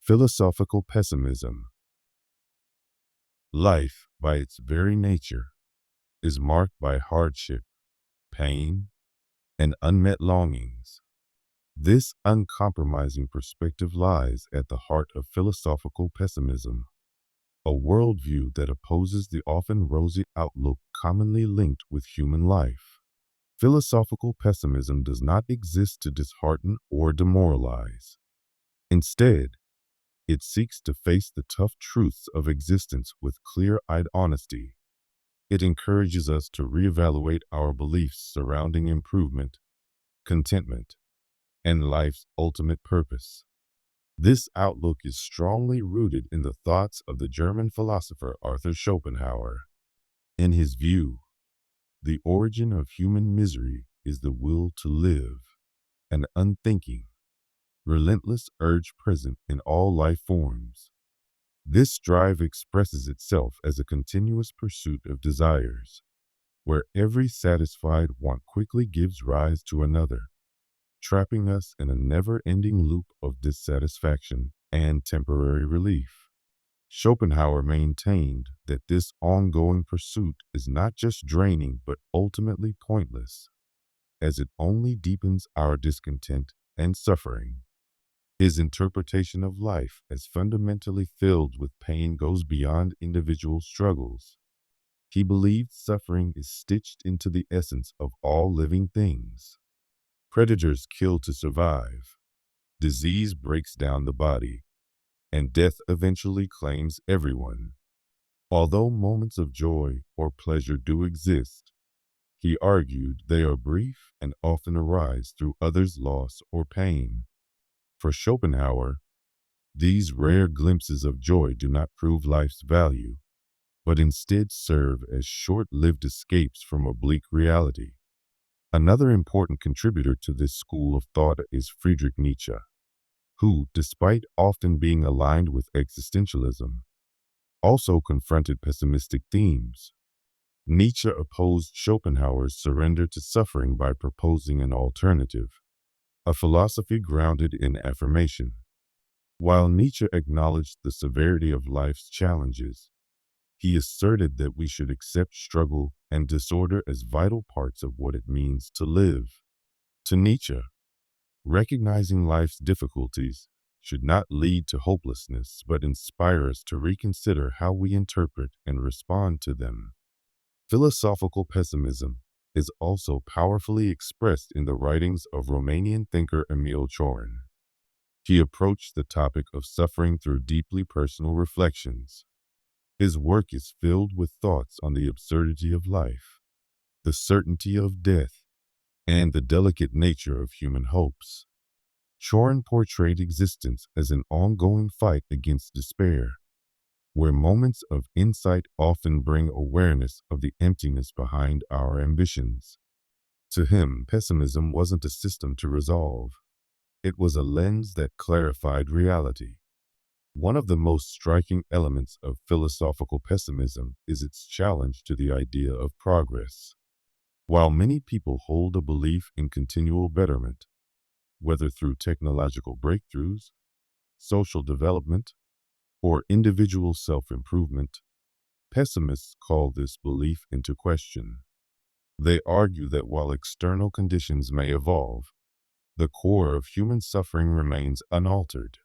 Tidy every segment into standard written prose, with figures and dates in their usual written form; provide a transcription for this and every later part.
Philosophical pessimism. Life, by its very nature, is marked by hardship, pain, and unmet longings. This uncompromising perspective lies at the heart of philosophical pessimism, a worldview that opposes the often rosy outlook commonly linked with human life. Philosophical pessimism does not exist to dishearten or demoralize. Instead, it seeks to face the tough truths of existence with clear-eyed honesty. It encourages us to reevaluate our beliefs surrounding improvement, contentment, and life's ultimate purpose. This outlook is strongly rooted in the thoughts of the German philosopher Arthur Schopenhauer. In his view, the origin of human misery is the will to live, an unthinking, relentless urge present in all life forms. This drive expresses itself as a continuous pursuit of desires, where every satisfied want quickly gives rise to another, trapping us in a never-ending loop of dissatisfaction and temporary relief. Schopenhauer maintained that this ongoing pursuit is not just draining but ultimately pointless, as it only deepens our discontent and suffering. His interpretation of life as fundamentally filled with pain goes beyond individual struggles. He believed suffering is stitched into the essence of all living things. Predators kill to survive, disease breaks down the body, and death eventually claims everyone. Although moments of joy or pleasure do exist, he argued they are brief and often arise through others' loss or pain. For Schopenhauer, these rare glimpses of joy do not prove life's value, but instead serve as short-lived escapes from a bleak reality. Another important contributor to this school of thought is Friedrich Nietzsche, who, despite often being aligned with existentialism, also confronted pessimistic themes. Nietzsche opposed Schopenhauer's surrender to suffering by proposing an alternative, a philosophy grounded in affirmation. While Nietzsche acknowledged the severity of life's challenges, he asserted that we should accept struggle and disorder as vital parts of what it means to live. To Nietzsche, recognizing life's difficulties should not lead to hopelessness, but inspire us to reconsider how we interpret and respond to them. Philosophical pessimism is also powerfully expressed in the writings of Romanian thinker Emil Cioran. He approached the topic of suffering through deeply personal reflections. His work is filled with thoughts on the absurdity of life, the certainty of death, and the delicate nature of human hopes. Cioran portrayed existence as an ongoing fight against despair, where moments of insight often bring awareness of the emptiness behind our ambitions. To him, pessimism wasn't a system to resolve. It was a lens that clarified reality. One of the most striking elements of philosophical pessimism is its challenge to the idea of progress. While many people hold a belief in continual betterment, whether through technological breakthroughs, social development, or individual self-improvement, pessimists call this belief into question. They argue that while external conditions may evolve, the core of human suffering remains unaltered.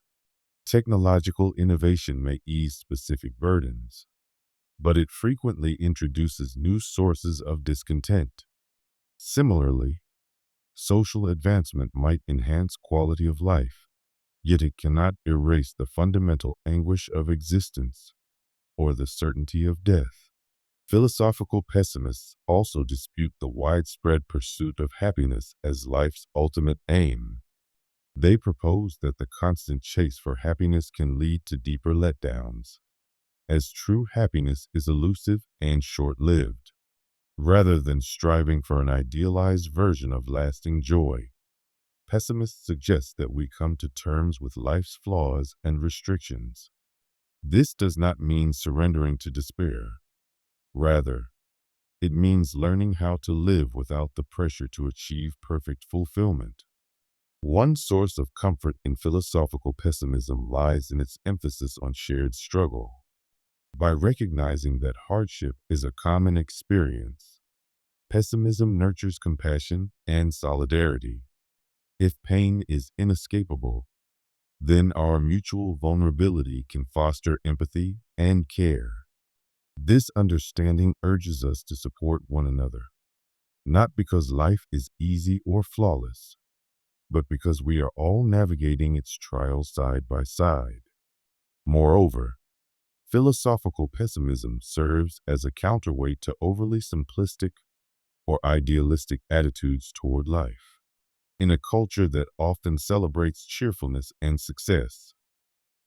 Technological innovation may ease specific burdens, but it frequently introduces new sources of discontent. Similarly, social advancement might enhance quality of life, yet it cannot erase the fundamental anguish of existence or the certainty of death. Philosophical pessimists also dispute the widespread pursuit of happiness as life's ultimate aim. They propose that the constant chase for happiness can lead to deeper letdowns, as true happiness is elusive and short-lived. Rather than striving for an idealized version of lasting joy, pessimists suggest that we come to terms with life's flaws and restrictions. This does not mean surrendering to despair. Rather, it means learning how to live without the pressure to achieve perfect fulfillment. One source of comfort in philosophical pessimism lies in its emphasis on shared struggle. By recognizing that hardship is a common experience, pessimism nurtures compassion and solidarity. If pain is inescapable, then our mutual vulnerability can foster empathy and care. This understanding urges us to support one another, not because life is easy or flawless, but because we are all navigating its trials side by side. Moreover, philosophical pessimism serves as a counterweight to overly simplistic or idealistic attitudes toward life. In a culture that often celebrates cheerfulness and success,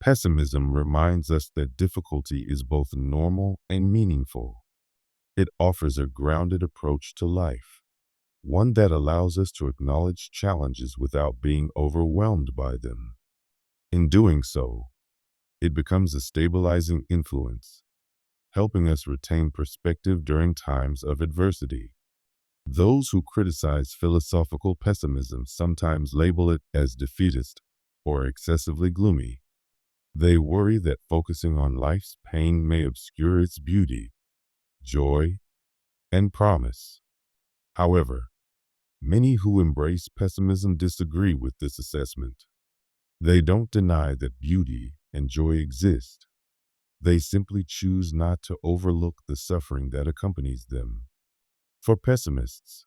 pessimism reminds us that difficulty is both normal and meaningful. It offers a grounded approach to life, one that allows us to acknowledge challenges without being overwhelmed by them. In doing so, it becomes a stabilizing influence, helping us retain perspective during times of adversity. Those who criticize philosophical pessimism sometimes label it as defeatist or excessively gloomy. They worry that focusing on life's pain may obscure its beauty, joy, and promise. However, many who embrace pessimism disagree with this assessment. They don't deny that beauty and joy exist. They simply choose not to overlook the suffering that accompanies them. For pessimists,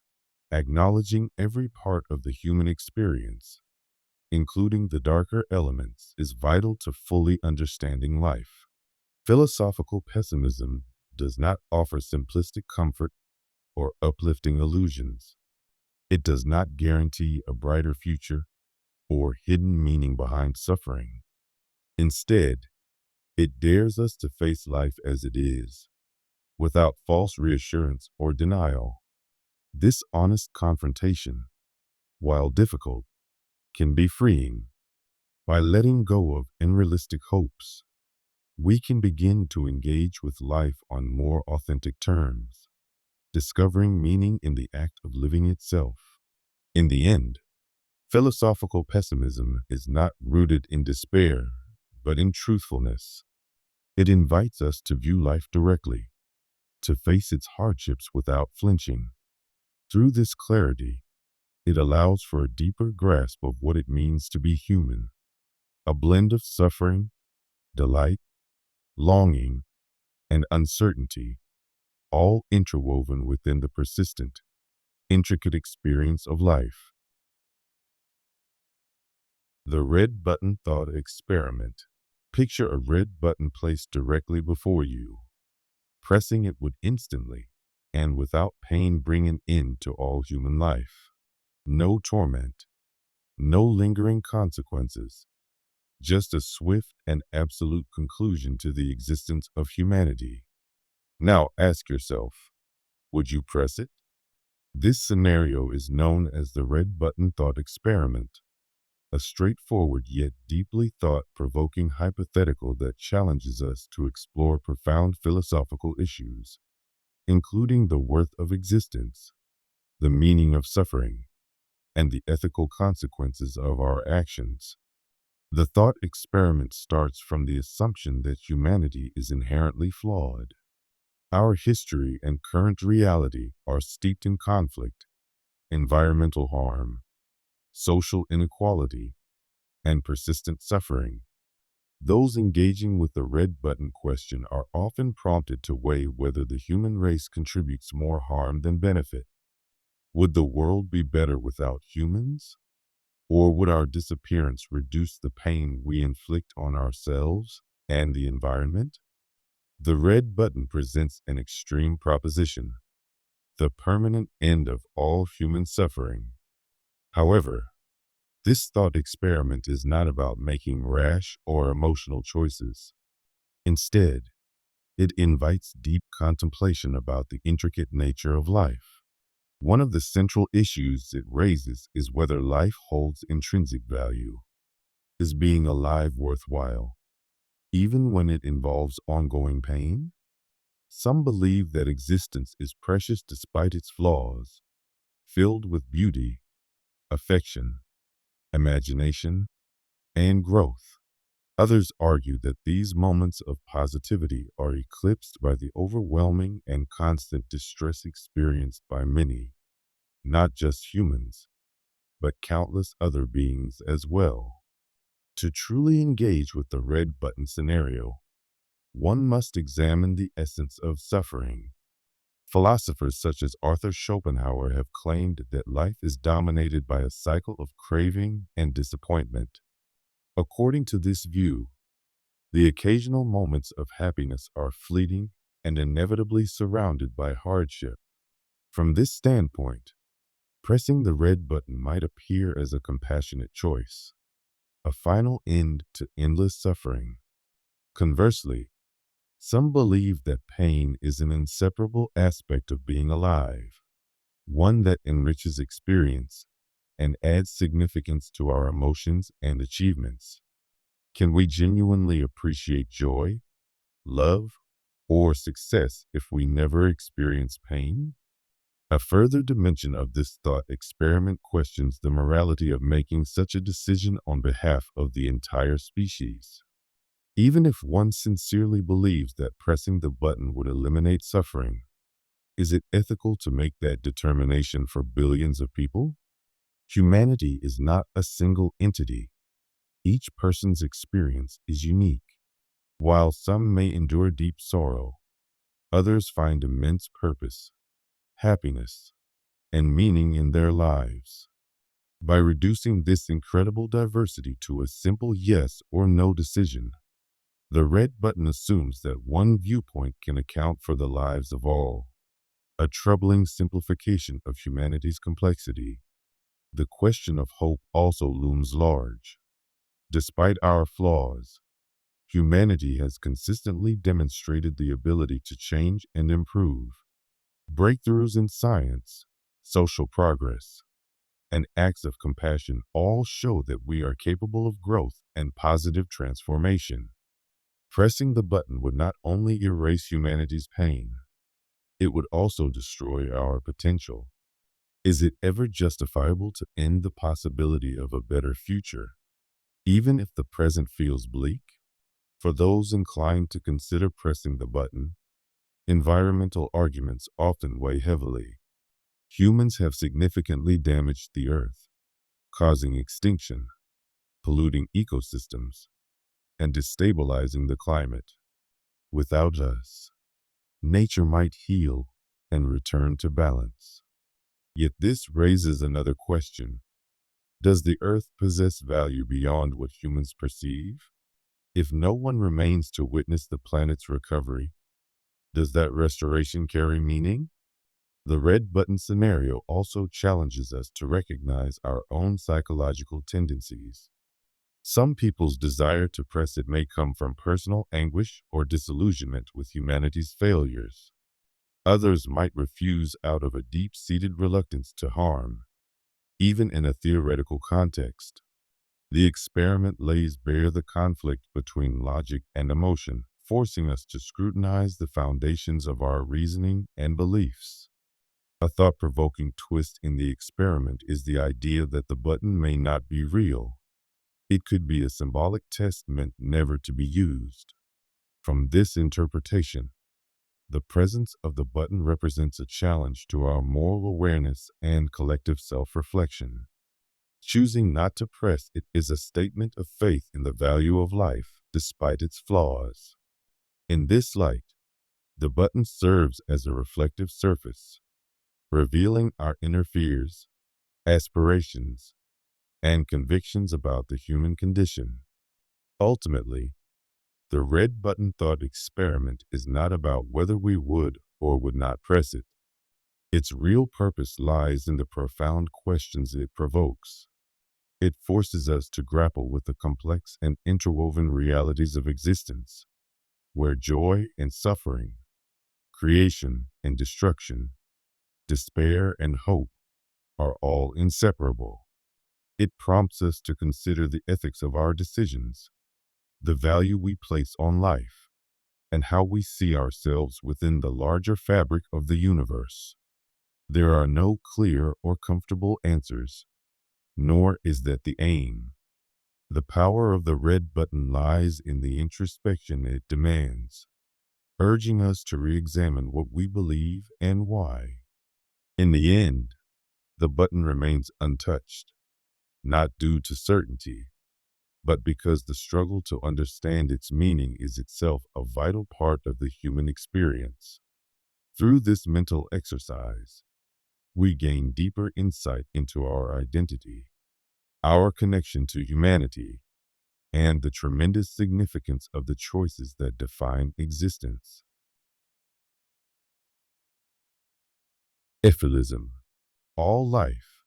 acknowledging every part of the human experience, including the darker elements, is vital to fully understanding life. Philosophical pessimism does not offer simplistic comfort or uplifting illusions. It does not guarantee a brighter future or hidden meaning behind suffering. Instead, it dares us to face life as it is, without false reassurance or denial. This honest confrontation, while difficult, can be freeing. By letting go of unrealistic hopes, we can begin to engage with life on more authentic terms, discovering meaning in the act of living itself. In the end, philosophical pessimism is not rooted in despair, but in truthfulness. It invites us to view life directly, to face its hardships without flinching. Through this clarity, it allows for a deeper grasp of what it means to be human, a blend of suffering, delight, longing, and uncertainty, all interwoven within the persistent, intricate experience of life. The red button thought experiment. Picture a red button placed directly before you. Pressing it would instantly, and without pain, bring an end to all human life. No torment, no lingering consequences, just a swift and absolute conclusion to the existence of humanity. Now ask yourself, would you press it? This scenario is known as the red button thought experiment, a straightforward yet deeply thought-provoking hypothetical that challenges us to explore profound philosophical issues, including the worth of existence, the meaning of suffering, and the ethical consequences of our actions. The thought experiment starts from the assumption that humanity is inherently flawed. Our history and current reality are steeped in conflict, environmental harm, social inequality, and persistent suffering. Those engaging with the red button question are often prompted to weigh whether the human race contributes more harm than benefit. Would the world be better without humans? Or would our disappearance reduce the pain we inflict on ourselves and the environment? The red button presents an extreme proposition, the permanent end of all human suffering. However, this thought experiment is not about making rash or emotional choices. Instead, it invites deep contemplation about the intricate nature of life. One of the central issues it raises is whether life holds intrinsic value. Is being alive worthwhile, even when it involves ongoing pain? Some believe that existence is precious despite its flaws, filled with beauty, affection, imagination, and growth. Others argue that these moments of positivity are eclipsed by the overwhelming and constant distress experienced by many, not just humans, but countless other beings as well. To truly engage with the red button scenario, one must examine the essence of suffering. Philosophers such as Arthur Schopenhauer have claimed that life is dominated by a cycle of craving and disappointment. According to this view, the occasional moments of happiness are fleeting and inevitably surrounded by hardship. From this standpoint, pressing the red button might appear as a compassionate choice, a final end to endless suffering. Conversely, some believe that pain is an inseparable aspect of being alive, one that enriches experience and adds significance to our emotions and achievements. Can we genuinely appreciate joy, love, or success if we never experience pain? A further dimension of this thought experiment questions the morality of making such a decision on behalf of the entire species. Even if one sincerely believes that pressing the button would eliminate suffering, is it ethical to make that determination for billions of people? Humanity is not a single entity. Each person's experience is unique. While some may endure deep sorrow, others find immense purpose, happiness, and meaning in their lives. By reducing this incredible diversity to a simple yes or no decision, the red button assumes that one viewpoint can account for the lives of all, a troubling simplification of humanity's complexity. The question of hope also looms large. Despite our flaws, humanity has consistently demonstrated the ability to change and improve. Breakthroughs in science, social progress, and acts of compassion all show that we are capable of growth and positive transformation. Pressing the button would not only erase humanity's pain, it would also destroy our potential. Is it ever justifiable to end the possibility of a better future, even if the present feels bleak? For those inclined to consider pressing the button, environmental arguments often weigh heavily. Humans have significantly damaged the earth, causing extinction, polluting ecosystems, and destabilizing the climate. Without us, nature might heal and return to balance. Yet this raises another question. Does the earth possess value beyond what humans perceive? If no one remains to witness the planet's recovery, does that restoration carry meaning? The red button scenario also challenges us to recognize our own psychological tendencies. Some people's desire to press it may come from personal anguish or disillusionment with humanity's failures. Others might refuse out of a deep-seated reluctance to harm, even in a theoretical context. The experiment lays bare the conflict between logic and emotion, forcing us to scrutinize the foundations of our reasoning and beliefs. A thought-provoking twist in the experiment is the idea that the button may not be real. It could be a symbolic test meant never to be used. From this interpretation, the presence of the button represents a challenge to our moral awareness and collective self-reflection. Choosing not to press it is a statement of faith in the value of life, despite its flaws. In this light, the button serves as a reflective surface, revealing our inner fears, aspirations, and convictions about the human condition. Ultimately, the red button thought experiment is not about whether we would or would not press it. Its real purpose lies in the profound questions it provokes. It forces us to grapple with the complex and interwoven realities of existence, where joy and suffering, creation and destruction, despair and hope are all inseparable. It prompts us to consider the ethics of our decisions, the value we place on life, and how we see ourselves within the larger fabric of the universe. There are no clear or comfortable answers, nor is that the aim. The power of the red button lies in the introspection it demands, urging us to re-examine what we believe and why. In the end, the button remains untouched, not due to certainty, but because the struggle to understand its meaning is itself a vital part of the human experience. Through this mental exercise, we gain deeper insight into our identity, our connection to humanity, and the tremendous significance of the choices that define existence. Ephilism. All life,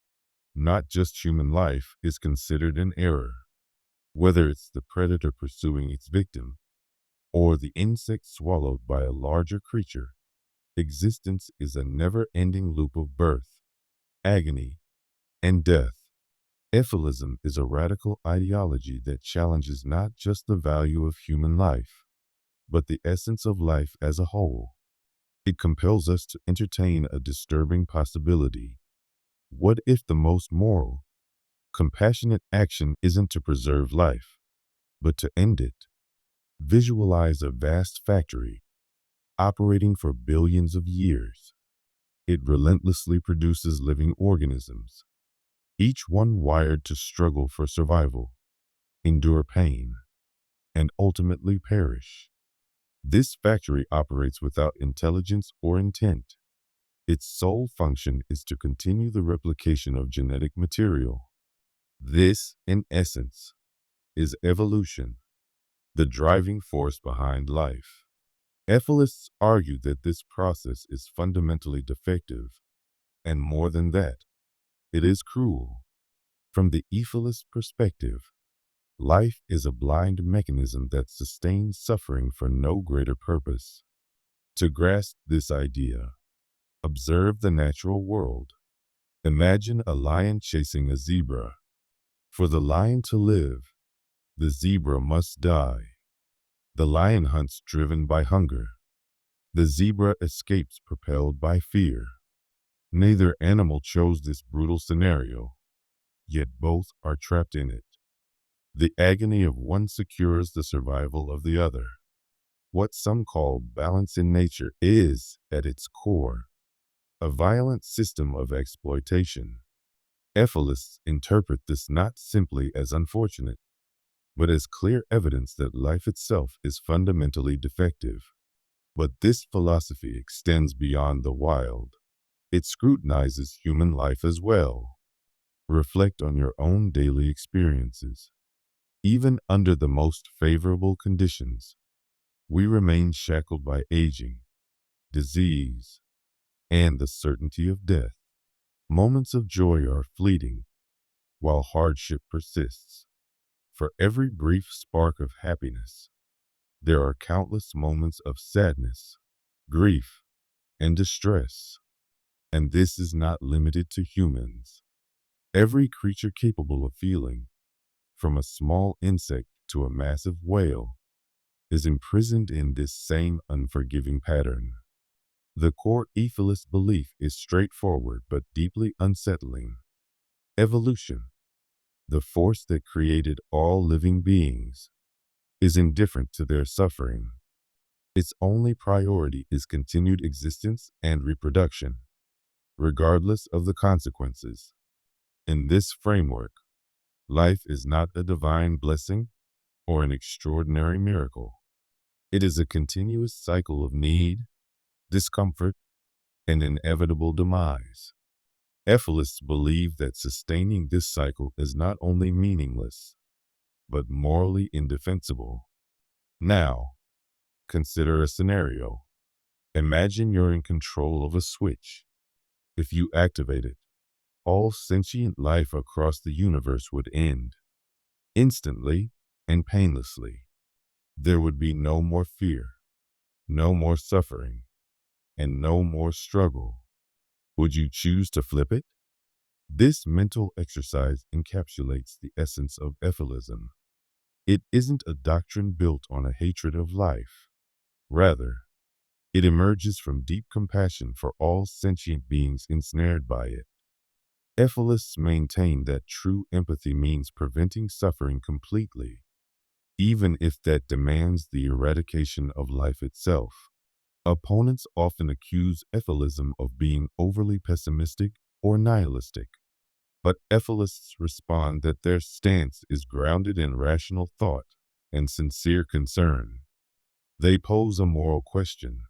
not just human life, is considered an error. Whether it's the predator pursuing its victim or the insect swallowed by a larger creature, existence is a never-ending loop of birth, agony, and death. Ephilism is a radical ideology that challenges not just the value of human life, but the essence of life as a whole. It compels us to entertain a disturbing possibility. What if the most moral, compassionate action isn't to preserve life, but to end it? Visualize a vast factory operating for billions of years. It relentlessly produces living organisms, each one wired to struggle for survival, endure pain, and ultimately perish. This factory operates without intelligence or intent. Its sole function is to continue the replication of genetic material. This, in essence, is evolution, the driving force behind life. Ethicists argue that this process is fundamentally defective, and more than that, it is cruel. From the Ephilism perspective, life is a blind mechanism that sustains suffering for no greater purpose. To grasp this idea, observe the natural world. Imagine a lion chasing a zebra. For the lion to live, the zebra must die. The lion hunts driven by hunger. The zebra escapes propelled by fear. Neither animal chose this brutal scenario, yet both are trapped in it. The agony of one secures the survival of the other. What some call balance in nature is, at its core, a violent system of exploitation. Ethicists interpret this not simply as unfortunate, but as clear evidence that life itself is fundamentally defective. But this philosophy extends beyond the wild. It scrutinizes human life as well. Reflect on your own daily experiences. Even under the most favorable conditions, we remain shackled by aging, disease, and the certainty of death. Moments of joy are fleeting, while hardship persists. For every brief spark of happiness, there are countless moments of sadness, grief, and distress. And this is not limited to humans. Every creature capable of feeling, from a small insect to a massive whale, is imprisoned in this same unforgiving pattern. The core Ephilism belief is straightforward but deeply unsettling. Evolution, the force that created all living beings, is indifferent to their suffering. Its only priority is continued existence and reproduction, regardless of the consequences. In this framework, life is not a divine blessing or an extraordinary miracle. It is a continuous cycle of need, discomfort, and inevitable demise. Ethicists believe that sustaining this cycle is not only meaningless, but morally indefensible. Now, consider a scenario. Imagine you're in control of a switch. If you activate it, all sentient life across the universe would end, instantly and painlessly. There would be no more fear, no more suffering, and no more struggle. Would you choose to flip it? This mental exercise encapsulates the essence of Ephilism. It isn't a doctrine built on a hatred of life. Rather, it emerges from deep compassion for all sentient beings ensnared by it. Ethilists maintain that true empathy means preventing suffering completely, even if that demands the eradication of life itself. Opponents often accuse Ephilism of being overly pessimistic or nihilistic, but Ethilists respond that their stance is grounded in rational thought and sincere concern. They pose a moral question.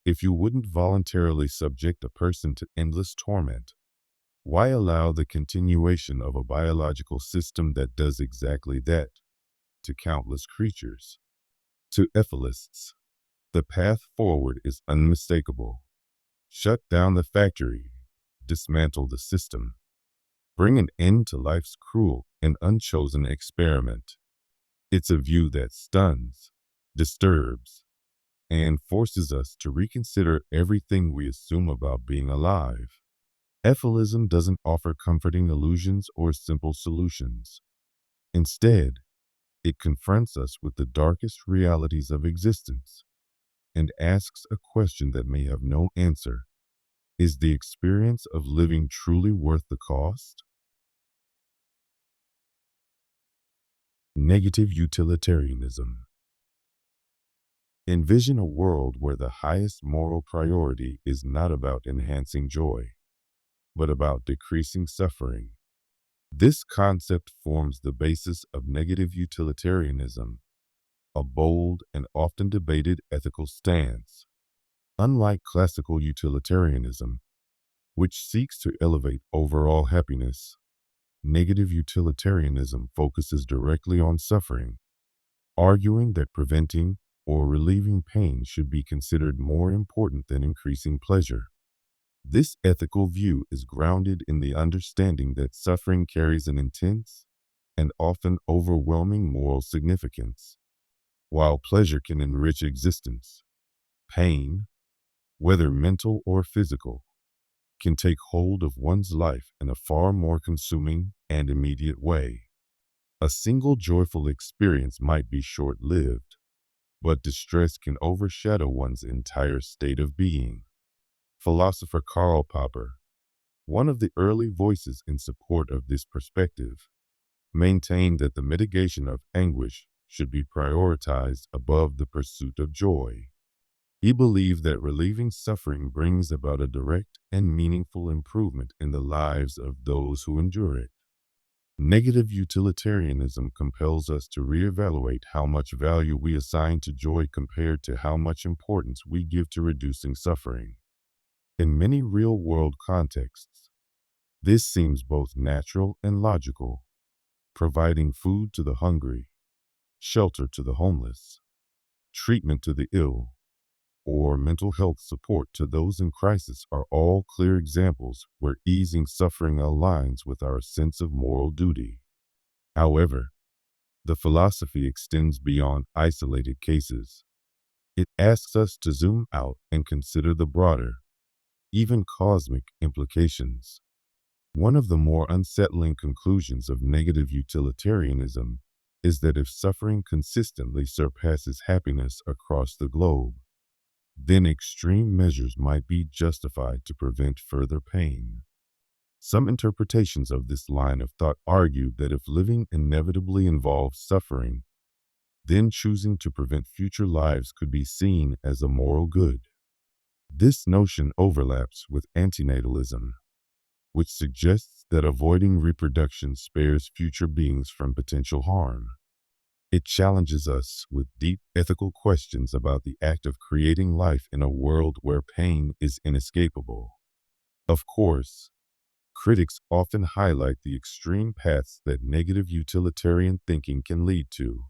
If you wouldn't voluntarily subject a person to endless torment, why allow the continuation of a biological system that does exactly that to countless creatures? To Ethilists, the path forward is unmistakable. Shut down the factory, dismantle the system, bring an end to life's cruel and unchosen experiment. It's a view that stuns, disturbs, and forces us to reconsider everything we assume about being alive. Ephilism doesn't offer comforting illusions or simple solutions. Instead, it confronts us with the darkest realities of existence and asks a question that may have no answer. Is the experience of living truly worth the cost? Negative utilitarianism. Envision a world where the highest moral priority is not about enhancing joy, but about decreasing suffering. This concept forms the basis of negative utilitarianism, a bold and often debated ethical stance. Unlike classical utilitarianism, which seeks to elevate overall happiness, negative utilitarianism focuses directly on suffering, arguing that preventing or relieving pain should be considered more important than increasing pleasure. This ethical view is grounded in the understanding that suffering carries an intense and often overwhelming moral significance. While pleasure can enrich existence, pain, whether mental or physical, can take hold of one's life in a far more consuming and immediate way. A single joyful experience might be short-lived, but distress can overshadow one's entire state of being. Philosopher Karl Popper, one of the early voices in support of this perspective, maintained that the mitigation of anguish should be prioritized above the pursuit of joy. He believed that relieving suffering brings about a direct and meaningful improvement in the lives of those who endure it. Negative utilitarianism compels us to reevaluate how much value we assign to joy compared to how much importance we give to reducing suffering. In many real-world contexts, this seems both natural and logical. Providing food to the hungry, shelter to the homeless, treatment to the ill, or mental health support to those in crisis are all clear examples where easing suffering aligns with our sense of moral duty. However, the philosophy extends beyond isolated cases. It asks us to zoom out and consider the broader, even cosmic implications. One of the more unsettling conclusions of negative utilitarianism is that if suffering consistently surpasses happiness across the globe, then extreme measures might be justified to prevent further pain. Some interpretations of this line of thought argue that if living inevitably involves suffering, then choosing to prevent future lives could be seen as a moral good. This notion overlaps with antinatalism, which suggests that avoiding reproduction spares future beings from potential harm. It challenges us with deep ethical questions about the act of creating life in a world where pain is inescapable. Of course, critics often highlight the extreme paths that negative utilitarian thinking can lead to.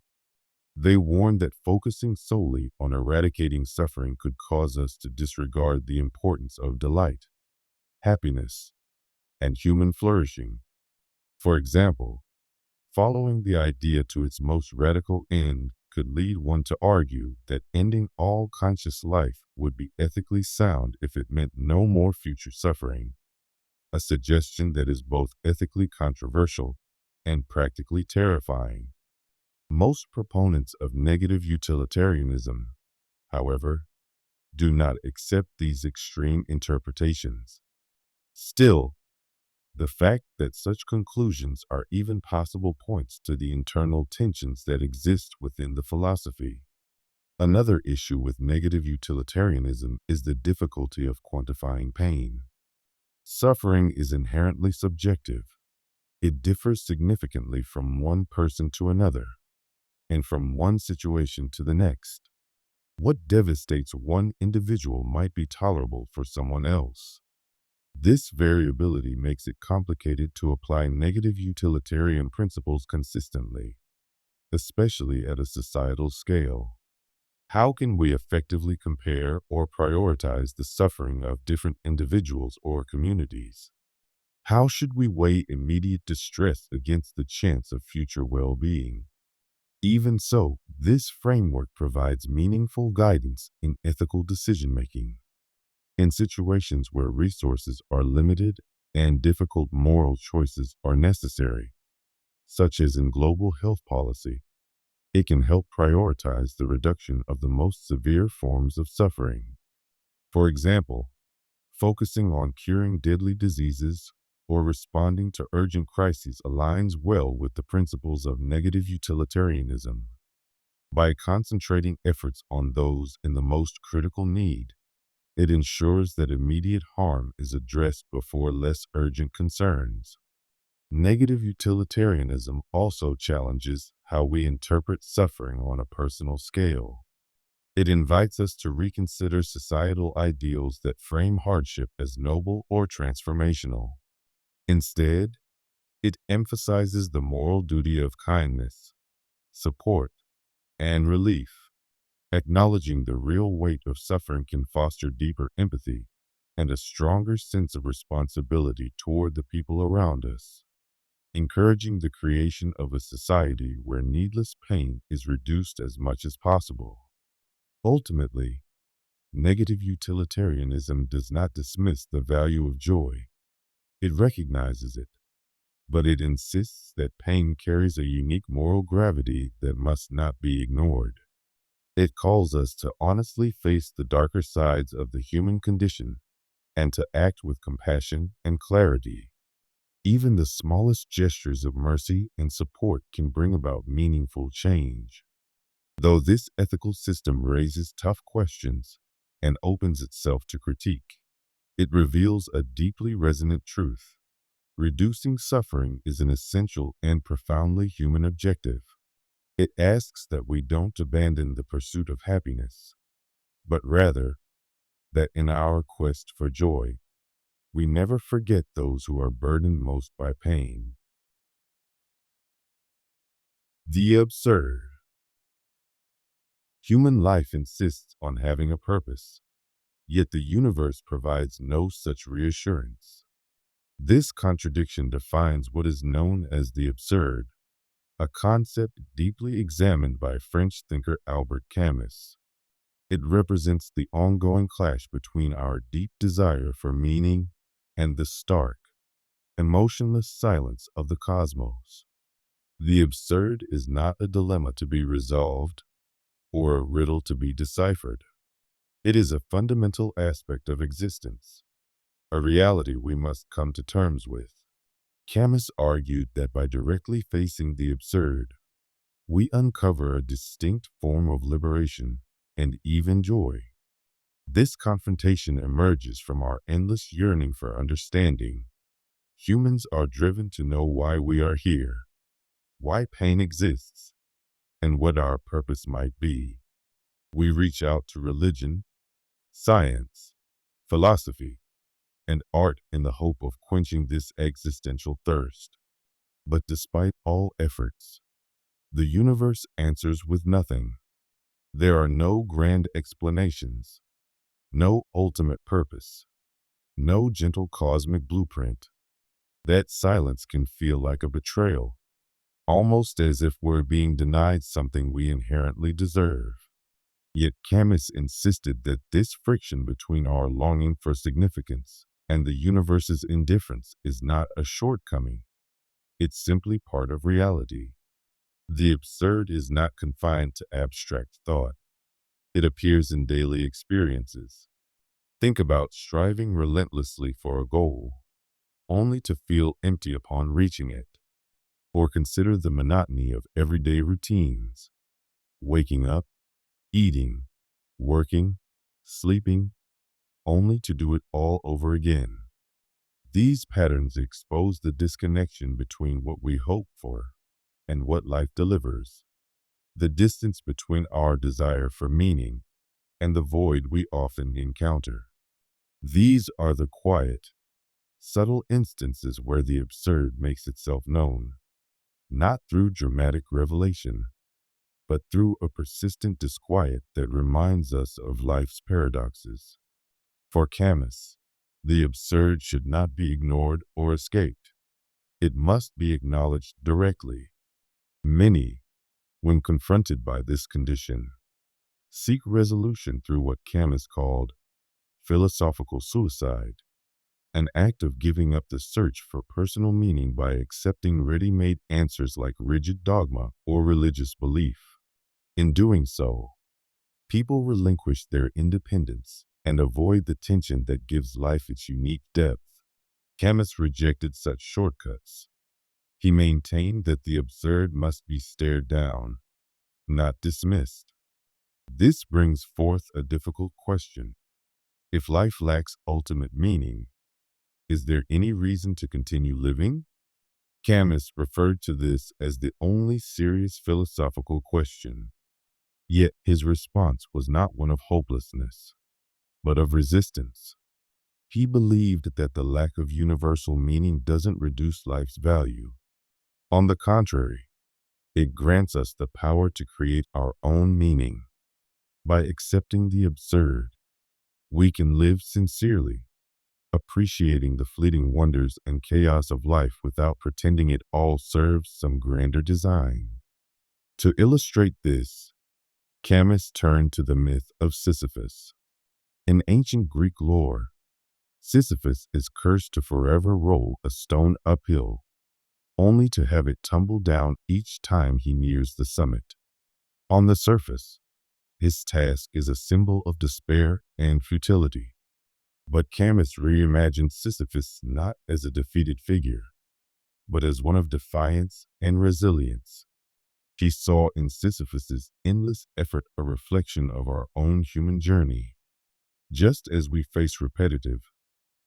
They warn that focusing solely on eradicating suffering could cause us to disregard the importance of delight, happiness, and human flourishing. For example, following the idea to its most radical end could lead one to argue that ending all conscious life would be ethically sound if it meant no more future suffering, a suggestion that is both ethically controversial and practically terrifying. Most proponents of negative utilitarianism, however, do not accept these extreme interpretations. Still, The fact that such conclusions are even possible points to the internal tensions that exist within the philosophy. Another issue with negative utilitarianism is the difficulty of quantifying pain. Suffering is inherently subjective. It differs significantly from one person to another, and from one situation to the next. What devastates one individual might be tolerable for someone else. This variability makes it complicated to apply negative utilitarian principles consistently, especially at a societal scale. How can we effectively compare or prioritize the suffering of different individuals or communities? How should we weigh immediate distress against the chance of future well-being? Even so, this framework provides meaningful guidance in ethical decision-making. In situations where resources are limited and difficult moral choices are necessary, such as in global health policy, it can help prioritize the reduction of the most severe forms of suffering. For example, focusing on curing deadly diseases or responding to urgent crises aligns well with the principles of negative utilitarianism. By concentrating efforts on those in the most critical need, it ensures that immediate harm is addressed before less urgent concerns. Negative utilitarianism also challenges how we interpret suffering on a personal scale. It invites us to reconsider societal ideals that frame hardship as noble or transformational. Instead, it emphasizes the moral duty of kindness, support, and relief. Acknowledging the real weight of suffering can foster deeper empathy and a stronger sense of responsibility toward the people around us, encouraging the creation of a society where needless pain is reduced as much as possible. Ultimately, negative utilitarianism does not dismiss the value of joy. It recognizes it, but it insists that pain carries a unique moral gravity that must not be ignored. It calls us to honestly face the darker sides of the human condition and to act with compassion and clarity. Even the smallest gestures of mercy and support can bring about meaningful change. Though this ethical system raises tough questions and opens itself to critique, it reveals a deeply resonant truth. Reducing suffering is an essential and profoundly human objective. It asks that we don't abandon the pursuit of happiness, but rather that in our quest for joy, we never forget those who are burdened most by pain. The absurd. Human life insists on having a purpose, yet the universe provides no such reassurance. This contradiction defines what is known as the absurd, a concept deeply examined by French thinker Albert Camus. It represents the ongoing clash between our deep desire for meaning and the stark, emotionless silence of the cosmos. The absurd is not a dilemma to be resolved or a riddle to be deciphered. It is a fundamental aspect of existence, a reality we must come to terms with. Camus argued that by directly facing the absurd, we uncover a distinct form of liberation and even joy. This confrontation emerges from our endless yearning for understanding. Humans are driven to know why we are here, why pain exists, and what our purpose might be. We reach out to religion, science, philosophy, and art in the hope of quenching this existential thirst. But despite all efforts, the universe answers with nothing. There are no grand explanations, no ultimate purpose, no gentle cosmic blueprint. That silence can feel like a betrayal, almost as if we're being denied something we inherently deserve. Yet Camus insisted that this friction between our longing for significance and the universe's indifference is not a shortcoming. It's simply part of reality. The absurd is not confined to abstract thought. It appears in daily experiences. Think about striving relentlessly for a goal, only to feel empty upon reaching it. Or consider the monotony of everyday routines: waking up, eating, working, sleeping, only to do it all over again. These patterns expose the disconnection between what we hope for and what life delivers, the distance between our desire for meaning and the void we often encounter. These are the quiet, subtle instances where the absurd makes itself known, not through dramatic revelation, but through a persistent disquiet that reminds us of life's paradoxes. For Camus, the absurd should not be ignored or escaped. It must be acknowledged directly. Many, when confronted by this condition, seek resolution through what Camus called philosophical suicide, an act of giving up the search for personal meaning by accepting ready-made answers like rigid dogma or religious belief. In doing so, people relinquish their independence and avoid the tension that gives life its unique depth. Camus rejected such shortcuts. He maintained that the absurd must be stared down, not dismissed. This brings forth a difficult question. If life lacks ultimate meaning, is there any reason to continue living? Camus referred to this as the only serious philosophical question. Yet his response was not one of hopelessness, but of resistance. He believed that the lack of universal meaning doesn't reduce life's value. On the contrary, it grants us the power to create our own meaning. By accepting the absurd, we can live sincerely, appreciating the fleeting wonders and chaos of life without pretending it all serves some grander design. To illustrate this, Camus turned to the myth of Sisyphus. In ancient Greek lore, Sisyphus is cursed to forever roll a stone uphill, only to have it tumble down each time he nears the summit. On the surface, his task is a symbol of despair and futility. But Camus reimagined Sisyphus not as a defeated figure, but as one of defiance and resilience. He saw in Sisyphus's endless effort a reflection of our own human journey. Just as we face repetitive,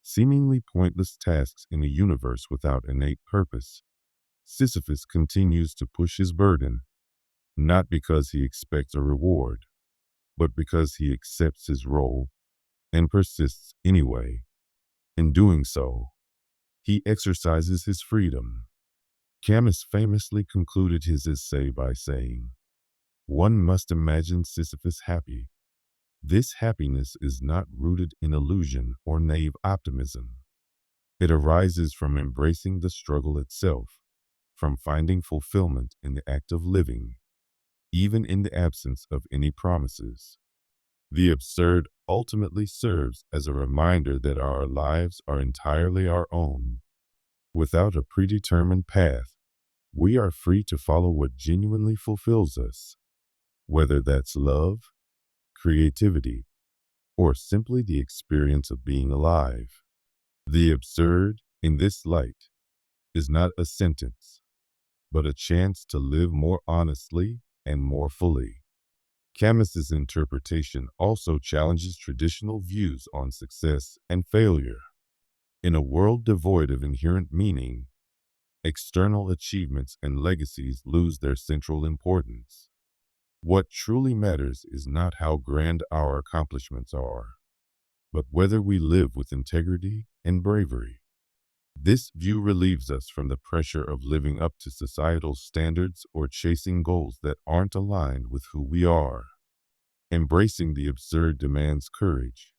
seemingly pointless tasks in a universe without innate purpose, Sisyphus continues to push his burden, not because he expects a reward, but because he accepts his role and persists anyway. In doing so, he exercises his freedom. Camus famously concluded his essay by saying, "One must imagine Sisyphus happy. This happiness is not rooted in illusion or naive optimism. It arises from embracing the struggle itself, from finding fulfillment in the act of living, even in the absence of any promises." The absurd ultimately serves as a reminder that our lives are entirely our own. Without a predetermined path, we are free to follow what genuinely fulfills us, whether that's love, creativity, or simply the experience of being alive. The absurd, in this light, is not a sentence, but a chance to live more honestly and more fully. Camus's interpretation also challenges traditional views on success and failure. In a world devoid of inherent meaning, external achievements and legacies lose their central importance. What truly matters is not how grand our accomplishments are, but whether we live with integrity and bravery. This view relieves us from the pressure of living up to societal standards or chasing goals that aren't aligned with who we are. Embracing the absurd demands courage.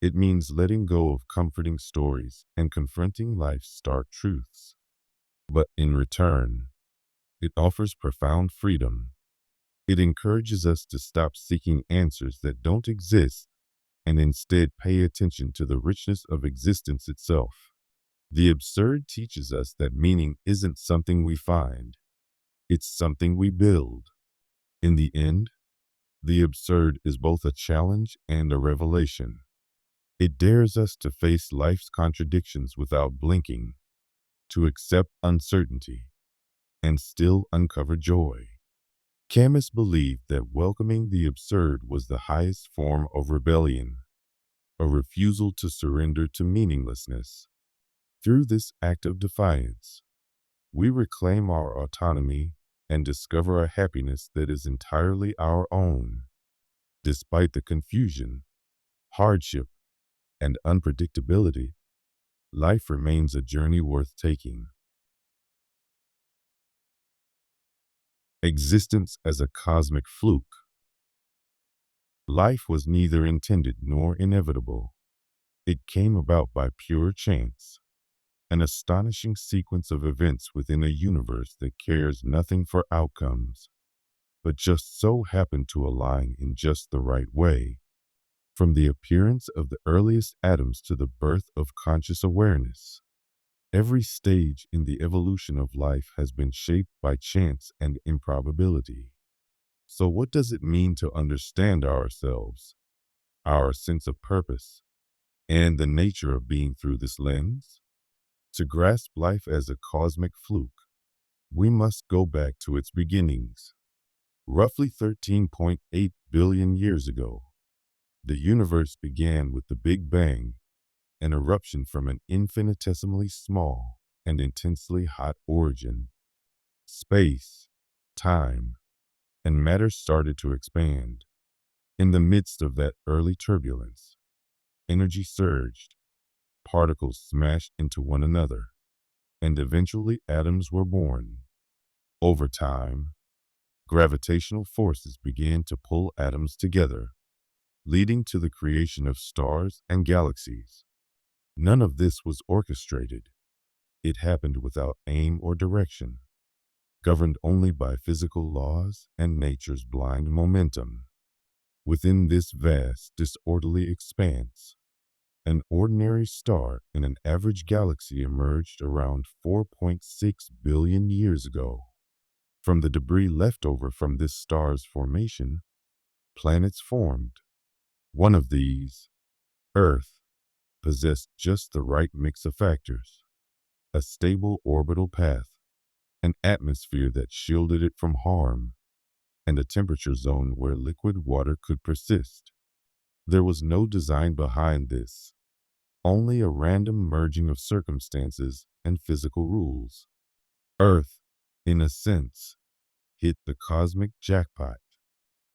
It means letting go of comforting stories and confronting life's stark truths. But in return, it offers profound freedom. It encourages us to stop seeking answers that don't exist and instead pay attention to the richness of existence itself. The absurd teaches us that meaning isn't something we find, it's something we build. In the end, the absurd is both a challenge and a revelation. It dares us to face life's contradictions without blinking, to accept uncertainty, and still uncover joy. Camus believed that welcoming the absurd was the highest form of rebellion, a refusal to surrender to meaninglessness. Through this act of defiance, we reclaim our autonomy and discover a happiness that is entirely our own. Despite the confusion, hardship, and unpredictability, life remains a journey worth taking. Existence as a cosmic fluke. Life was neither intended nor inevitable. It came about by pure chance, an astonishing sequence of events within a universe that cares nothing for outcomes, but just so happened to align in just the right way. From the appearance of the earliest atoms to the birth of conscious awareness, every stage in the evolution of life has been shaped by chance and improbability. So what does it mean to understand ourselves, our sense of purpose, and the nature of being through this lens? To grasp life as a cosmic fluke, we must go back to its beginnings. Roughly 13.8 billion years ago, the universe began with the Big Bang, an eruption from an infinitesimally small and intensely hot origin. Space, time, and matter started to expand. In the midst of that early turbulence, energy surged, particles smashed into one another, and eventually atoms were born. Over time, gravitational forces began to pull atoms together, leading to the creation of stars and galaxies. None of this was orchestrated. It happened without aim or direction, governed only by physical laws and nature's blind momentum. Within this vast, disorderly expanse, an ordinary star in an average galaxy emerged around 4.6 billion years ago. From the debris left over from this star's formation, planets formed. One of these, Earth, possessed just the right mix of factors: a stable orbital path, an atmosphere that shielded it from harm, and a temperature zone where liquid water could persist. There was no design behind this, only a random merging of circumstances and physical rules. Earth, in a sense, hit the cosmic jackpot.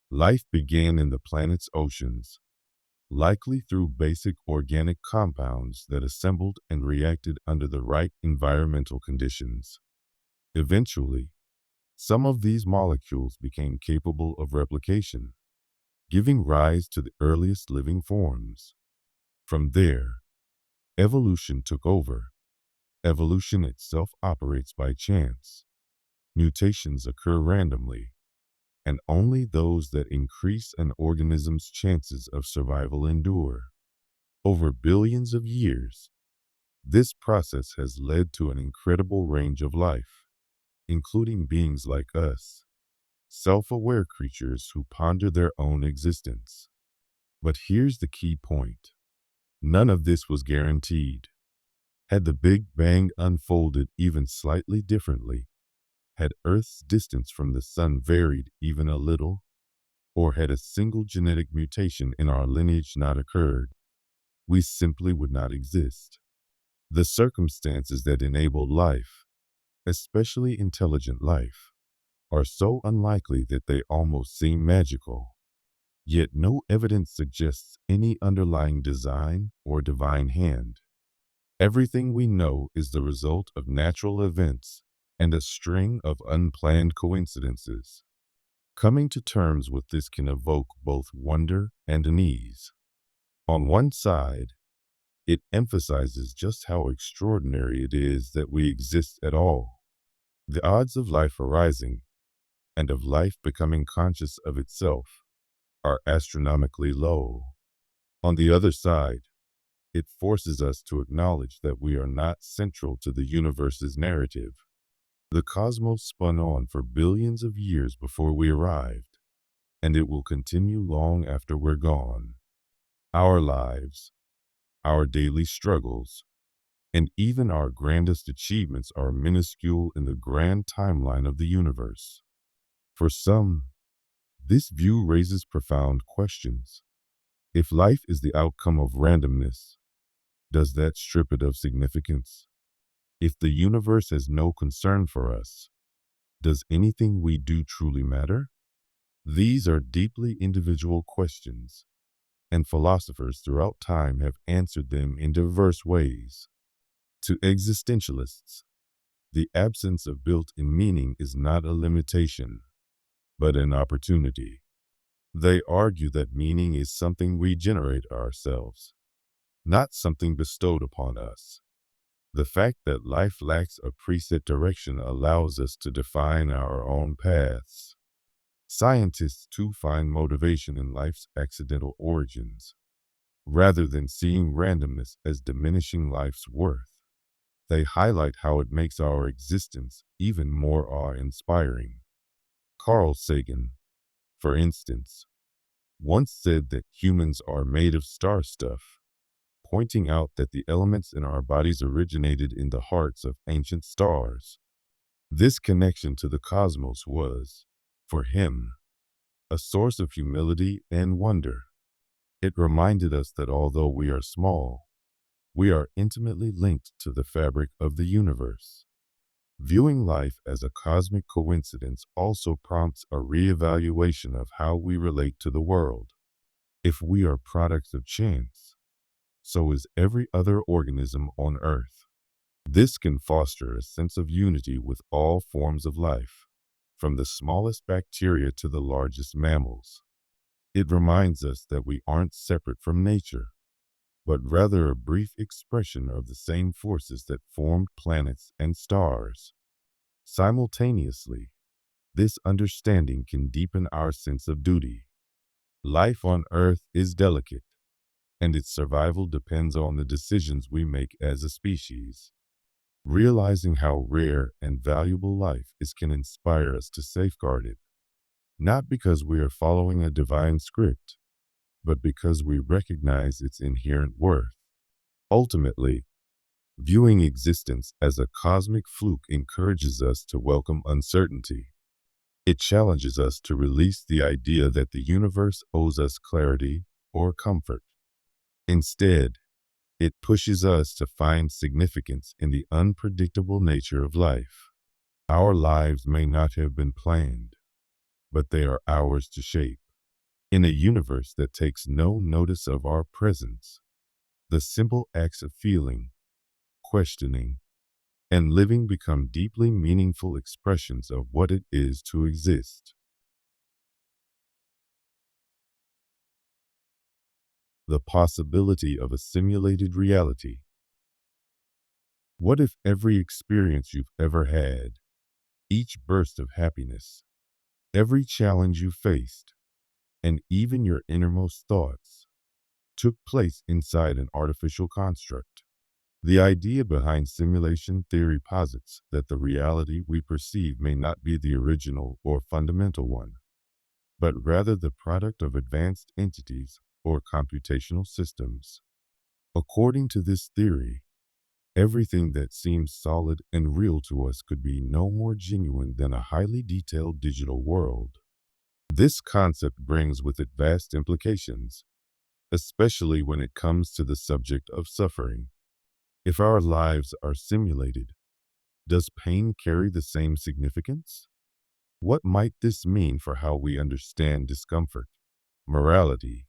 Life began in the planet's oceans, likely through basic organic compounds that assembled and reacted under the right environmental conditions. Eventually, some of these molecules became capable of replication, giving rise to the earliest living forms. From there, evolution took over. Evolution itself operates by chance. Mutations occur randomly, and only those that increase an organism's chances of survival endure. Over billions of years, this process has led to an incredible range of life, including beings like us, self-aware creatures who ponder their own existence. But here's the key point. None of this was guaranteed. Had the Big Bang unfolded even slightly differently, had Earth's distance from the Sun varied even a little, or had a single genetic mutation in our lineage not occurred, we simply would not exist. The circumstances that enable life, especially intelligent life, are so unlikely that they almost seem magical. Yet no evidence suggests any underlying design or divine hand. Everything we know is the result of natural events and a string of unplanned coincidences. Coming to terms with this can evoke both wonder and unease. On one side, it emphasizes just how extraordinary it is that we exist at all. The odds of life arising and of life becoming conscious of itself are astronomically low. On the other side, it forces us to acknowledge that we are not central to the universe's narrative. The cosmos spun on for billions of years before we arrived, and it will continue long after we're gone. Our lives, Our daily struggles, and even our grandest achievements are minuscule in the grand timeline of the universe. For some, this view raises profound questions. If life is the outcome of randomness, does that strip it of significance? If the universe has no concern for us, does anything we do truly matter? These are deeply individual questions, and philosophers throughout time have answered them in diverse ways. To existentialists, the absence of built-in meaning is not a limitation, but an opportunity. They argue that meaning is something we generate ourselves, not something bestowed upon us. The fact that life lacks a preset direction allows us to define our own paths. Scientists too find motivation in life's accidental origins, rather than seeing randomness as diminishing life's worth. They highlight how it makes our existence even more awe-inspiring. Carl Sagan, for instance, once said that humans are made of star stuff, pointing out that the elements in our bodies originated in the hearts of ancient stars. This connection to the cosmos was, for him, a source of humility and wonder. It reminded us that although we are small, we are intimately linked to the fabric of the universe. Viewing life as a cosmic coincidence also prompts a reevaluation of how we relate to the world. If we are products of chance, so is every other organism on Earth. This can foster a sense of unity with all forms of life, from the smallest bacteria to the largest mammals. It reminds us that we aren't separate from nature, but rather a brief expression of the same forces that formed planets and stars. Simultaneously, this understanding can deepen our sense of duty. Life on Earth is delicate, and its survival depends on the decisions we make as a species. Realizing how rare and valuable life is can inspire us to safeguard it, not because we are following a divine script, but because we recognize its inherent worth. Ultimately, viewing existence as a cosmic fluke encourages us to welcome uncertainty. It challenges us to release the idea that the universe owes us clarity or comfort. Instead, it pushes us to find significance in the unpredictable nature of life. Our lives may not have been planned, but they are ours to shape. In a universe that takes no notice of our presence, the simple acts of feeling, questioning, and living become deeply meaningful expressions of what it is to exist. The possibility of a simulated reality. What if every experience you've ever had, each burst of happiness, every challenge you faced, and even your innermost thoughts, took place inside an artificial construct? The idea behind simulation theory posits that the reality we perceive may not be the original or fundamental one, but rather the product of advanced entities or computational systems. According to this theory, everything that seems solid and real to us could be no more genuine than a highly detailed digital world. This concept brings with it vast implications, especially when it comes to the subject of suffering. If our lives are simulated, does pain carry the same significance? What might this mean for how we understand discomfort, morality,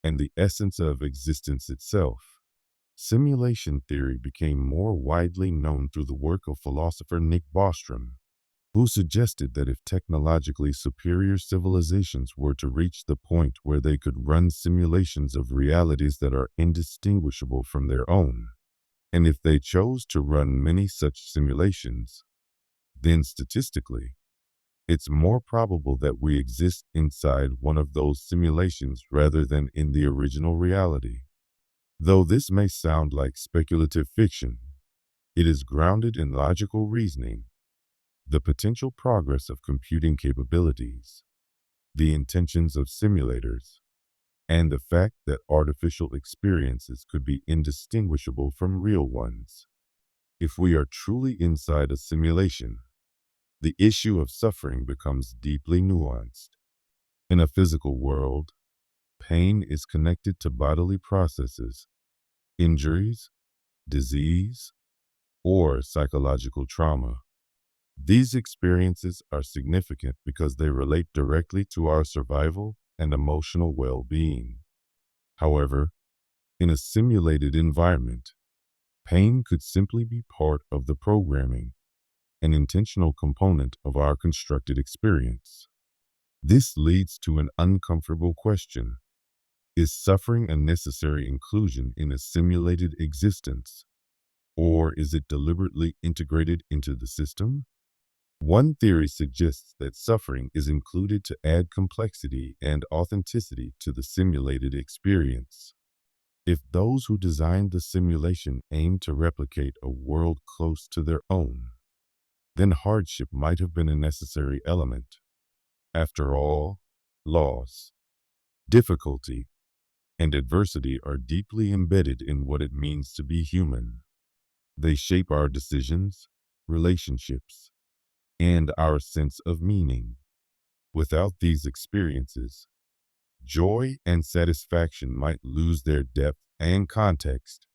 and the essence of existence itself? Simulation theory became more widely known through the work of philosopher Nick Bostrom, who suggested that if technologically superior civilizations were to reach the point where they could run simulations of realities that are indistinguishable from their own, and if they chose to run many such simulations, then statistically, it's more probable that we exist inside one of those simulations rather than in the original reality. Though this may sound like speculative fiction, it is grounded in logical reasoning, the potential progress of computing capabilities, the intentions of simulators, and the fact that artificial experiences could be indistinguishable from real ones. If we are truly inside a simulation, the issue of suffering becomes deeply nuanced. In a physical world, pain is connected to bodily processes, injuries, disease, or psychological trauma. These experiences are significant because they relate directly to our survival and emotional well-being. However, in a simulated environment, pain could simply be part of the programming, an intentional component of our constructed experience. This leads to an uncomfortable question. Is suffering a necessary inclusion in a simulated existence, or is it deliberately integrated into the system? One theory suggests that suffering is included to add complexity and authenticity to the simulated experience. If those who designed the simulation aim to replicate a world close to their own, then hardship might have been a necessary element. After all, loss, difficulty, and adversity are deeply embedded in what it means to be human. They shape our decisions, relationships, and our sense of meaning. Without these experiences, joy and satisfaction might lose their depth and context.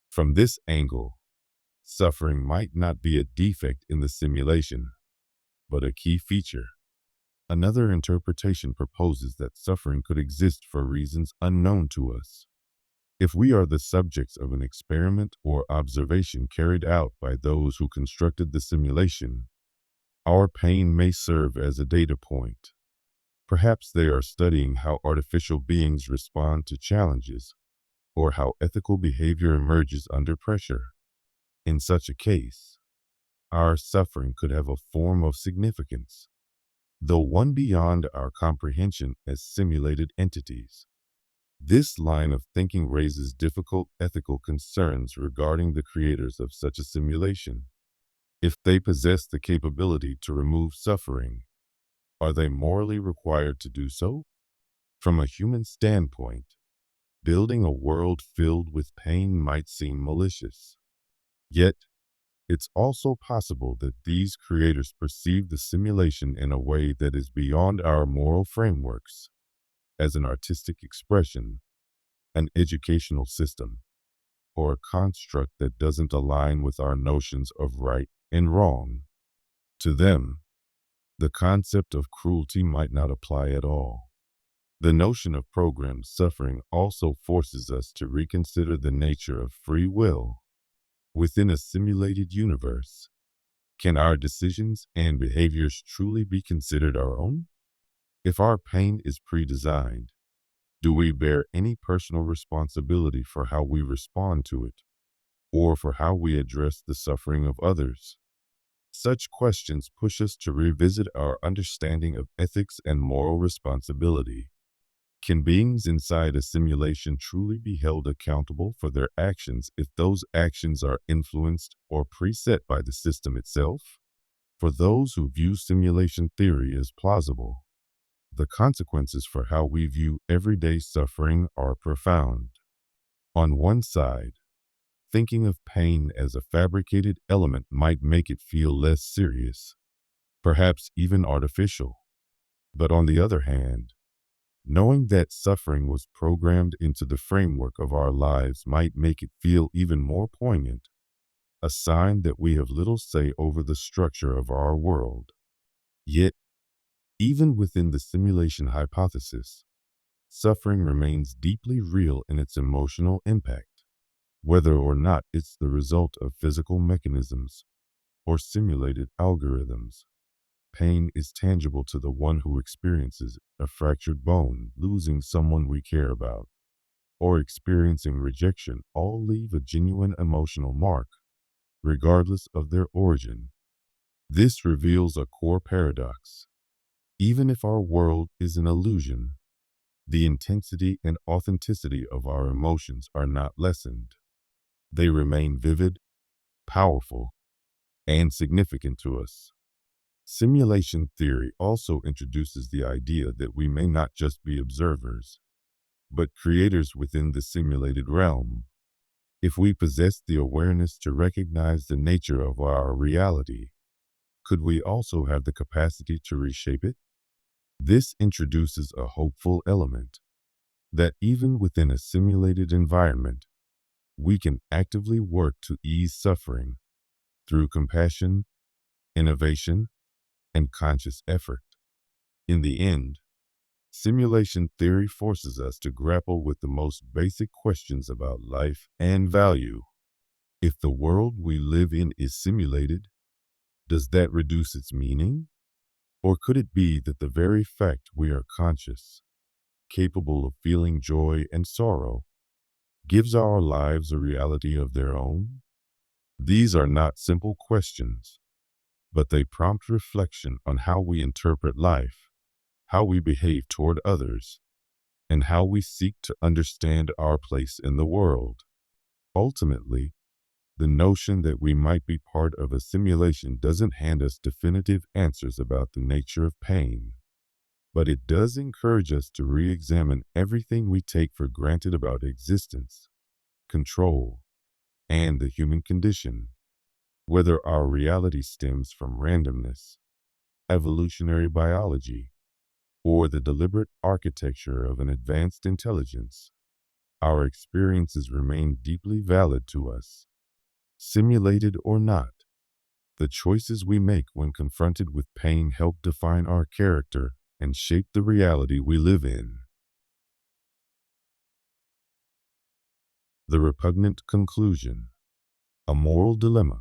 From this angle, suffering might not be a defect in the simulation, but a key feature. Another interpretation proposes that suffering could exist for reasons unknown to us. If we are the subjects of an experiment or observation carried out by those who constructed the simulation, our pain may serve as a data point. Perhaps they are studying how artificial beings respond to challenges, or how ethical behavior emerges under pressure. In such a case, our suffering could have a form of significance, though one beyond our comprehension as simulated entities. This line of thinking raises difficult ethical concerns regarding the creators of such a simulation. If they possess the capability to remove suffering, are they morally required to do so? From a human standpoint, building a world filled with pain might seem malicious. Yet, it's also possible that these creators perceive the simulation in a way that is beyond our moral frameworks, as an artistic expression, an educational system, or a construct that doesn't align with our notions of right and wrong. To them, the concept of cruelty might not apply at all. The notion of programmed suffering also forces us to reconsider the nature of free will. Within a simulated universe, can our decisions and behaviors truly be considered our own? If our pain is pre-designed, do we bear any personal responsibility for how we respond to it, or for how we address the suffering of others? Such questions push us to revisit our understanding of ethics and moral responsibility. Can beings inside a simulation truly be held accountable for their actions if those actions are influenced or preset by the system itself? For those who view simulation theory as plausible, the consequences for how we view everyday suffering are profound. On one side, thinking of pain as a fabricated element might make it feel less serious, perhaps even artificial. But on the other hand, knowing that suffering was programmed into the framework of our lives might make it feel even more poignant, a sign that we have little say over the structure of our world. Yet, even within the simulation hypothesis, suffering remains deeply real in its emotional impact, whether or not it's the result of physical mechanisms or simulated algorithms. Pain is tangible to the one who experiences a fractured bone, losing someone we care about, or experiencing rejection all leave a genuine emotional mark, regardless of their origin. This reveals a core paradox. Even if our world is an illusion, the intensity and authenticity of our emotions are not lessened. They remain vivid, powerful, and significant to us. Simulation theory also introduces the idea that we may not just be observers, but creators within the simulated realm. If we possess the awareness to recognize the nature of our reality, could we also have the capacity to reshape it? This introduces a hopeful element that even within a simulated environment, we can actively work to ease suffering through compassion, innovation, and conscious effort. In the end, simulation theory forces us to grapple with the most basic questions about life and value. If the world we live in is simulated, does that reduce its meaning? Or could it be that the very fact we are conscious, capable of feeling joy and sorrow, gives our lives a reality of their own? These are not simple questions, but they prompt reflection on how we interpret life, how we behave toward others, and how we seek to understand our place in the world. Ultimately, the notion that we might be part of a simulation doesn't hand us definitive answers about the nature of pain, but it does encourage us to re-examine everything we take for granted about existence, control, and the human condition. Whether our reality stems from randomness, evolutionary biology, or the deliberate architecture of an advanced intelligence, our experiences remain deeply valid to us. Simulated or not, the choices we make when confronted with pain help define our character and shape the reality we live in. The repugnant conclusion, a moral dilemma.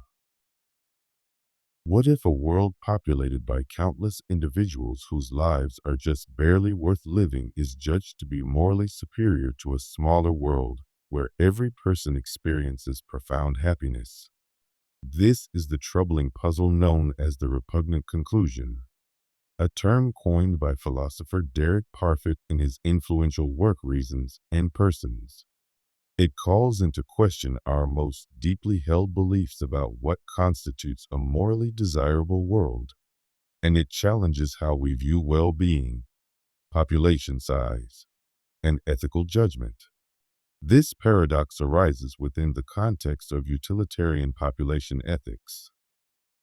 What if a world populated by countless individuals whose lives are just barely worth living is judged to be morally superior to a smaller world where every person experiences profound happiness? This is the troubling puzzle known as the repugnant conclusion, a term coined by philosopher Derek Parfit in his influential work Reasons and Persons. It calls into question our most deeply held beliefs about what constitutes a morally desirable world, and it challenges how we view well-being, population size, and ethical judgment. This paradox arises within the context of utilitarian population ethics,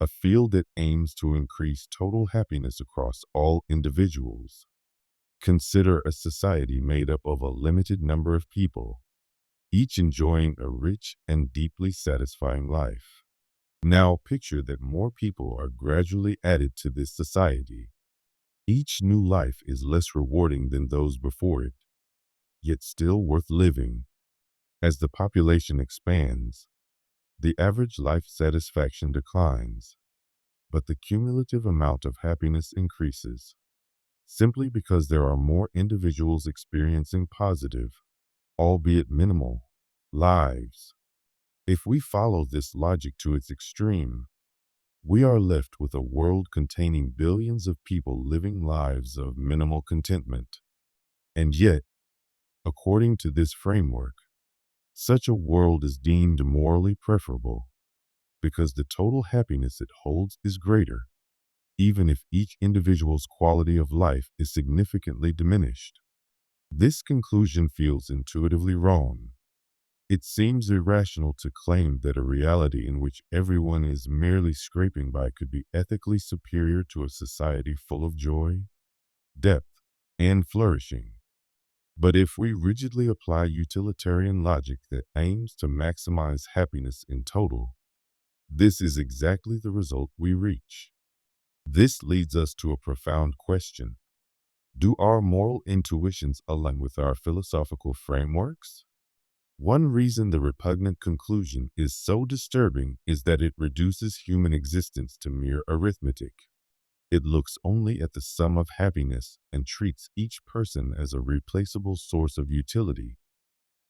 a field that aims to increase total happiness across all individuals. Consider a society made up of a limited number of people, each enjoying a rich and deeply satisfying life. Now picture that more people are gradually added to this society. Each new life is less rewarding than those before it, yet still worth living. As the population expands, the average life satisfaction declines, but the cumulative amount of happiness increases, simply because there are more individuals experiencing positive, albeit minimal, lives. If we follow this logic to its extreme, we are left with a world containing billions of people living lives of minimal contentment. And yet, according to this framework, such a world is deemed morally preferable because the total happiness it holds is greater, even if each individual's quality of life is significantly diminished. This conclusion feels intuitively wrong. It seems irrational to claim that a reality in which everyone is merely scraping by could be ethically superior to a society full of joy, depth, and flourishing. But if we rigidly apply utilitarian logic that aims to maximize happiness in total, this is exactly the result we reach. This leads us to a profound question. Do our moral intuitions align with our philosophical frameworks? One reason the repugnant conclusion is so disturbing is that it reduces human existence to mere arithmetic. It looks only at the sum of happiness and treats each person as a replaceable source of utility,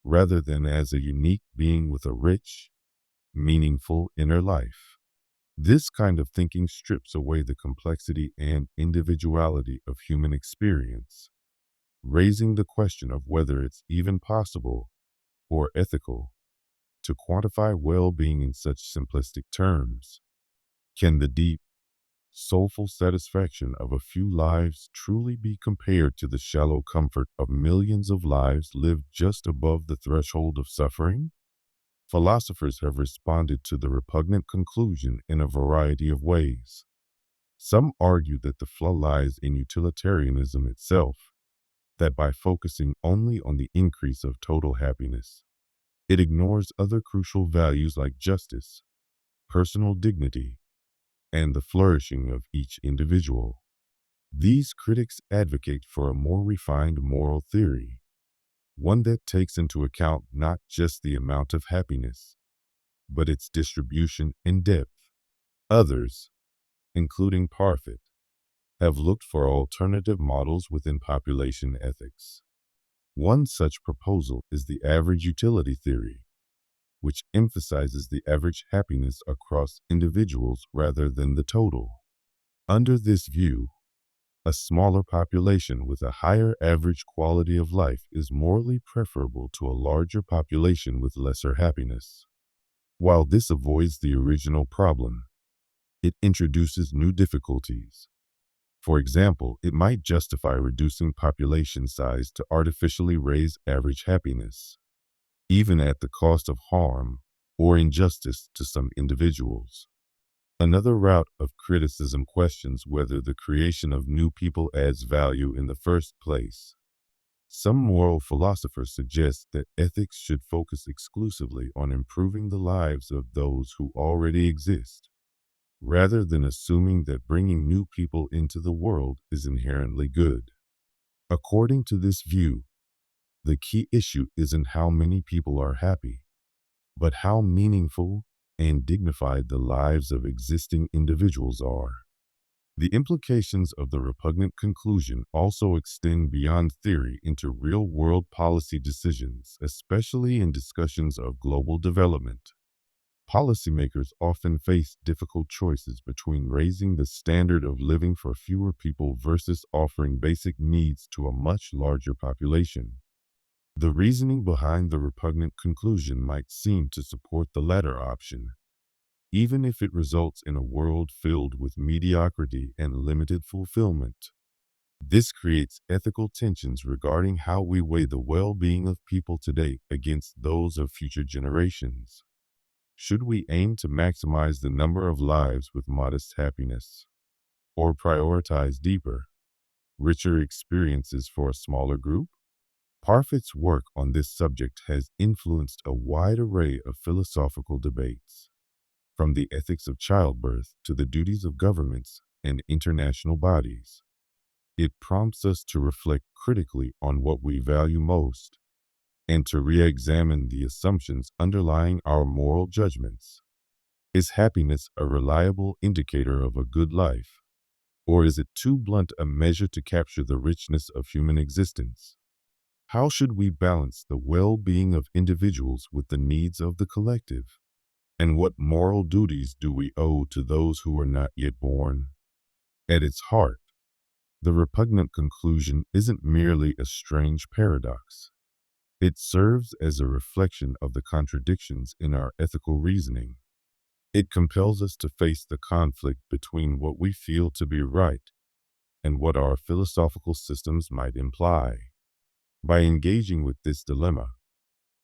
rather than as a unique being with a rich, meaningful inner life. This kind of thinking strips away the complexity and individuality of human experience, raising the question of whether it's even possible or ethical to quantify well-being in such simplistic terms. Can the deep, soulful satisfaction of a few lives truly be compared to the shallow comfort of millions of lives lived just above the threshold of suffering? Philosophers have responded to the repugnant conclusion in a variety of ways. Some argue that the flaw lies in utilitarianism itself, that by focusing only on the increase of total happiness, it ignores other crucial values like justice, personal dignity, and the flourishing of each individual. These critics advocate for a more refined moral theory, one that takes into account not just the amount of happiness, but its distribution and depth. Others, including Parfit, have looked for alternative models within population ethics. One such proposal is the average utility theory, which emphasizes the average happiness across individuals rather than the total. Under this view, a smaller population with a higher average quality of life is morally preferable to a larger population with lesser happiness. While this avoids the original problem, it introduces new difficulties. For example, it might justify reducing population size to artificially raise average happiness, even at the cost of harm or injustice to some individuals. Another route of criticism questions whether the creation of new people adds value in the first place. Some moral philosophers suggest that ethics should focus exclusively on improving the lives of those who already exist, rather than assuming that bringing new people into the world is inherently good. According to this view, the key issue isn't how many people are happy, but how meaningful and dignified the lives of existing individuals are. The implications of the repugnant conclusion also extend beyond theory into real-world policy decisions, especially in discussions of global development. Policymakers often face difficult choices between raising the standard of living for fewer people versus offering basic needs to a much larger population. The reasoning behind the repugnant conclusion might seem to support the latter option, even if it results in a world filled with mediocrity and limited fulfillment. This creates ethical tensions regarding how we weigh the well-being of people today against those of future generations. Should we aim to maximize the number of lives with modest happiness, or prioritize deeper, richer experiences for a smaller group? Parfit's work on this subject has influenced a wide array of philosophical debates, from the ethics of childbirth to the duties of governments and international bodies. It prompts us to reflect critically on what we value most and to re-examine the assumptions underlying our moral judgments. Is happiness a reliable indicator of a good life, or is it too blunt a measure to capture the richness of human existence? How should we balance the well-being of individuals with the needs of the collective? And what moral duties do we owe to those who are not yet born? At its heart, the repugnant conclusion isn't merely a strange paradox. It serves as a reflection of the contradictions in our ethical reasoning. It compels us to face the conflict between what we feel to be right and what our philosophical systems might imply. By engaging with this dilemma,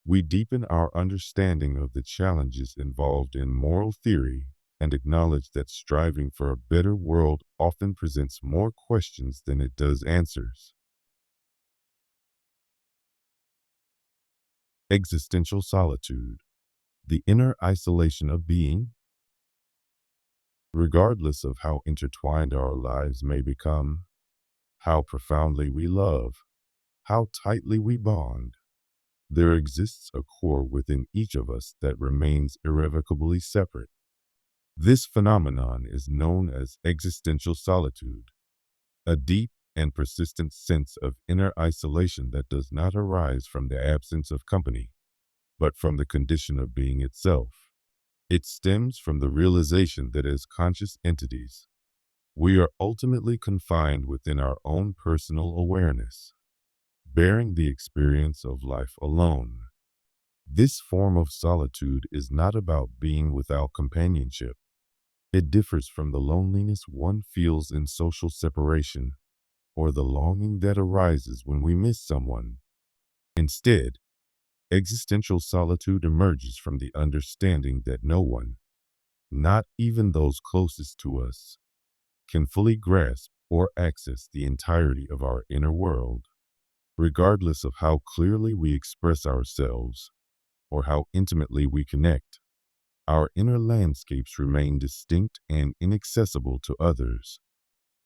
we deepen our understanding of the challenges involved in moral theory and acknowledge that striving for a better world often presents more questions than it does answers. Existential solitude, the inner isolation of being. Regardless of how intertwined our lives may become, how profoundly we love, how tightly we bond, there exists a core within each of us that remains irrevocably separate. This phenomenon is known as existential solitude, a deep and persistent sense of inner isolation that does not arise from the absence of company, but from the condition of being itself. It stems from the realization that as conscious entities, we are ultimately confined within our own personal awareness, bearing the experience of life alone. This form of solitude is not about being without companionship, It differs from the loneliness one feels in social separation or the longing that arises when we miss someone. Instead, existential solitude emerges from the understanding that no one, not even those closest to us, can fully grasp or access the entirety of our inner world. Regardless of how clearly we express ourselves or how intimately we connect, our inner landscapes remain distinct and inaccessible to others.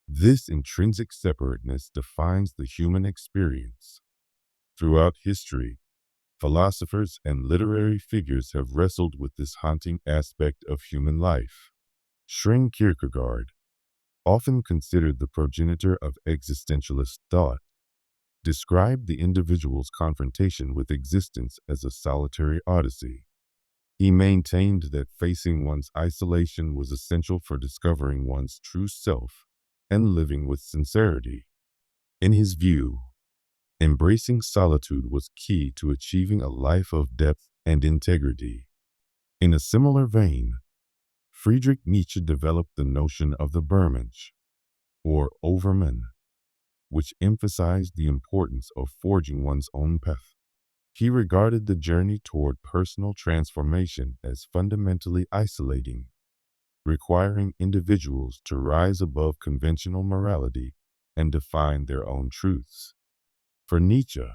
This intrinsic separateness defines the human experience. Throughout history, philosophers and literary figures have wrestled with this haunting aspect of human life. Søren Kierkegaard, often considered the progenitor of existentialist thought, described the individual's confrontation with existence as a solitary odyssey. He maintained that facing one's isolation was essential for discovering one's true self and living with sincerity. In his view, embracing solitude was key to achieving a life of depth and integrity. In a similar vein, Friedrich Nietzsche developed the notion of the Bermensch, or overman, which emphasized the importance of forging one's own path. He regarded the journey toward personal transformation as fundamentally isolating, requiring individuals to rise above conventional morality and define their own truths. For Nietzsche,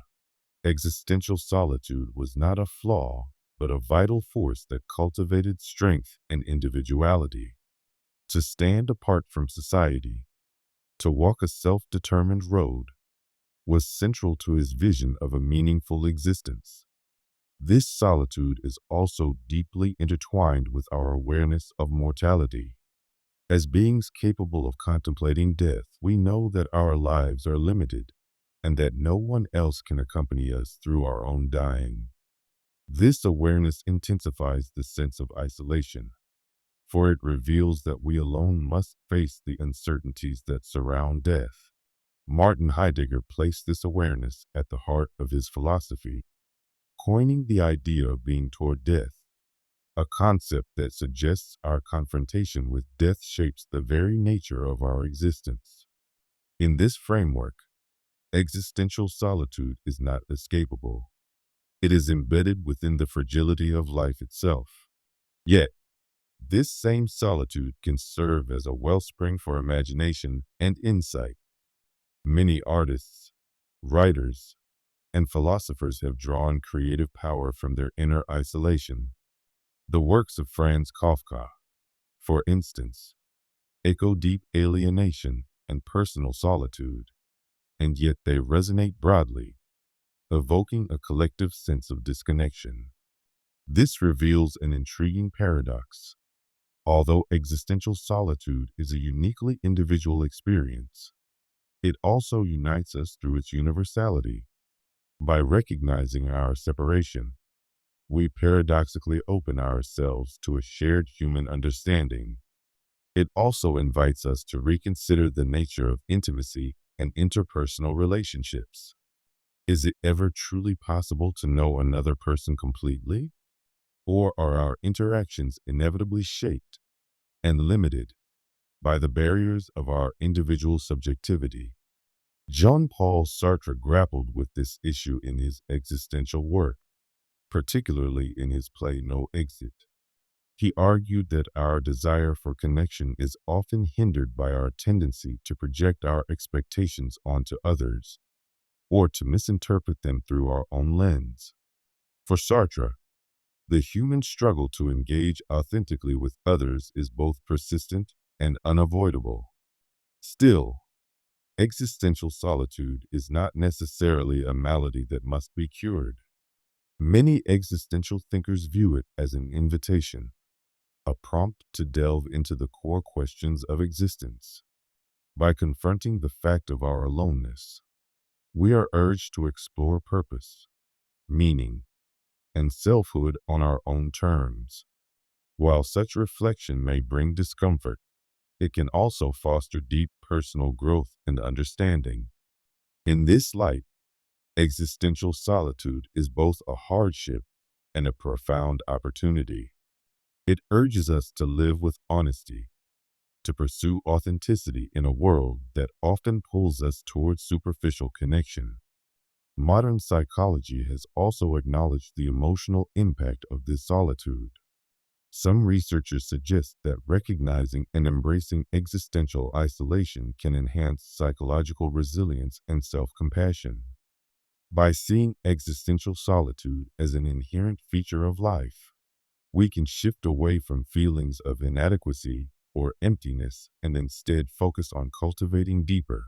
existential solitude was not a flaw, but a vital force that cultivated strength and individuality. To stand apart from society, to walk a self-determined road, was central to his vision of a meaningful existence. This solitude is also deeply intertwined with our awareness of mortality. As beings capable of contemplating death, we know that our lives are limited and that no one else can accompany us through our own dying. This awareness intensifies the sense of isolation, for it reveals that we alone must face the uncertainties that surround death. Martin Heidegger placed this awareness at the heart of his philosophy, coining the idea of being toward death, a concept that suggests our confrontation with death shapes the very nature of our existence. In this framework, existential solitude is not escapable. It is embedded within the fragility of life itself. Yet, this same solitude can serve as a wellspring for imagination and insight. Many artists, writers, and philosophers have drawn creative power from their inner isolation. The works of Franz Kafka, for instance, echo deep alienation and personal solitude, and yet they resonate broadly, evoking a collective sense of disconnection. This reveals an intriguing paradox. Although existential solitude is a uniquely individual experience, it also unites us through its universality. By recognizing our separation, we paradoxically open ourselves to a shared human understanding. It also invites us to reconsider the nature of intimacy and interpersonal relationships. Is it ever truly possible to know another person completely? Or are our interactions inevitably shaped and limited by the barriers of our individual subjectivity? Jean-Paul Sartre grappled with this issue in his existential work, particularly in his play No Exit. He argued that our desire for connection is often hindered by our tendency to project our expectations onto others, or to misinterpret them through our own lens. For Sartre, the human struggle to engage authentically with others is both persistent and unavoidable. Still, existential solitude is not necessarily a malady that must be cured. Many existential thinkers view it as an invitation, a prompt to delve into the core questions of existence. By confronting the fact of our aloneness, we are urged to explore purpose, meaning, and selfhood on our own terms. While such reflection may bring discomfort, it can also foster deep personal growth and understanding. In this light, existential solitude is both a hardship and a profound opportunity. It urges us to live with honesty, to pursue authenticity in a world that often pulls us towards superficial connection. Modern psychology has also acknowledged the emotional impact of this solitude. Some researchers suggest that recognizing and embracing existential isolation can enhance psychological resilience and self-compassion. By seeing existential solitude as an inherent feature of life, we can shift away from feelings of inadequacy or emptiness and instead focus on cultivating deeper,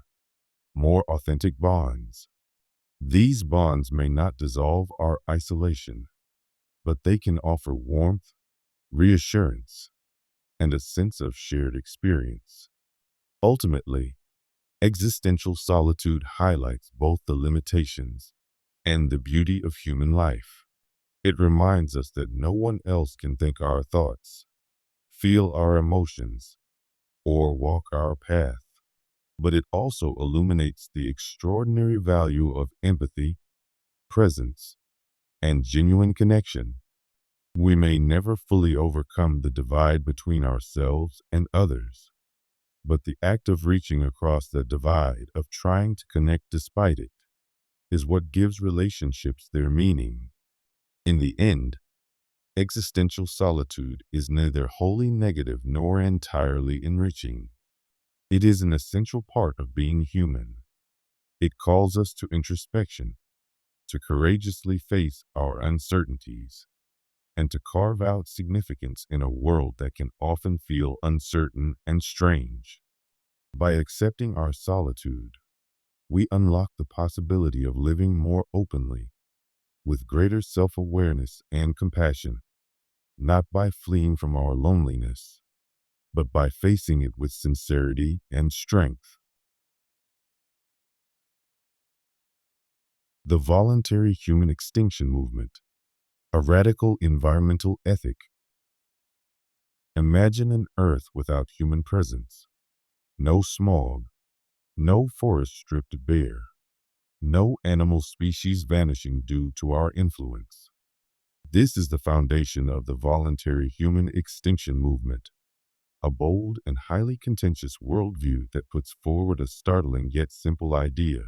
more authentic bonds. These bonds may not dissolve our isolation, but they can offer warmth, reassurance, and a sense of shared experience. Ultimately, existential solitude highlights both the limitations and the beauty of human life. It reminds us that no one else can think our thoughts, feel our emotions, or walk our path. But it also illuminates the extraordinary value of empathy, presence, and genuine connection. We may never fully overcome the divide between ourselves and others, but the act of reaching across that divide, of trying to connect despite it, is what gives relationships their meaning. In the end, existential solitude is neither wholly negative nor entirely enriching. It is an essential part of being human. It calls us to introspection, to courageously face our uncertainties, and to carve out significance in a world that can often feel uncertain and strange. By accepting our solitude, we unlock the possibility of living more openly, with greater self-awareness and compassion, not by fleeing from our loneliness, but by facing it with sincerity and strength. The voluntary human extinction movement, a radical environmental ethic. Imagine an Earth without human presence. No smog, no forest stripped bare, no animal species vanishing due to our influence. This is the foundation of the voluntary human extinction movement, a bold and highly contentious worldview that puts forward a startling yet simple idea.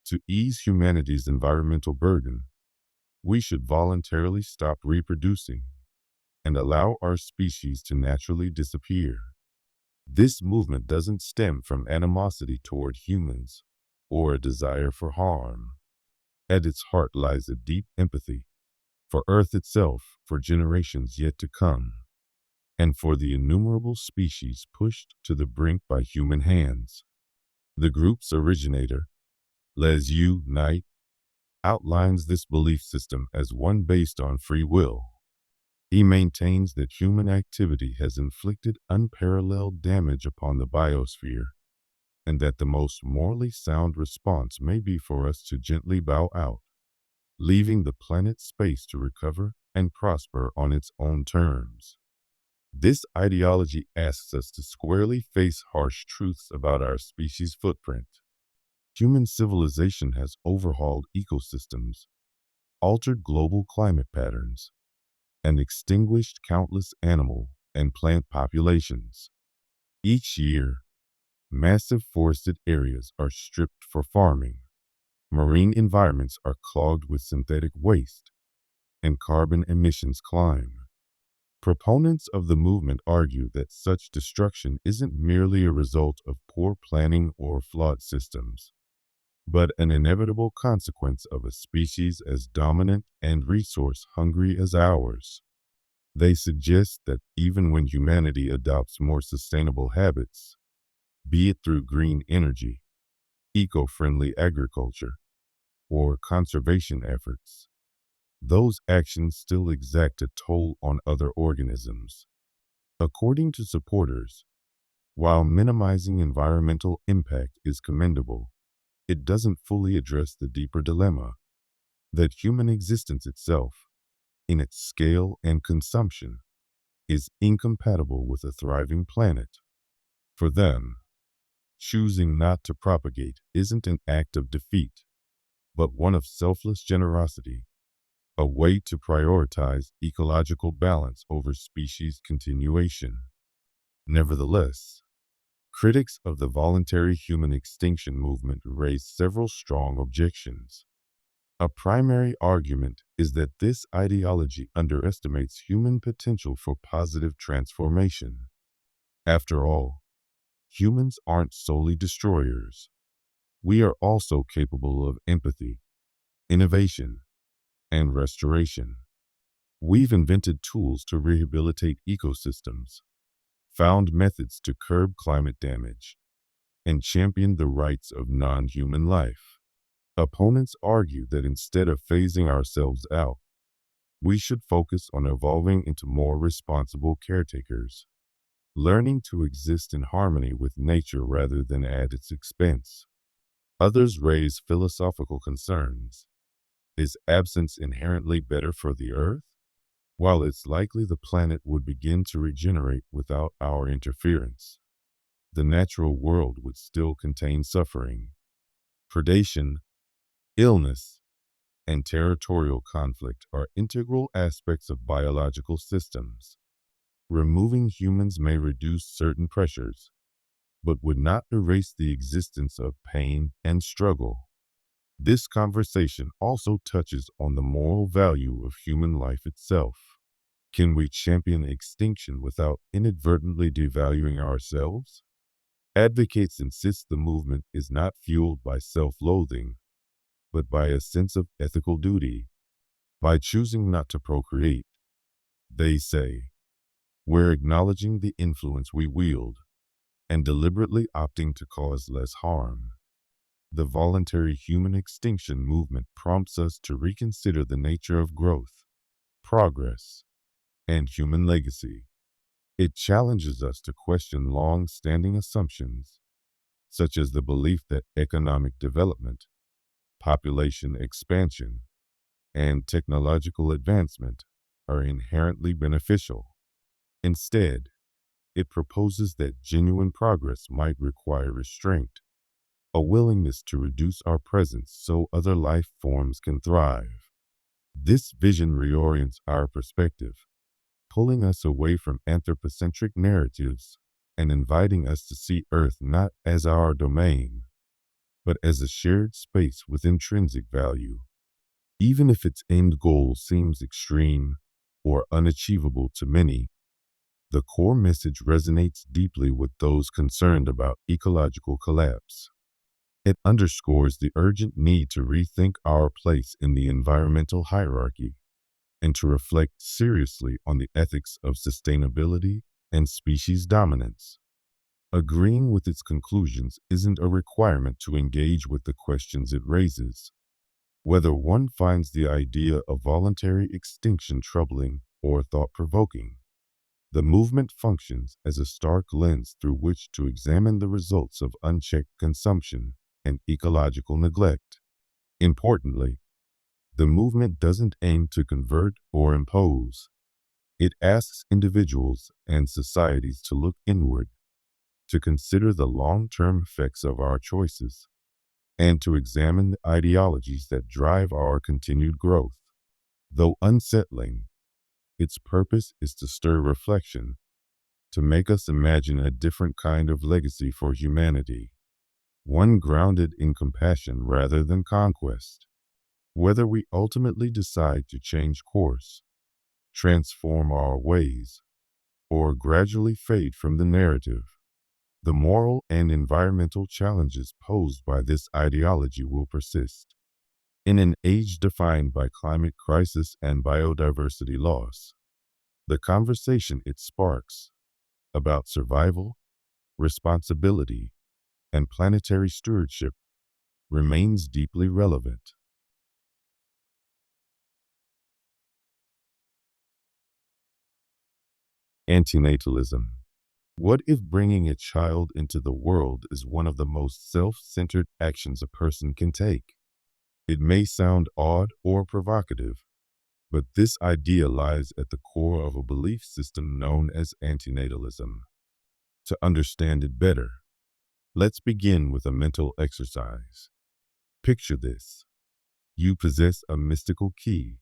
To ease humanity's environmental burden, we should voluntarily stop reproducing and allow our species to naturally disappear. This movement doesn't stem from animosity toward humans or a desire for harm. At its heart lies a deep empathy for Earth itself, for generations yet to come, and for the innumerable species pushed to the brink by human hands. The group's originator, Les Knight, outlines this belief system as one based on free will. He maintains that human activity has inflicted unparalleled damage upon the biosphere, and that the most morally sound response may be for us to gently bow out, leaving the planet space to recover and prosper on its own terms. This ideology asks us to squarely face harsh truths about our species' footprint. Human civilization has overhauled ecosystems, altered global climate patterns, and extinguished countless animal and plant populations. Each year, massive forested areas are stripped for farming, marine environments are clogged with synthetic waste, and carbon emissions climb. Proponents of the movement argue that such destruction isn't merely a result of poor planning or flawed systems, but an inevitable consequence of a species as dominant and resource-hungry as ours. They suggest that even when humanity adopts more sustainable habits, be it through green energy, eco-friendly agriculture, or conservation efforts, those actions still exact a toll on other organisms. According to supporters, while minimizing environmental impact is commendable, it doesn't fully address the deeper dilemma that human existence itself, in its scale and consumption, is incompatible with a thriving planet. For them, choosing not to propagate isn't an act of defeat, but one of selfless generosity, a way to prioritize ecological balance over species continuation. Nevertheless, Critics of the voluntary human extinction movement raise several strong objections. A primary argument is that this ideology underestimates human potential for positive transformation. After all, humans aren't solely destroyers. We are also capable of empathy, innovation, and restoration. We've invented tools to rehabilitate ecosystems, found methods to curb climate damage, and championed the rights of non-human life. Opponents argue that instead of phasing ourselves out, we should focus on evolving into more responsible caretakers, learning to exist in harmony with nature rather than at its expense. Others raise philosophical concerns. Is absence inherently better for the Earth? While it's likely the planet would begin to regenerate without our interference, the natural world would still contain suffering, predation, illness, and territorial conflict are integral aspects of biological systems. Removing humans may reduce certain pressures, but would not erase the existence of pain and struggle. This conversation also touches on the moral value of human life itself. Can we champion extinction without inadvertently devaluing ourselves? Advocates insist the movement is not fueled by self-loathing, but by a sense of ethical duty. By choosing not to procreate, they say, we're acknowledging the influence we wield and deliberately opting to cause less harm. The voluntary human extinction movement prompts us to reconsider the nature of growth, progress, and human legacy. It challenges us to question long-standing assumptions, such as the belief that economic development, population expansion, and technological advancement are inherently beneficial. Instead, it proposes that genuine progress might require restraint, a willingness to reduce our presence so other life forms can thrive. This vision reorients our perspective, pulling us away from anthropocentric narratives and inviting us to see Earth not as our domain, but as a shared space with intrinsic value. Even if its end goal seems extreme or unachievable to many, the core message resonates deeply with those concerned about ecological collapse. It underscores the urgent need to rethink our place in the environmental hierarchy and to reflect seriously on the ethics of sustainability and species dominance. Agreeing with its conclusions isn't a requirement to engage with the questions it raises. Whether one finds the idea of voluntary extinction troubling or thought-provoking, the movement functions as a stark lens through which to examine the results of unchecked consumption and ecological neglect. Importantly, the movement doesn't aim to convert or impose. It asks individuals and societies to look inward, to consider the long-term effects of our choices, and to examine the ideologies that drive our continued growth. Though unsettling, its purpose is to stir reflection, to make us imagine a different kind of legacy for humanity, one grounded in compassion rather than conquest. Whether we ultimately decide to change course, transform our ways, or gradually fade from the narrative, the moral and environmental challenges posed by this ideology will persist. In an age defined by climate crisis and biodiversity loss, the conversation it sparks about survival, responsibility, and planetary stewardship remains deeply relevant. Antinatalism. What if bringing a child into the world is one of the most self-centered actions a person can take? It may sound odd or provocative, but this idea lies at the core of a belief system known as antinatalism. To understand it better, let's begin with a mental exercise. Picture this. You possess a mystical key.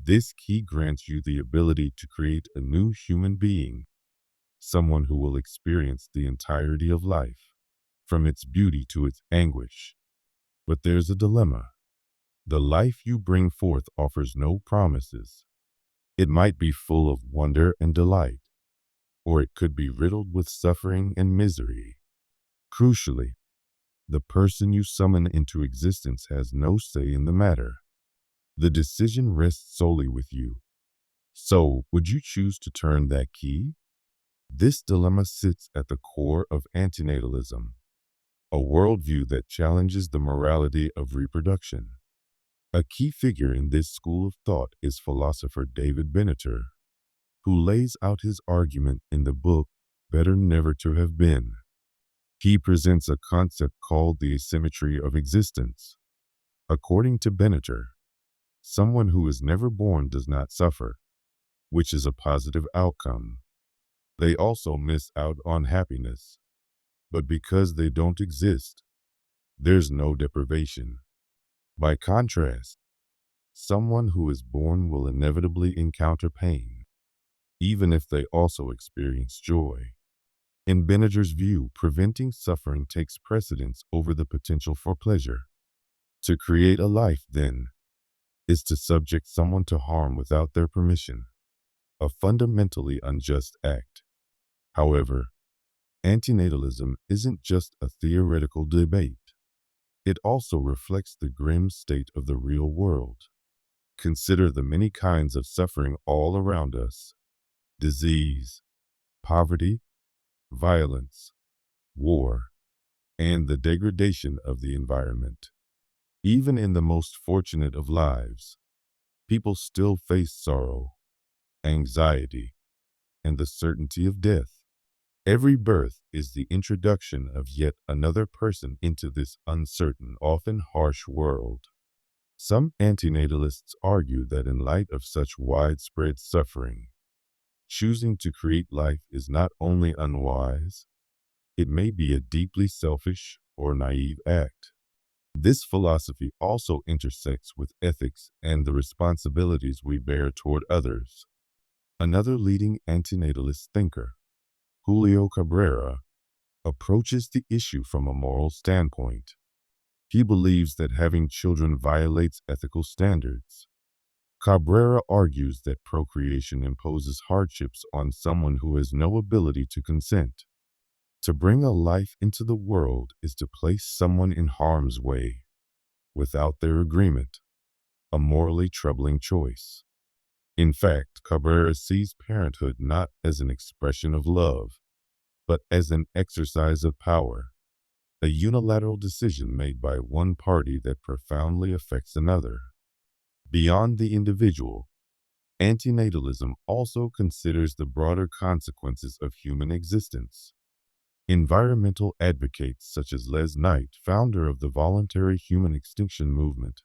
This key grants you the ability to create a new human being, someone who will experience the entirety of life, from its beauty to its anguish. But there's a dilemma. The life you bring forth offers no promises. It might be full of wonder and delight, or it could be riddled with suffering and misery. Crucially, the person you summon into existence has no say in the matter. The decision rests solely with you. So, would you choose to turn that key? This dilemma sits at the core of antinatalism, a worldview that challenges the morality of reproduction. A key figure in this school of thought is philosopher David Benneter, who lays out his argument in the book Better Never to Have Been. He presents a concept called the asymmetry of existence. According to Benneter, someone who is never born does not suffer, which is a positive outcome. They also miss out on happiness, but because they don't exist, there's no deprivation. By contrast, someone who is born will inevitably encounter pain, even if they also experience joy. In Benneter's view, preventing suffering takes precedence over the potential for pleasure. To create a life, then, is to subject someone to harm without their permission, a fundamentally unjust act. However, antinatalism isn't just a theoretical debate. It also reflects the grim state of the real world. Consider the many kinds of suffering all around us: disease, poverty, violence, war, and the degradation of the environment. Even in the most fortunate of lives, people still face sorrow, anxiety, and the certainty of death. Every birth is the introduction of yet another person into this uncertain, often harsh world. Some antinatalists argue that in light of such widespread suffering, choosing to create life is not only unwise, it may be a deeply selfish or naive act. This philosophy also intersects with ethics and the responsibilities we bear toward others. Another leading antinatalist thinker, Julio Cabrera, approaches the issue from a moral standpoint. He believes that having children violates ethical standards. Cabrera argues that procreation imposes hardships on someone who has no ability to consent. To bring a life into the world is to place someone in harm's way, without their agreement, a morally troubling choice. In fact, Cabrera sees parenthood not as an expression of love, but as an exercise of power, a unilateral decision made by one party that profoundly affects another. Beyond the individual, antinatalism also considers the broader consequences of human existence. Environmental advocates such as Les Knight, founder of the voluntary human extinction movement,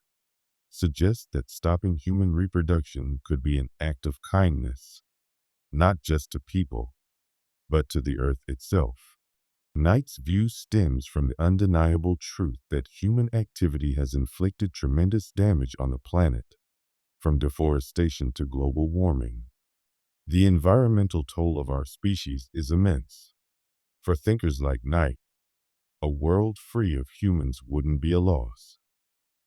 suggest that stopping human reproduction could be an act of kindness, not just to people, but to the earth itself. Knight's view stems from the undeniable truth that human activity has inflicted tremendous damage on the planet, from deforestation to global warming. The environmental toll of our species is immense. For thinkers like Knight, a world free of humans wouldn't be a loss,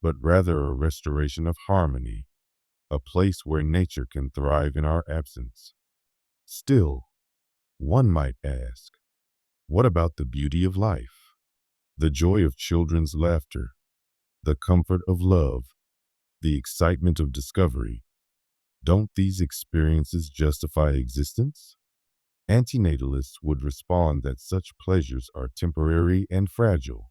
but rather a restoration of harmony, a place where nature can thrive in our absence. Still, one might ask, what about the beauty of life? The joy of children's laughter, the comfort of love, the excitement of discovery. Don't these experiences justify existence? Antinatalists would respond that such pleasures are temporary and fragile.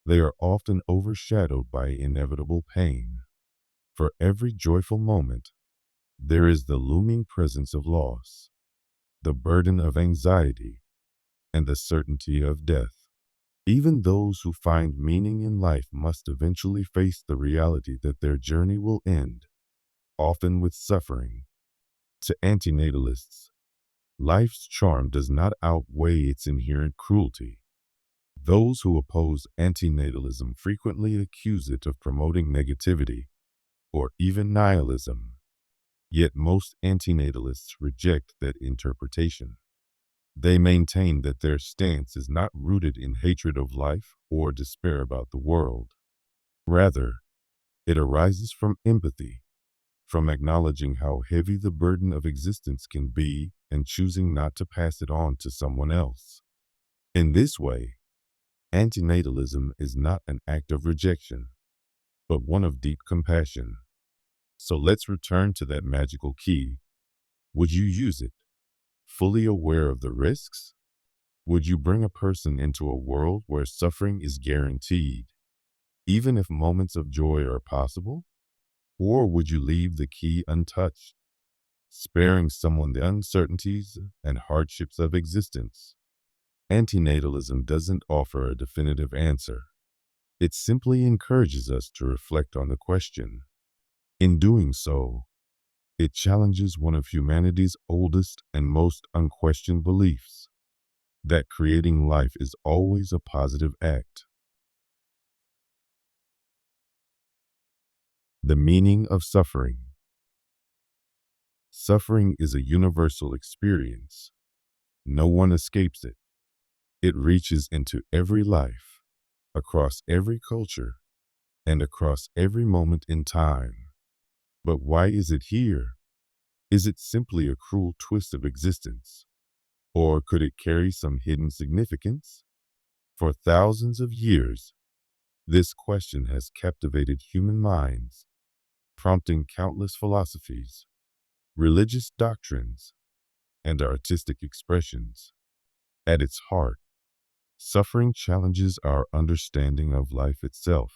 They are often overshadowed by inevitable pain. For every joyful moment, there is the looming presence of loss, the burden of anxiety, and the certainty of death. Even those who find meaning in life must eventually face the reality that their journey will end, often with suffering. To antinatalists, life's charm does not outweigh its inherent cruelty. Those who oppose antinatalism frequently accuse it of promoting negativity or even nihilism. Yet most antinatalists reject that interpretation. They maintain that their stance is not rooted in hatred of life or despair about the world. Rather, it arises from empathy, from acknowledging how heavy the burden of existence can be and choosing not to pass it on to someone else. In this way, antinatalism is not an act of rejection, but one of deep compassion. So let's return to that magical key. Would you use it, fully aware of the risks? Would you bring a person into a world where suffering is guaranteed, even if moments of joy are possible? Or would you leave the key untouched, sparing someone the uncertainties and hardships of existence? Antinatalism doesn't offer a definitive answer. It simply encourages us to reflect on the question. In doing so, it challenges one of humanity's oldest and most unquestioned beliefs, that creating life is always a positive act. The meaning of suffering. Suffering is a universal experience. No one escapes it. It reaches into every life, across every culture, and across every moment in time. But why is it here? Is it simply a cruel twist of existence? Or could it carry some hidden significance? For thousands of years, this question has captivated human minds, prompting countless philosophies, religious doctrines, and artistic expressions. At its heart, suffering challenges our understanding of life itself.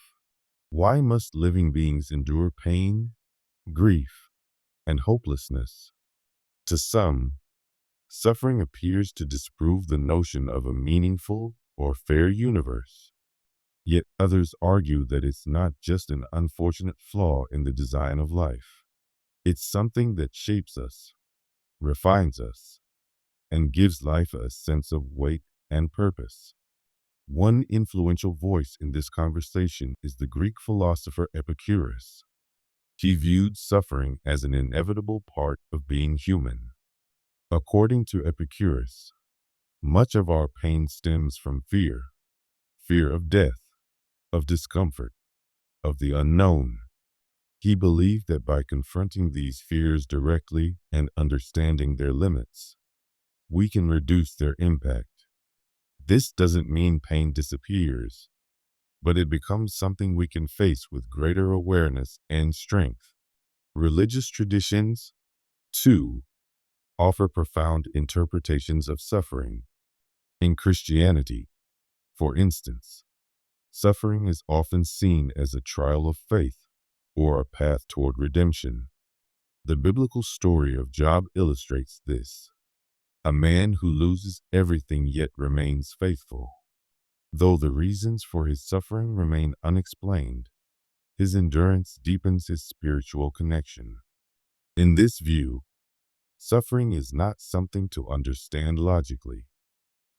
Why must living beings endure pain, grief, and hopelessness? To some, suffering appears to disprove the notion of a meaningful or fair universe. Yet others argue that it's not just an unfortunate flaw in the design of life. It's something that shapes us, refines us, and gives life a sense of weight and purpose. One influential voice in this conversation is the Greek philosopher Epicurus. He viewed suffering as an inevitable part of being human. According to Epicurus, much of our pain stems from fear of death, of discomfort, of the unknown. He believed that by confronting these fears directly and understanding their limits, we can reduce their impact. This doesn't mean pain disappears, but it becomes something we can face with greater awareness and strength. Religious traditions, too, offer profound interpretations of suffering. In Christianity, for instance, suffering is often seen as a trial of faith or a path toward redemption. The biblical story of Job illustrates this. A man who loses everything yet remains faithful. Though the reasons for his suffering remain unexplained, his endurance deepens his spiritual connection. In this view, suffering is not something to understand logically,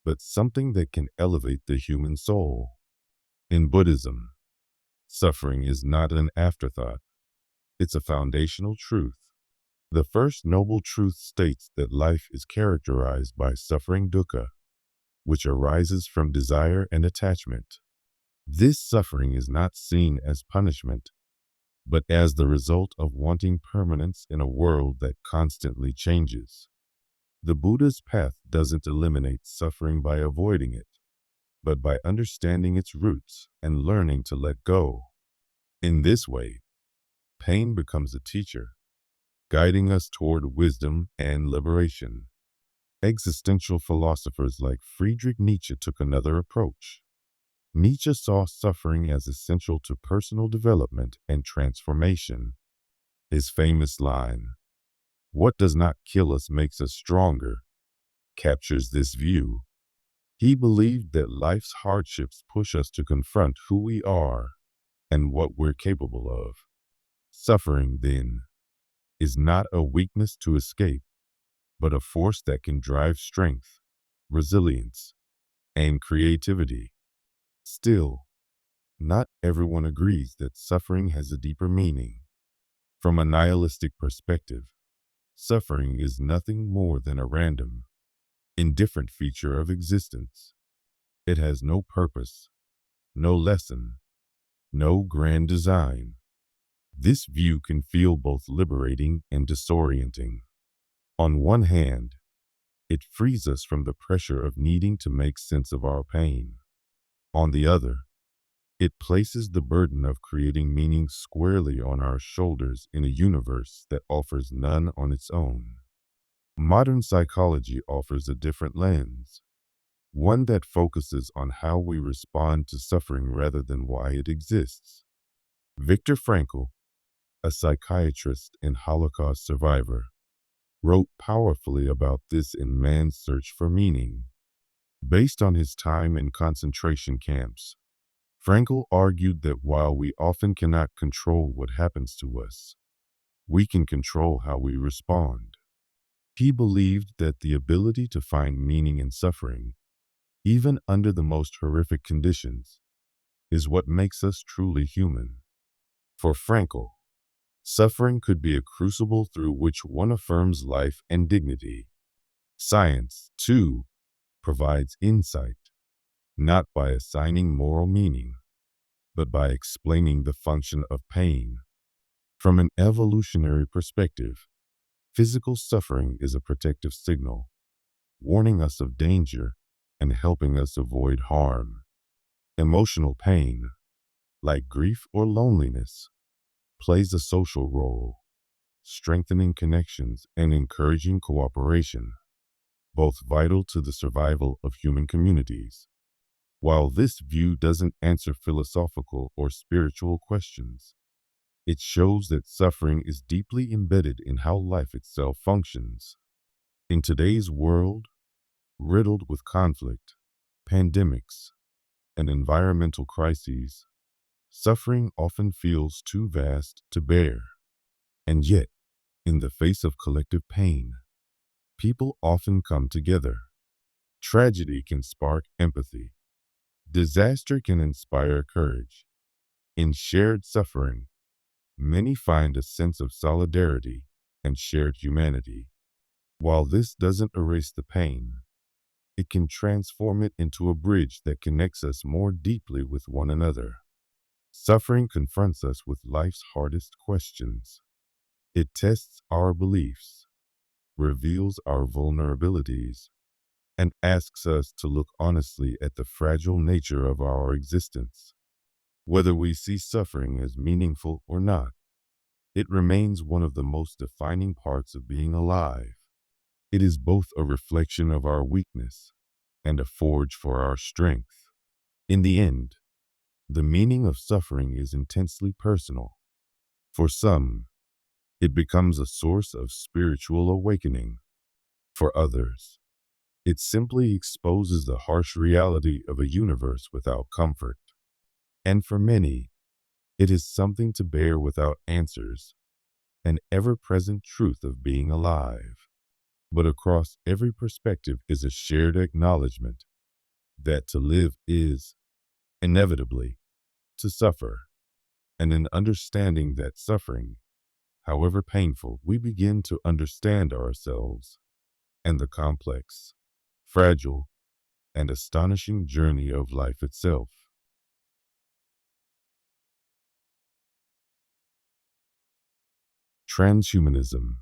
but something that can elevate the human soul. In Buddhism, suffering is not an afterthought. It's a foundational truth. The first noble truth states that life is characterized by suffering dukkha, which arises from desire and attachment. This suffering is not seen as punishment, but as the result of wanting permanence in a world that constantly changes. The Buddha's path doesn't eliminate suffering by avoiding it, but by understanding its roots and learning to let go. In this way, pain becomes a teacher, guiding us toward wisdom and liberation. Existential philosophers like Friedrich Nietzsche took another approach. Nietzsche saw suffering as essential to personal development and transformation. His famous line, "What does not kill us makes us stronger," captures this view. He believed that life's hardships push us to confront who we are and what we're capable of. Suffering, then, is not a weakness to escape, but a force that can drive strength, resilience, and creativity. Still, not everyone agrees that suffering has a deeper meaning. From a nihilistic perspective, suffering is nothing more than a random, indifferent feature of existence. It has no purpose, no lesson, no grand design. This view can feel both liberating and disorienting. On one hand, it frees us from the pressure of needing to make sense of our pain. On the other, it places the burden of creating meaning squarely on our shoulders in a universe that offers none on its own. Modern psychology offers a different lens, one that focuses on how we respond to suffering rather than why it exists. Viktor Frankl, a psychiatrist and Holocaust survivor, wrote powerfully about this in Man's Search for Meaning. Based on his time in concentration camps, Frankl argued that while we often cannot control what happens to us, we can control how we respond. He believed that the ability to find meaning in suffering, even under the most horrific conditions, is what makes us truly human. For Frankl, suffering could be a crucible through which one affirms life and dignity. Science, too, provides insight, not by assigning moral meaning, but by explaining the function of pain. From an evolutionary perspective, physical suffering is a protective signal, warning us of danger and helping us avoid harm. Emotional pain, like grief or loneliness, plays a social role, strengthening connections and encouraging cooperation, both vital to the survival of human communities. While this view doesn't answer philosophical or spiritual questions, it shows that suffering is deeply embedded in how life itself functions. In today's world, riddled with conflict, pandemics, and environmental crises, suffering often feels too vast to bear. And yet, in the face of collective pain, people often come together. Tragedy can spark empathy. Disaster can inspire courage. In shared suffering, many find a sense of solidarity and shared humanity. While this doesn't erase the pain, it can transform it into a bridge that connects us more deeply with one another. Suffering confronts us with life's hardest questions. It tests our beliefs, reveals our vulnerabilities, and asks us to look honestly at the fragile nature of our existence. Whether we see suffering as meaningful or not, it remains one of the most defining parts of being alive. It is both a reflection of our weakness and a forge for our strength. In the end, the meaning of suffering is intensely personal. For some, it becomes a source of spiritual awakening. For others, it simply exposes the harsh reality of a universe without comfort. And for many, it is something to bear without answers, an ever-present truth of being alive. But across every perspective is a shared acknowledgement that to live is, inevitably, to suffer, and an understanding that suffering, however painful, we begin to understand ourselves and the complex, fragile, and astonishing journey of life itself. Transhumanism.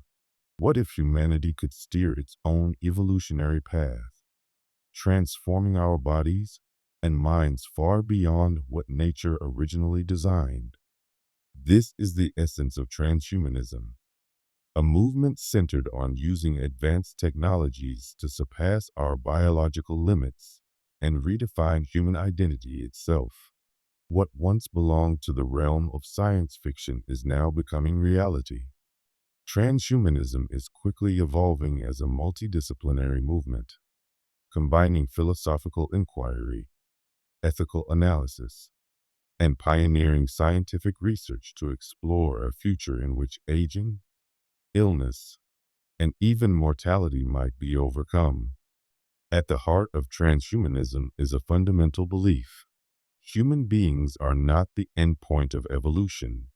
What if humanity could steer its own evolutionary path, transforming our bodies and minds far beyond what nature originally designed? This is the essence of transhumanism, a movement centered on using advanced technologies to surpass our biological limits and redefine human identity itself. What once belonged to the realm of science fiction is now becoming reality. Transhumanism is quickly evolving as a multidisciplinary movement, combining philosophical inquiry, ethical analysis, and pioneering scientific research to explore a future in which aging, illness, and even mortality might be overcome. At the heart of transhumanism is a fundamental belief: human beings are not the endpoint of evolution.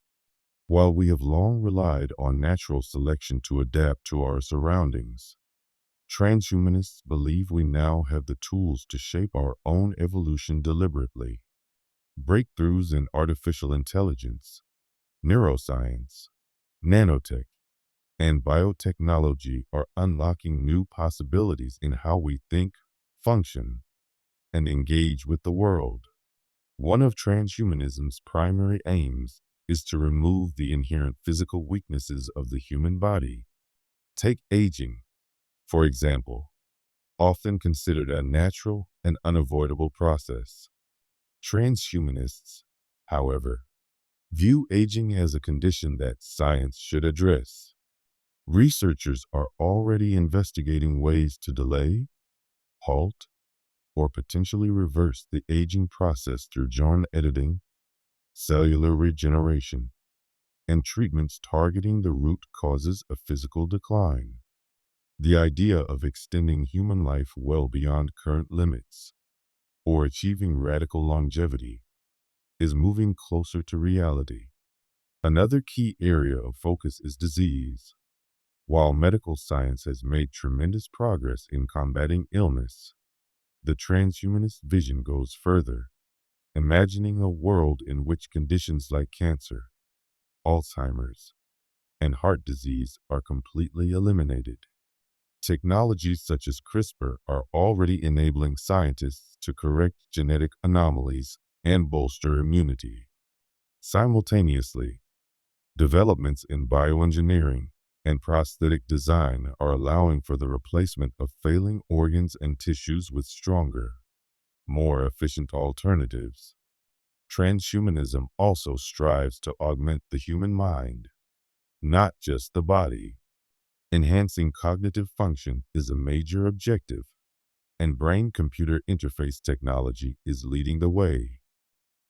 While we have long relied on natural selection to adapt to our surroundings, Transhumanists believe we now have the tools to shape our own evolution deliberately. Breakthroughs in artificial intelligence, neuroscience, nanotech, and biotechnology are unlocking new possibilities in how we think, function, and engage with the world. One of transhumanism's primary aims is to remove the inherent physical weaknesses of the human body. Take aging, for example, often considered a natural and unavoidable process. Transhumanists, however, view aging as a condition that science should address. Researchers are already investigating ways to delay, halt, or potentially reverse the aging process through gene editing, cellular regeneration, and treatments targeting the root causes of physical decline. The idea of extending human life well beyond current limits, or achieving radical longevity, is moving closer to reality. Another key area of focus is disease. While medical science has made tremendous progress in combating illness, the transhumanist vision goes further, imagining a world in which conditions like cancer, Alzheimer's, and heart disease are completely eliminated. Technologies such as CRISPR are already enabling scientists to correct genetic anomalies and bolster immunity. Simultaneously, developments in bioengineering and prosthetic design are allowing for the replacement of failing organs and tissues with stronger, more efficient alternatives. Transhumanism also strives to augment the human mind, not just the body. Enhancing cognitive function is a major objective, and brain-computer interface technology is leading the way.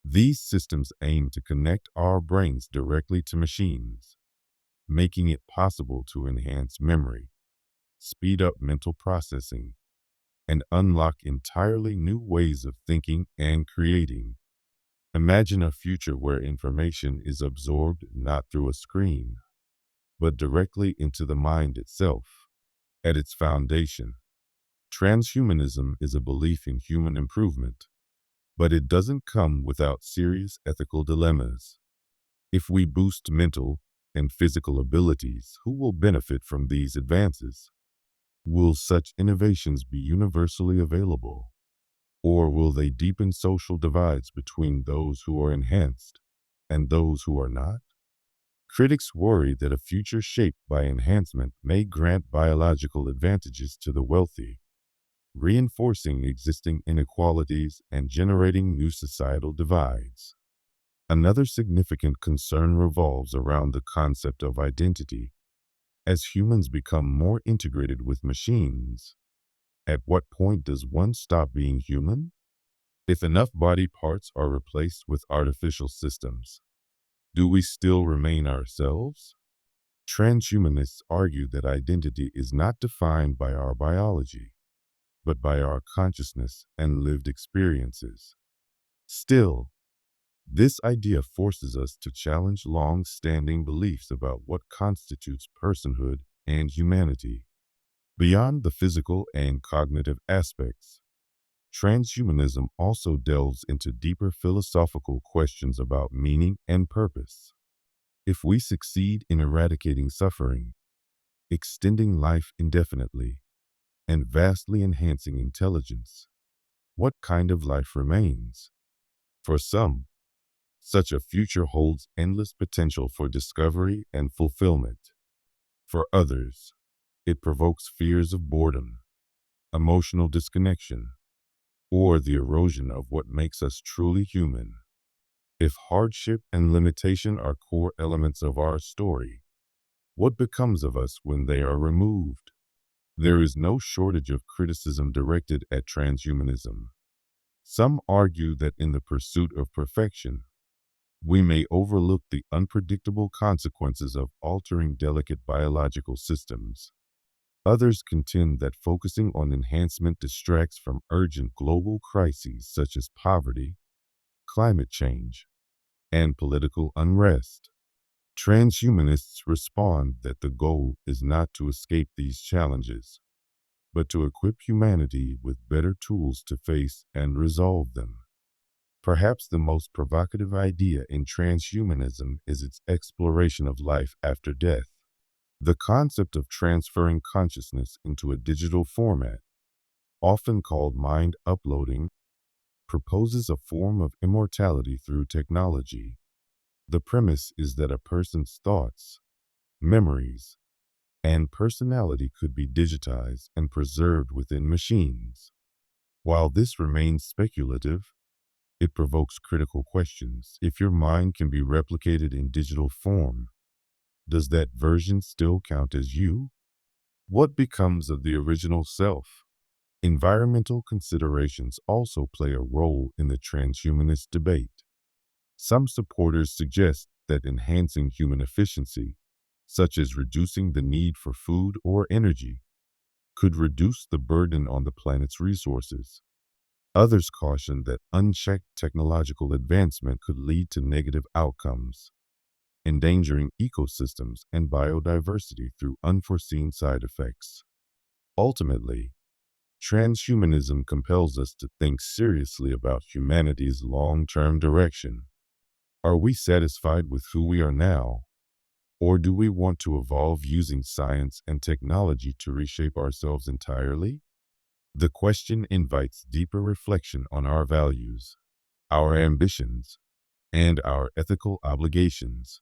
These systems aim to connect our brains directly to machines, making it possible to enhance memory, speed up mental processing, and unlock entirely new ways of thinking and creating. Imagine a future where information is absorbed not through a screen, but directly into the mind itself. At its foundation, transhumanism is a belief in human improvement, but it doesn't come without serious ethical dilemmas. If we boost mental and physical abilities, who will benefit from these advances? Will such innovations be universally available, or will they deepen social divides between those who are enhanced and those who are not? Critics worry that a future shaped by enhancement may grant biological advantages to the wealthy, reinforcing existing inequalities and generating new societal divides. Another significant concern revolves around the concept of identity. As humans become more integrated with machines, at what point does one stop being human? If enough body parts are replaced with artificial systems, do we still remain ourselves? Transhumanists argue that identity is not defined by our biology, but by our consciousness and lived experiences. Still, this idea forces us to challenge long-standing beliefs about what constitutes personhood and humanity. Beyond the physical and cognitive aspects, transhumanism also delves into deeper philosophical questions about meaning and purpose. If we succeed in eradicating suffering, extending life indefinitely, and vastly enhancing intelligence, what kind of life remains? For some, such a future holds endless potential for discovery and fulfillment. For others, it provokes fears of boredom, emotional disconnection, or the erosion of what makes us truly human. If hardship and limitation are core elements of our story, what becomes of us when they are removed? There is no shortage of criticism directed at transhumanism. Some argue that in the pursuit of perfection, we may overlook the unpredictable consequences of altering delicate biological systems. Others contend that focusing on enhancement distracts from urgent global crises such as poverty, climate change, and political unrest. Transhumanists respond that the goal is not to escape these challenges, but to equip humanity with better tools to face and resolve them. Perhaps the most provocative idea in transhumanism is its exploration of life after death. The concept of transferring consciousness into a digital format, often called mind uploading, proposes a form of immortality through technology. The premise is that a person's thoughts, memories, and personality could be digitized and preserved within machines. While this remains speculative, it provokes critical questions. If your mind can be replicated in digital form, does that version still count as you? What becomes of the original self? Environmental considerations also play a role in the transhumanist debate. Some supporters suggest that enhancing human efficiency, such as reducing the need for food or energy, could reduce the burden on the planet's resources. Others caution that unchecked technological advancement could lead to negative outcomes, endangering ecosystems and biodiversity through unforeseen side effects. Ultimately, transhumanism compels us to think seriously about humanity's long-term direction. Are we satisfied with who we are now, or do we want to evolve using science and technology to reshape ourselves entirely? The question invites deeper reflection on our values, our ambitions, and our ethical obligations.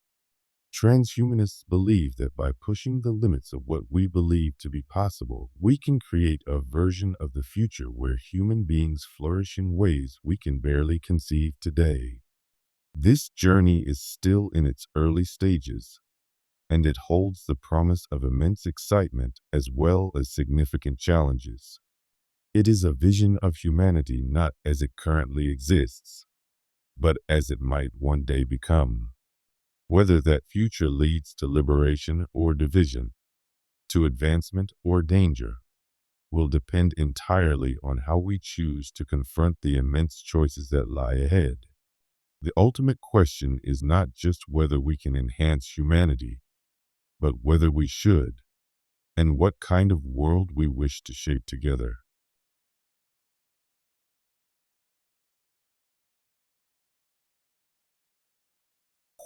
Transhumanists believe that by pushing the limits of what we believe to be possible, we can create a version of the future where human beings flourish in ways we can barely conceive today. This journey is still in its early stages, and it holds the promise of immense excitement as well as significant challenges. It is a vision of humanity not as it currently exists, but as it might one day become. Whether that future leads to liberation or division, to advancement or danger, will depend entirely on how we choose to confront the immense choices that lie ahead. The ultimate question is not just whether we can enhance humanity, but whether we should, and what kind of world we wish to shape together.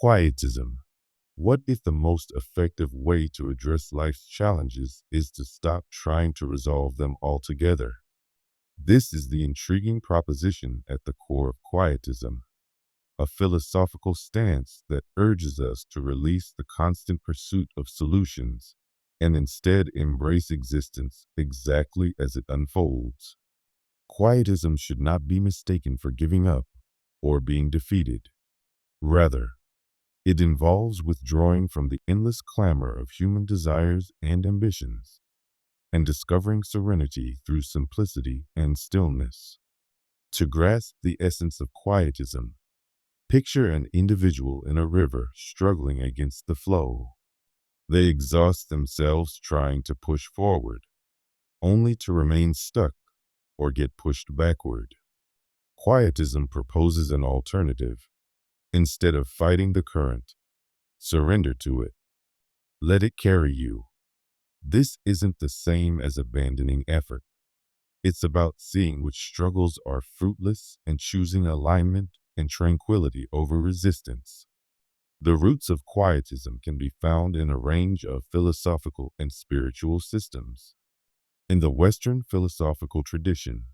Quietism. What if the most effective way to address life's challenges is to stop trying to resolve them altogether? This is the intriguing proposition at the core of quietism, a philosophical stance that urges us to release the constant pursuit of solutions and instead embrace existence exactly as it unfolds. Quietism should not be mistaken for giving up or being defeated. Rather, it involves withdrawing from the endless clamor of human desires and ambitions and discovering serenity through simplicity and stillness. To grasp the essence of quietism, picture an individual in a river struggling against the flow. They exhaust themselves trying to push forward, only to remain stuck or get pushed backward. Quietism proposes an alternative. Instead of fighting the current, surrender to it. Let it carry you. This isn't the same as abandoning effort. It's about seeing which struggles are fruitless and choosing alignment and tranquility over resistance. The roots of quietism can be found in a range of philosophical and spiritual systems. In the Western philosophical tradition,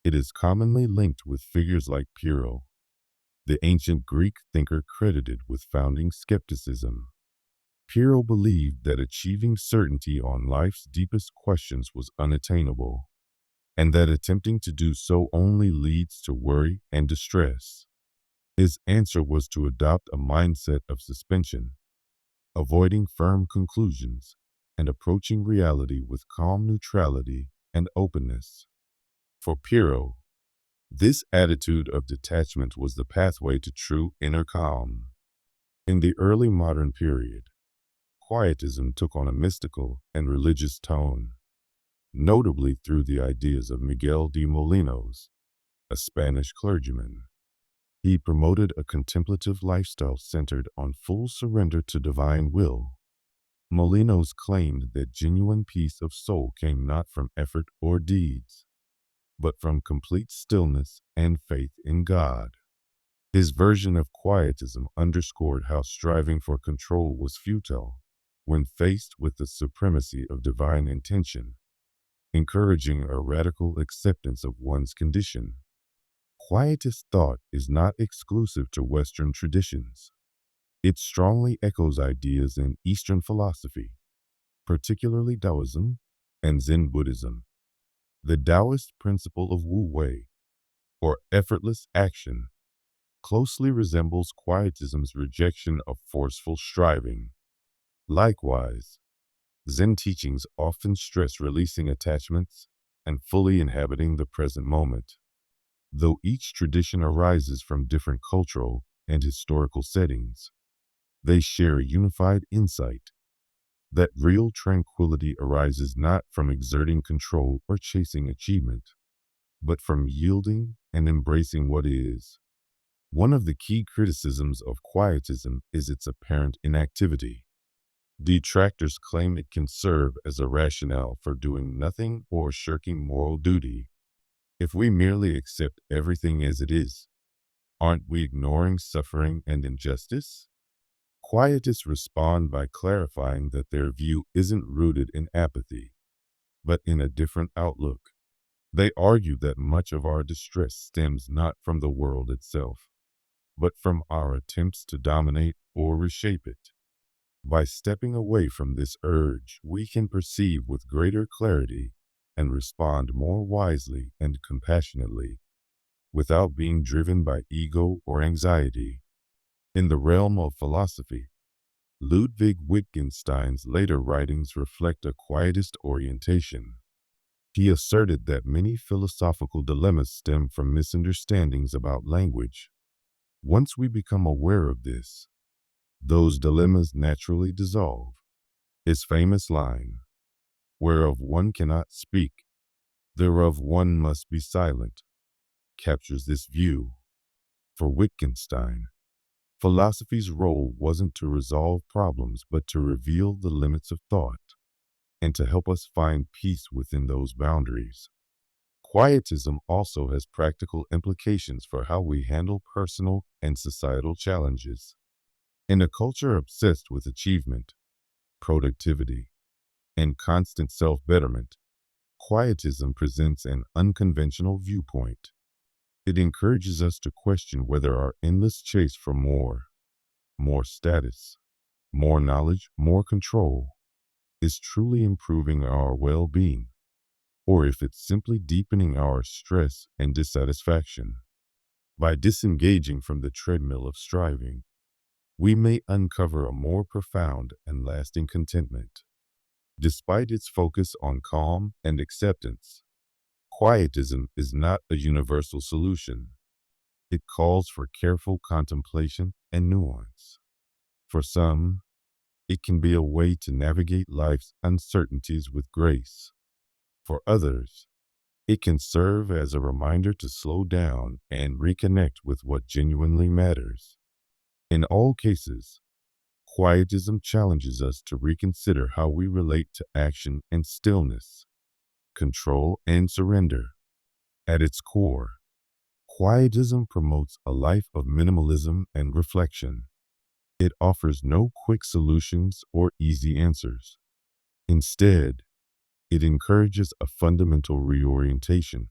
it is commonly linked with figures like Pyrrho, the ancient Greek thinker credited with founding skepticism. Pyrrho believed that achieving certainty on life's deepest questions was unattainable, and that attempting to do so only leads to worry and distress. His answer was to adopt a mindset of suspension, avoiding firm conclusions, and approaching reality with calm neutrality and openness. For Pyrrho, this attitude of detachment was the pathway to true inner calm. In the early modern period, quietism took on a mystical and religious tone, notably through the ideas of Miguel de Molinos, a Spanish clergyman. He promoted a contemplative lifestyle centered on full surrender to divine will, Molinos claimed that genuine peace of soul came not from effort or deeds, but from complete stillness and faith in God. His version of quietism underscored how striving for control was futile when faced with the supremacy of divine intention, encouraging a radical acceptance of one's condition. Quietist thought is not exclusive to Western traditions. It strongly echoes ideas in Eastern philosophy, particularly Taoism and Zen Buddhism. The Taoist principle of Wu Wei, or effortless action, closely resembles Quietism's rejection of forceful striving. Likewise, Zen teachings often stress releasing attachments and fully inhabiting the present moment. Though each tradition arises from different cultural and historical settings, they share a unified insight that real tranquility arises not from exerting control or chasing achievement, but from yielding and embracing what is. One of the key criticisms of Quietism is its apparent inactivity. Detractors claim it can serve as a rationale for doing nothing or shirking moral duty. If we merely accept everything as it is, aren't we ignoring suffering and injustice? Quietists respond by clarifying that their view isn't rooted in apathy, but in a different outlook. They argue that much of our distress stems not from the world itself, but from our attempts to dominate or reshape it. By stepping away from this urge, we can perceive with greater clarity and respond more wisely and compassionately, without being driven by ego or anxiety. In the realm of philosophy, Ludwig Wittgenstein's later writings reflect a quietist orientation. He asserted that many philosophical dilemmas stem from misunderstandings about language. Once we become aware of this, those dilemmas naturally dissolve. His famous line, "Whereof one cannot speak, thereof one must be silent," captures this view. For Wittgenstein, philosophy's role wasn't to resolve problems, but to reveal the limits of thought and to help us find peace within those boundaries. Quietism also has practical implications for how we handle personal and societal challenges. In a culture obsessed with achievement, productivity, and constant self-betterment, Quietism presents an unconventional viewpoint. It encourages us to question whether our endless chase for more status, more knowledge, more control, is truly improving our well-being, or if it's simply deepening our stress and dissatisfaction. By disengaging from the treadmill of striving, we may uncover a more profound and lasting contentment. Despite its focus on calm and acceptance, Quietism is not a universal solution. It calls for careful contemplation and nuance. For some, it can be a way to navigate life's uncertainties with grace. For others, it can serve as a reminder to slow down and reconnect with what genuinely matters. In all cases, Quietism challenges us to reconsider how we relate to action and stillness, control and surrender. At its core, Quietism promotes a life of minimalism and reflection. It offers no quick solutions or easy answers. Instead, it encourages a fundamental reorientation,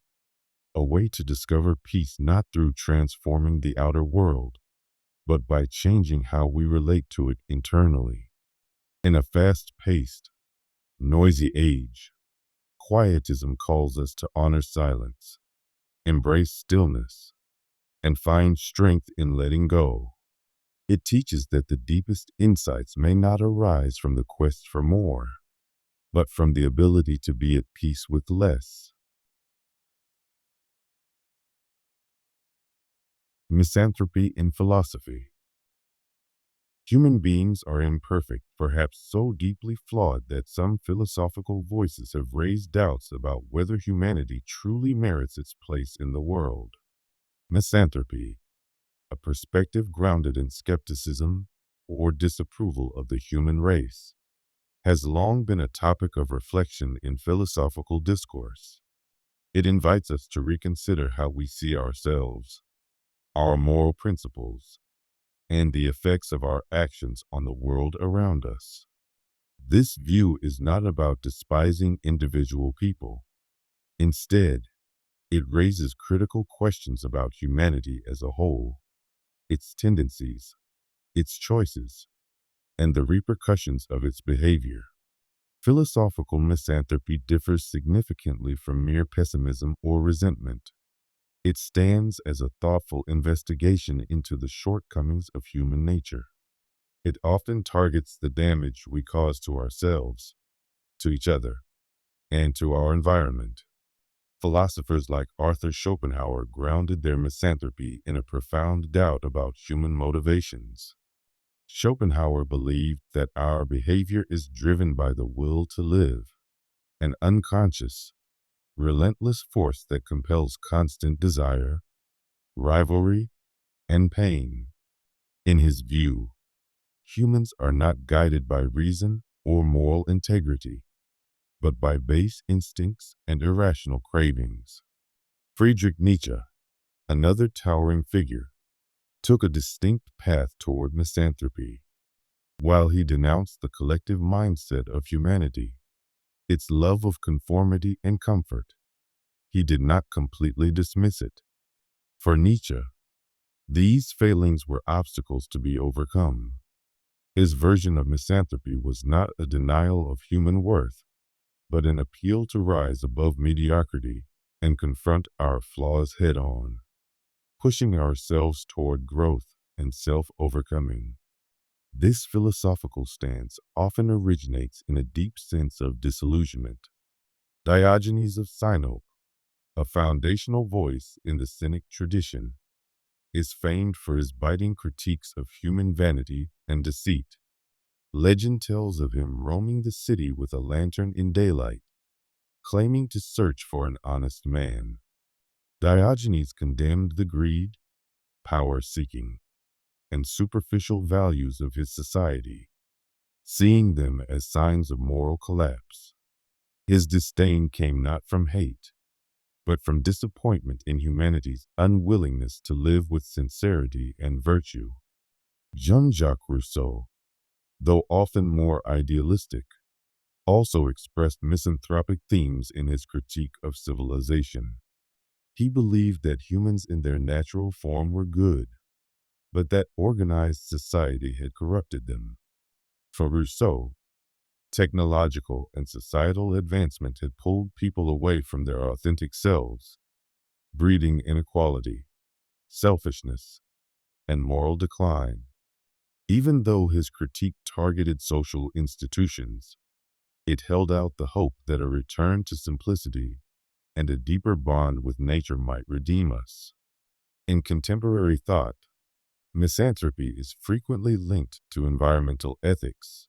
a way to discover peace not through transforming the outer world, but by changing how we relate to it internally. In a fast-paced, noisy age, Quietism calls us to honor silence, embrace stillness, and find strength in letting go. It teaches that the deepest insights may not arise from the quest for more, but from the ability to be at peace with less. Misanthropy in philosophy. Human beings are imperfect, perhaps so deeply flawed that some philosophical voices have raised doubts about whether humanity truly merits its place in the world. Misanthropy, a perspective grounded in skepticism or disapproval of the human race. has long been a topic of reflection in philosophical discourse. It invites us to reconsider how we see ourselves, our moral principles, and the effects of our actions on the world around us. This view is not about despising individual people. Instead, it raises critical questions about humanity as a whole, its tendencies, its choices, and the repercussions of its behavior. Philosophical misanthropy differs significantly from mere pessimism or resentment. It stands as a thoughtful investigation into the shortcomings of human nature. It often targets the damage we cause to ourselves, to each other, and to our environment. Philosophers like Arthur Schopenhauer grounded their misanthropy in a profound doubt about human motivations. Schopenhauer believed that our behavior is driven by the will to live, an unconscious, relentless force that compels constant desire, rivalry, and pain. In his view, humans are not guided by reason or moral integrity, but by base instincts and irrational cravings. Friedrich Nietzsche, another towering figure, took a distinct path toward misanthropy. While he denounced the collective mindset of humanity, its love of conformity and comfort, he did not completely dismiss it. For Nietzsche, these failings were obstacles to be overcome. His version of misanthropy was not a denial of human worth, but an appeal to rise above mediocrity and confront our flaws head-on, pushing ourselves toward growth and self-overcoming. This philosophical stance often originates in a deep sense of disillusionment. Diogenes of Sinope, a foundational voice in the Cynic tradition, is famed for his biting critiques of human vanity and deceit. Legend tells of him roaming the city with a lantern in daylight, claiming to search for an honest man. Diogenes condemned the greed, power-seeking, and superficial values of his society, seeing them as signs of moral collapse. His disdain came not from hate, but from disappointment in humanity's unwillingness to live with sincerity and virtue. Jean-Jacques Rousseau, though often more idealistic, also expressed misanthropic themes in his critique of civilization. He believed that humans in their natural form were good, but that organized society had corrupted them. For Rousseau, technological and societal advancement had pulled people away from their authentic selves, breeding inequality, selfishness, and moral decline. Even though his critique targeted social institutions, it held out the hope that a return to simplicity and a deeper bond with nature might redeem us. In contemporary thought, misanthropy is frequently linked to environmental ethics.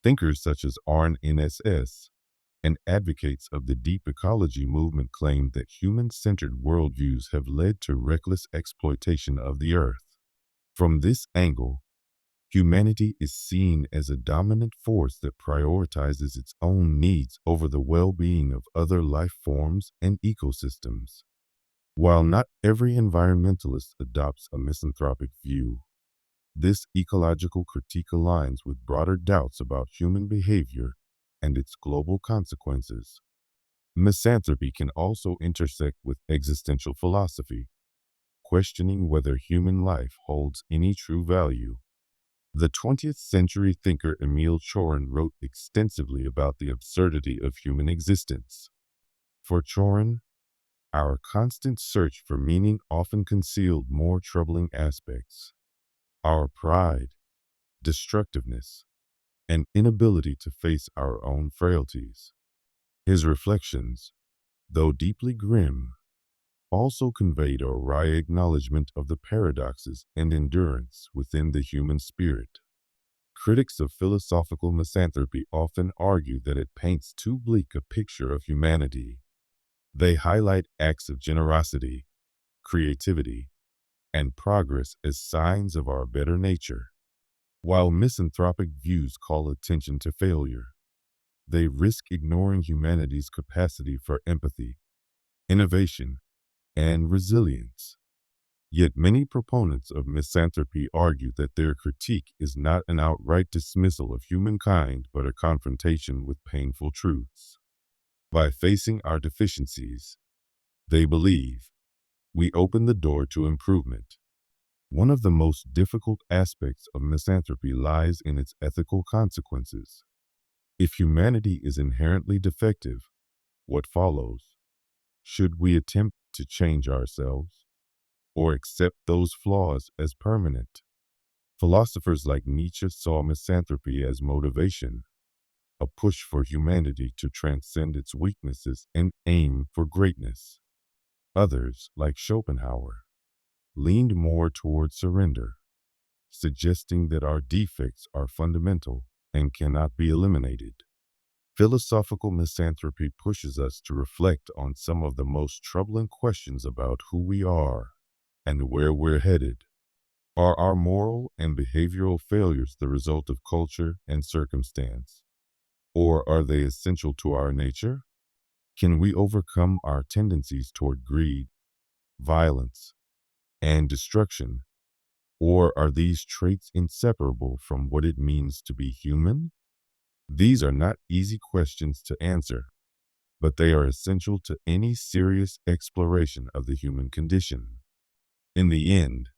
Thinkers such as Arne Naess and advocates of the deep ecology movement claim that human-centered worldviews have led to reckless exploitation of the earth. From this angle, humanity is seen as a dominant force that prioritizes its own needs over the well-being of other life forms and ecosystems. While not every environmentalist adopts a misanthropic view, this ecological critique aligns with broader doubts about human behavior and its global consequences. Misanthropy can also intersect with existential philosophy, questioning whether human life holds any true value. The 20th century thinker Emile Cioran wrote extensively about the absurdity of human existence. For Cioran, our constant search for meaning often concealed more troubling aspects. Our pride, destructiveness, and inability to face our own frailties. His reflections, though deeply grim, also conveyed a wry acknowledgement of the paradoxes and endurance within the human spirit. Critics of philosophical misanthropy often argue that it paints too bleak a picture of humanity. They highlight acts of generosity, creativity, and progress as signs of our better nature, while misanthropic views call attention to failure, they risk ignoring humanity's capacity for empathy, innovation, and resilience. Yet many proponents of misanthropy argue that their critique is not an outright dismissal of humankind, but a confrontation with painful truths. By facing our deficiencies, they believe, we open the door to improvement. One of the most difficult aspects of misanthropy lies in its ethical consequences. If humanity is inherently defective, what follows? Should we attempt to change ourselves, or accept those flaws as permanent? Philosophers like Nietzsche saw misanthropy as motivation, a push for humanity to transcend its weaknesses and aim for greatness. Others, like Schopenhauer, leaned more toward surrender, suggesting that our defects are fundamental and cannot be eliminated. Philosophical misanthropy pushes us to reflect on some of the most troubling questions about who we are and where we're headed. Are our moral and behavioral failures the result of culture and circumstance, or are they essential to our nature? Can we overcome our tendencies toward greed, violence, and destruction, or are these traits inseparable from what it means to be human? These are not easy questions to answer, but they are essential to any serious exploration of the human condition. In the end,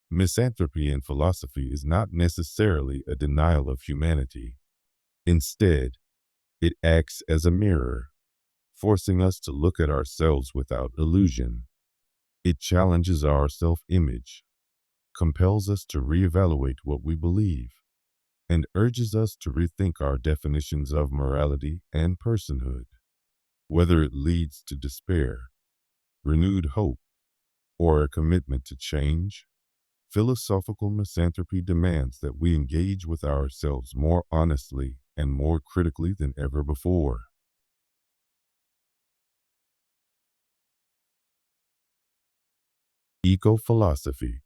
misanthropy in philosophy is not necessarily a denial of humanity. Instead, it acts as a mirror, forcing us to look at ourselves without illusion. It challenges our self-image, compels us to reevaluate what we believe, and urges us to rethink our definitions of morality and personhood. Whether it leads to despair, renewed hope, or a commitment to change, philosophical misanthropy demands that we engage with ourselves more honestly and more critically than ever before. Eco-philosophy.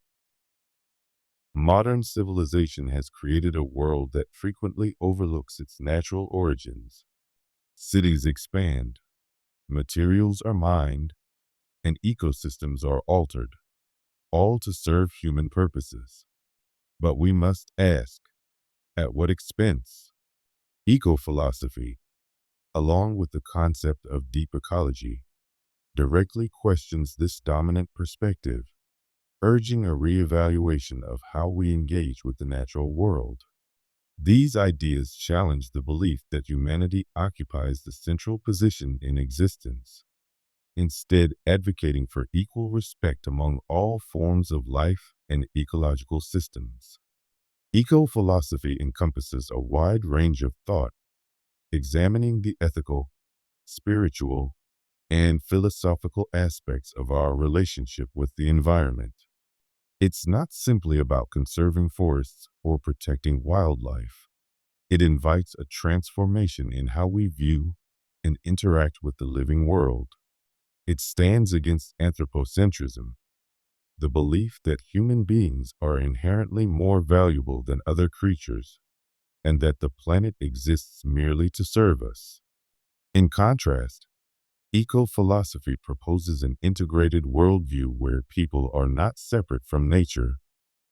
Modern civilization has created a world that frequently overlooks its natural origins. Cities expand, materials are mined, and ecosystems are altered, all to serve human purposes. But we must ask, at what expense? Eco-philosophy, along with the concept of deep ecology, directly questions this dominant perspective, urging a reevaluation of how we engage with the natural world. These ideas challenge the belief that humanity occupies the central position in existence, instead advocating for equal respect among all forms of life and ecological systems. Eco-philosophy encompasses a wide range of thought, examining the ethical, spiritual, and philosophical aspects of our relationship with the environment. It's not simply about conserving forests or protecting wildlife. It invites a transformation in how we view and interact with the living world. It stands against anthropocentrism, the belief that human beings are inherently more valuable than other creatures, and that the planet exists merely to serve us. In contrast, eco-philosophy proposes an integrated worldview where people are not separate from nature,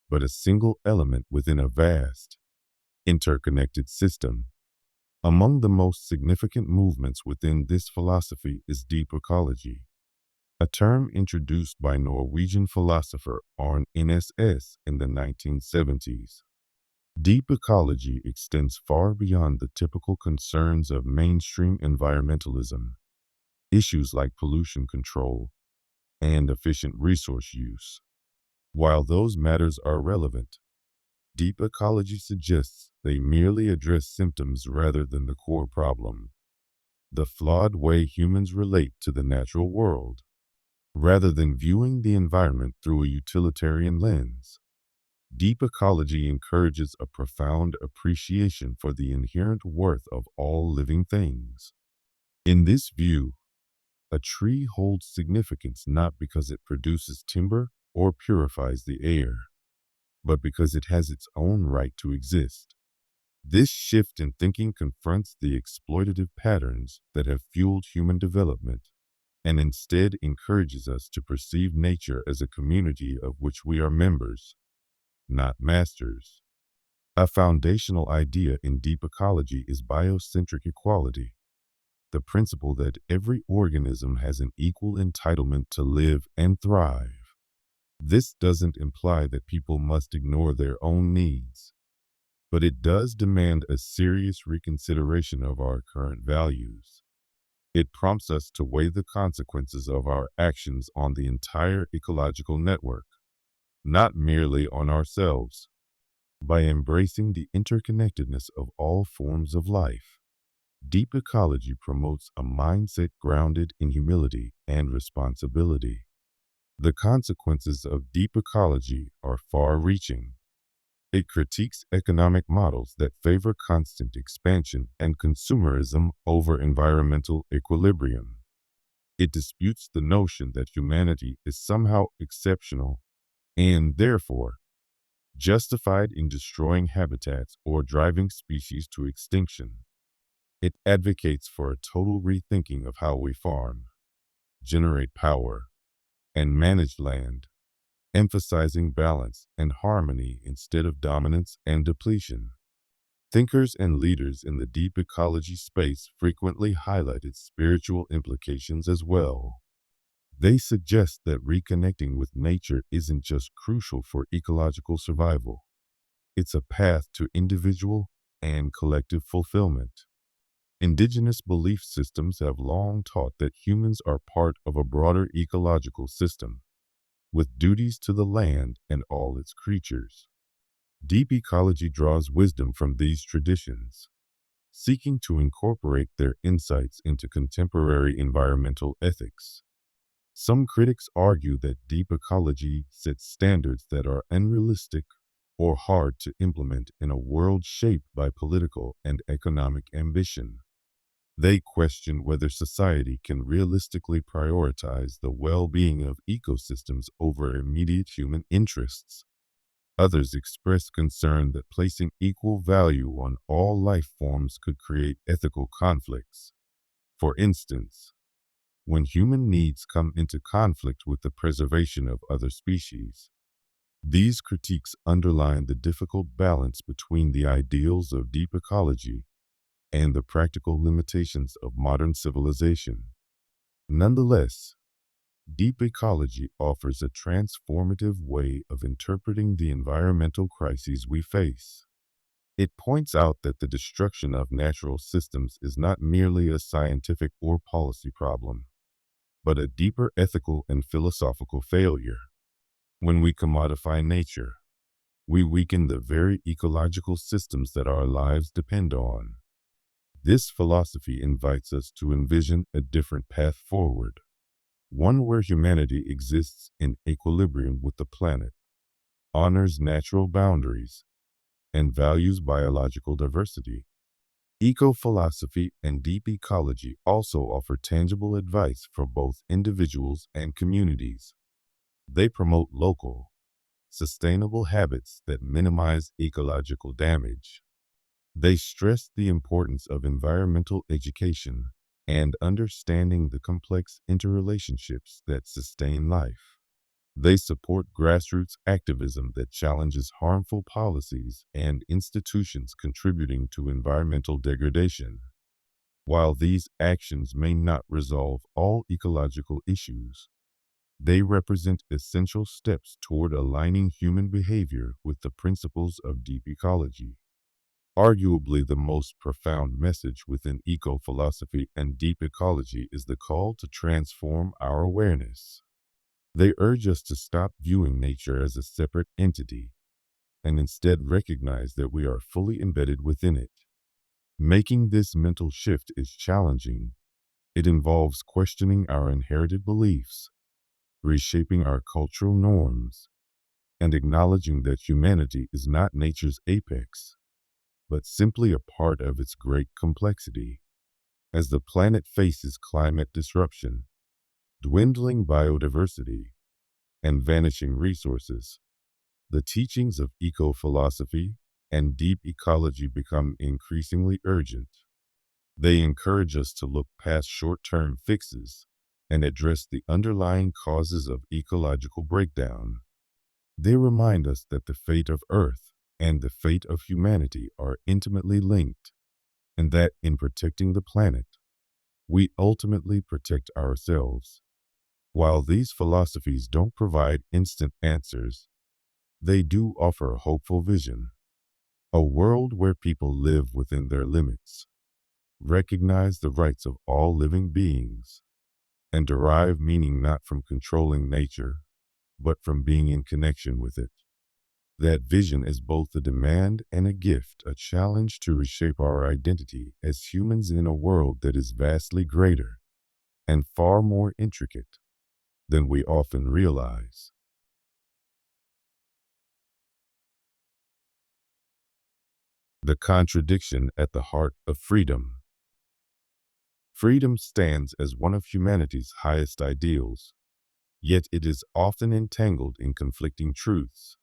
but a single element within a vast, interconnected system. Among the most significant movements within this philosophy is deep ecology, a term introduced by Norwegian philosopher Arne Næss in the 1970s. Deep ecology extends far beyond the typical concerns of mainstream environmentalism. Issues like pollution control and efficient resource use. While those matters are relevant, deep ecology suggests they merely address symptoms rather than the core problem, the flawed way humans relate to the natural world. Rather than viewing the environment through a utilitarian lens, deep ecology encourages a profound appreciation for the inherent worth of all living things. In this view, a tree holds significance not because it produces timber or purifies the air, but because it has its own right to exist. This shift in thinking confronts the exploitative patterns that have fueled human development and instead encourages us to perceive nature as a community of which we are members, not masters. A foundational idea in deep ecology is biocentric equality, the principle that every organism has an equal entitlement to live and thrive. This doesn't imply that people must ignore their own needs, but it does demand a serious reconsideration of our current values. It prompts us to weigh the consequences of our actions on the entire ecological network, not merely on ourselves. By embracing the interconnectedness of all forms of life, deep ecology promotes a mindset grounded in humility and responsibility. The consequences of deep ecology are far-reaching. It critiques economic models that favor constant expansion and consumerism over environmental equilibrium. It disputes the notion that humanity is somehow exceptional and, therefore, justified in destroying habitats or driving species to extinction. It advocates for a total rethinking of how we farm, generate power, and manage land, emphasizing balance and harmony instead of dominance and depletion. Thinkers and leaders in the deep ecology space frequently highlight its spiritual implications as well. They suggest that reconnecting with nature isn't just crucial for ecological survival, it's a path to individual and collective fulfillment. Indigenous belief systems have long taught that humans are part of a broader ecological system, with duties to the land and all its creatures. Deep ecology draws wisdom from these traditions, seeking to incorporate their insights into contemporary environmental ethics. Some critics argue that deep ecology sets standards that are unrealistic or hard to implement in a world shaped by political and economic ambition. They question whether society can realistically prioritize the well-being of ecosystems over immediate human interests. Others express concern that placing equal value on all life forms could create ethical conflicts. For instance, when human needs come into conflict with the preservation of other species. These critiques underline the difficult balance between the ideals of deep ecology and the practical limitations of modern civilization. Nonetheless, deep ecology offers a transformative way of interpreting the environmental crises we face. It points out that the destruction of natural systems is not merely a scientific or policy problem, but a deeper ethical and philosophical failure. When we commodify nature, we weaken the very ecological systems that our lives depend on. This philosophy invites us to envision a different path forward, one where humanity exists in equilibrium with the planet, honors natural boundaries, and values biological diversity. Eco-philosophy and deep ecology also offer tangible advice for both individuals and communities. They promote local, sustainable habits that minimize ecological damage. They stress the importance of environmental education and understanding the complex interrelationships that sustain life. They support grassroots activism that challenges harmful policies and institutions contributing to environmental degradation. While these actions may not resolve all ecological issues, they represent essential steps toward aligning human behavior with the principles of deep ecology. Arguably, the most profound message within eco-philosophy and deep ecology is the call to transform our awareness. They urge us to stop viewing nature as a separate entity and instead recognize that we are fully embedded within it. Making this mental shift is challenging. It involves questioning our inherited beliefs, reshaping our cultural norms, and acknowledging that humanity is not nature's apex, but simply a part of its great complexity. As the planet faces climate disruption, dwindling biodiversity, and vanishing resources, the teachings of eco-philosophy and deep ecology become increasingly urgent. They encourage us to look past short-term fixes and address the underlying causes of ecological breakdown. They remind us that the fate of Earth and the fate of humanity are intimately linked, and that in protecting the planet, we ultimately protect ourselves. While these philosophies don't provide instant answers, they do offer a hopeful vision, a world where people live within their limits, recognize the rights of all living beings, and derive meaning not from controlling nature, but from being in connection with it. That vision is both a demand and a gift, a challenge to reshape our identity as humans in a world that is vastly greater and far more intricate than we often realize. The contradiction at the heart of freedom. Freedom stands as one of humanity's highest ideals, yet it is often entangled in conflicting truths.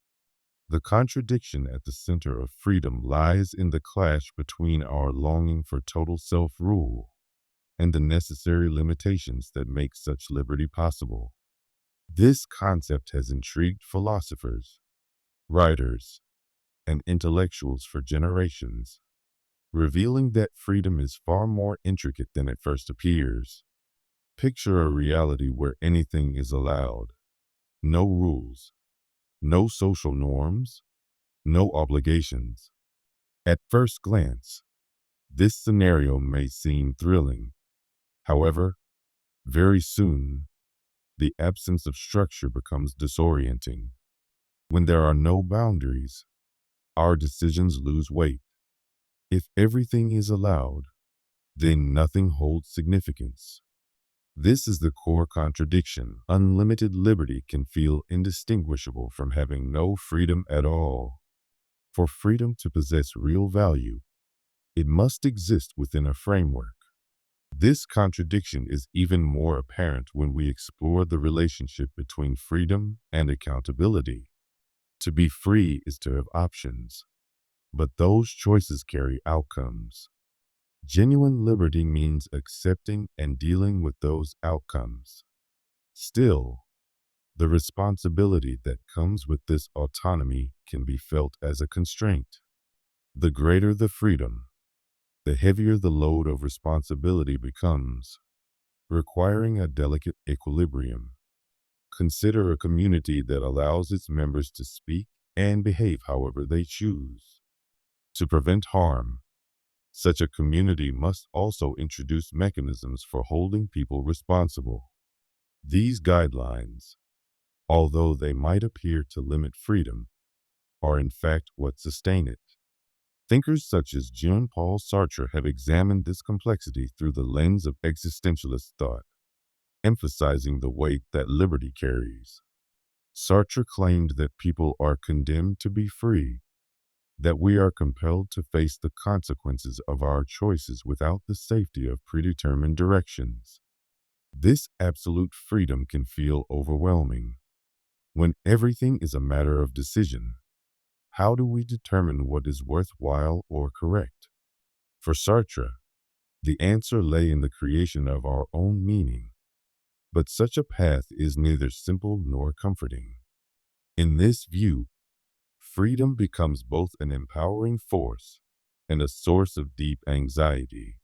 The contradiction at the center of freedom lies in the clash between our longing for total self-rule and the necessary limitations that make such liberty possible. This concept has intrigued philosophers, writers, and intellectuals for generations, revealing that freedom is far more intricate than it first appears. Picture a reality where anything is allowed, no rules, no social norms, no obligations. At first glance, this scenario may seem thrilling. However, very soon, the absence of structure becomes disorienting. When there are no boundaries, our decisions lose weight. If everything is allowed, then nothing holds significance. This is the core contradiction. Unlimited liberty can feel indistinguishable from having no freedom at all. For freedom to possess real value, it must exist within a framework. This contradiction is even more apparent when we explore the relationship between freedom and accountability. To be free is to have options, but those choices carry outcomes. Genuine liberty means accepting and dealing with those outcomes. Still, the responsibility that comes with this autonomy can be felt as a constraint. The greater the freedom, the heavier the load of responsibility becomes, requiring a delicate equilibrium. Consider a community that allows its members to speak and behave however they choose. To prevent harm, such a community must also introduce mechanisms for holding people responsible. These guidelines, although they might appear to limit freedom, are in fact what sustain it. Thinkers such as Jean-Paul Sartre have examined this complexity through the lens of existentialist thought, emphasizing the weight that liberty carries. Sartre claimed that people are condemned to be free, that we are compelled to face the consequences of our choices without the safety of predetermined directions. This absolute freedom can feel overwhelming. When everything is a matter of decision, how do we determine what is worthwhile or correct? For Sartre, the answer lay in the creation of our own meaning, but such a path is neither simple nor comforting. In this view, freedom becomes both an empowering force and a source of deep anxiety.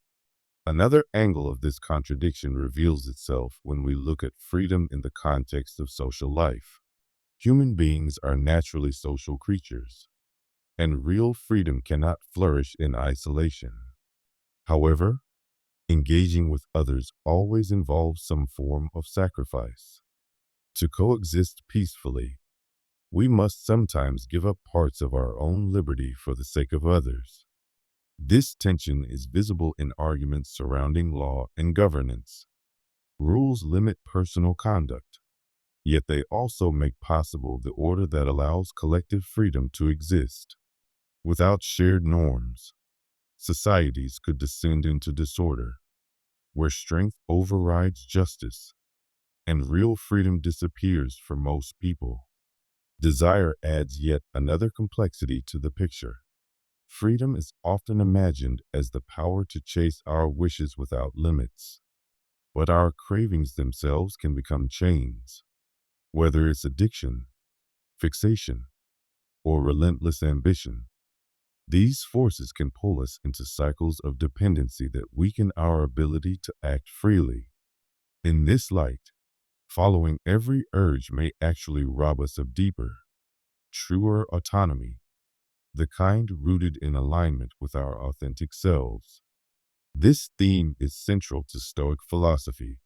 Another angle of this contradiction reveals itself when we look at freedom in the context of social life. Human beings are naturally social creatures, and real freedom cannot flourish in isolation. However, engaging with others always involves some form of sacrifice. To coexist peacefully, we must sometimes give up parts of our own liberty for the sake of others. This tension is visible in arguments surrounding law and governance. Rules limit personal conduct, yet they also make possible the order that allows collective freedom to exist. Without shared norms, societies could descend into disorder, where strength overrides justice and real freedom disappears for most people. Desire adds yet another complexity to the picture. Freedom is often imagined as the power to chase our wishes without limits, but our cravings themselves can become chains. Whether it's addiction, fixation, or relentless ambition, these forces can pull us into cycles of dependency that weaken our ability to act freely. In this light, following every urge may actually rob us of deeper, truer autonomy, the kind rooted in alignment with our authentic selves. This theme is central to Stoic philosophy,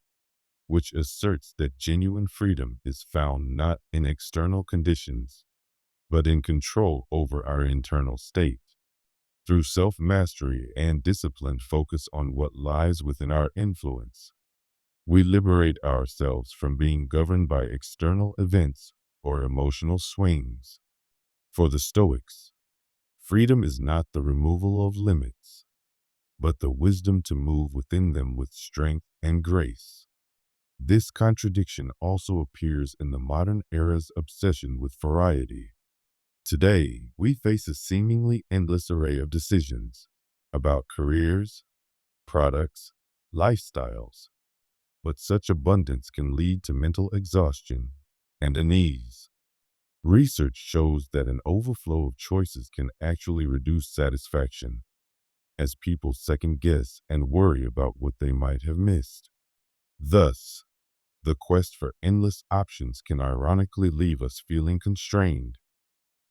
which asserts that genuine freedom is found not in external conditions, but in control over our internal state. Through self-mastery and disciplined focus on what lies within our influence, we liberate ourselves from being governed by external events or emotional swings. For the Stoics, freedom is not the removal of limits, but the wisdom to move within them with strength and grace. This contradiction also appears in the modern era's obsession with variety. Today, we face a seemingly endless array of decisions about careers, products, lifestyles, but such abundance can lead to mental exhaustion and unease. Research shows that an overflow of choices can actually reduce satisfaction, as people second guess and worry about what they might have missed. Thus, the quest for endless options can ironically leave us feeling constrained,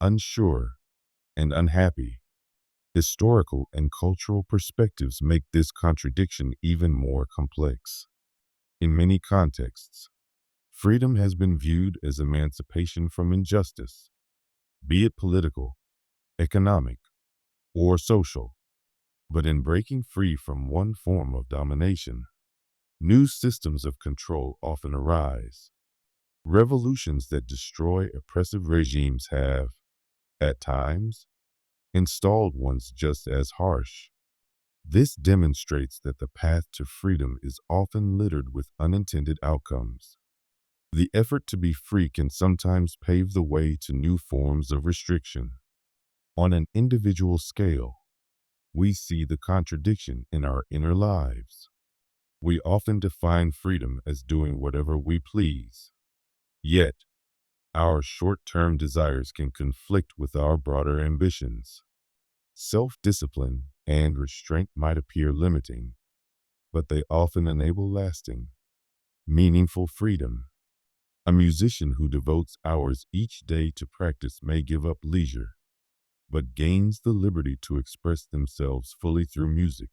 unsure, and unhappy. Historical and cultural perspectives make this contradiction even more complex. In many contexts, freedom has been viewed as emancipation from injustice, be it political, economic, or social. But in breaking free from one form of domination, new systems of control often arise. Revolutions that destroy oppressive regimes have, at times, installed ones just as harsh. This demonstrates that the path to freedom is often littered with unintended outcomes. The effort to be free can sometimes pave the way to new forms of restriction. On an individual scale, we see the contradiction in our inner lives. We often define freedom as doing whatever we please. Yet, our short-term desires can conflict with our broader ambitions. Self-discipline and restraint might appear limiting, but they often enable lasting, meaningful freedom. A musician who devotes hours each day to practice may give up leisure, but gains the liberty to express themselves fully through music.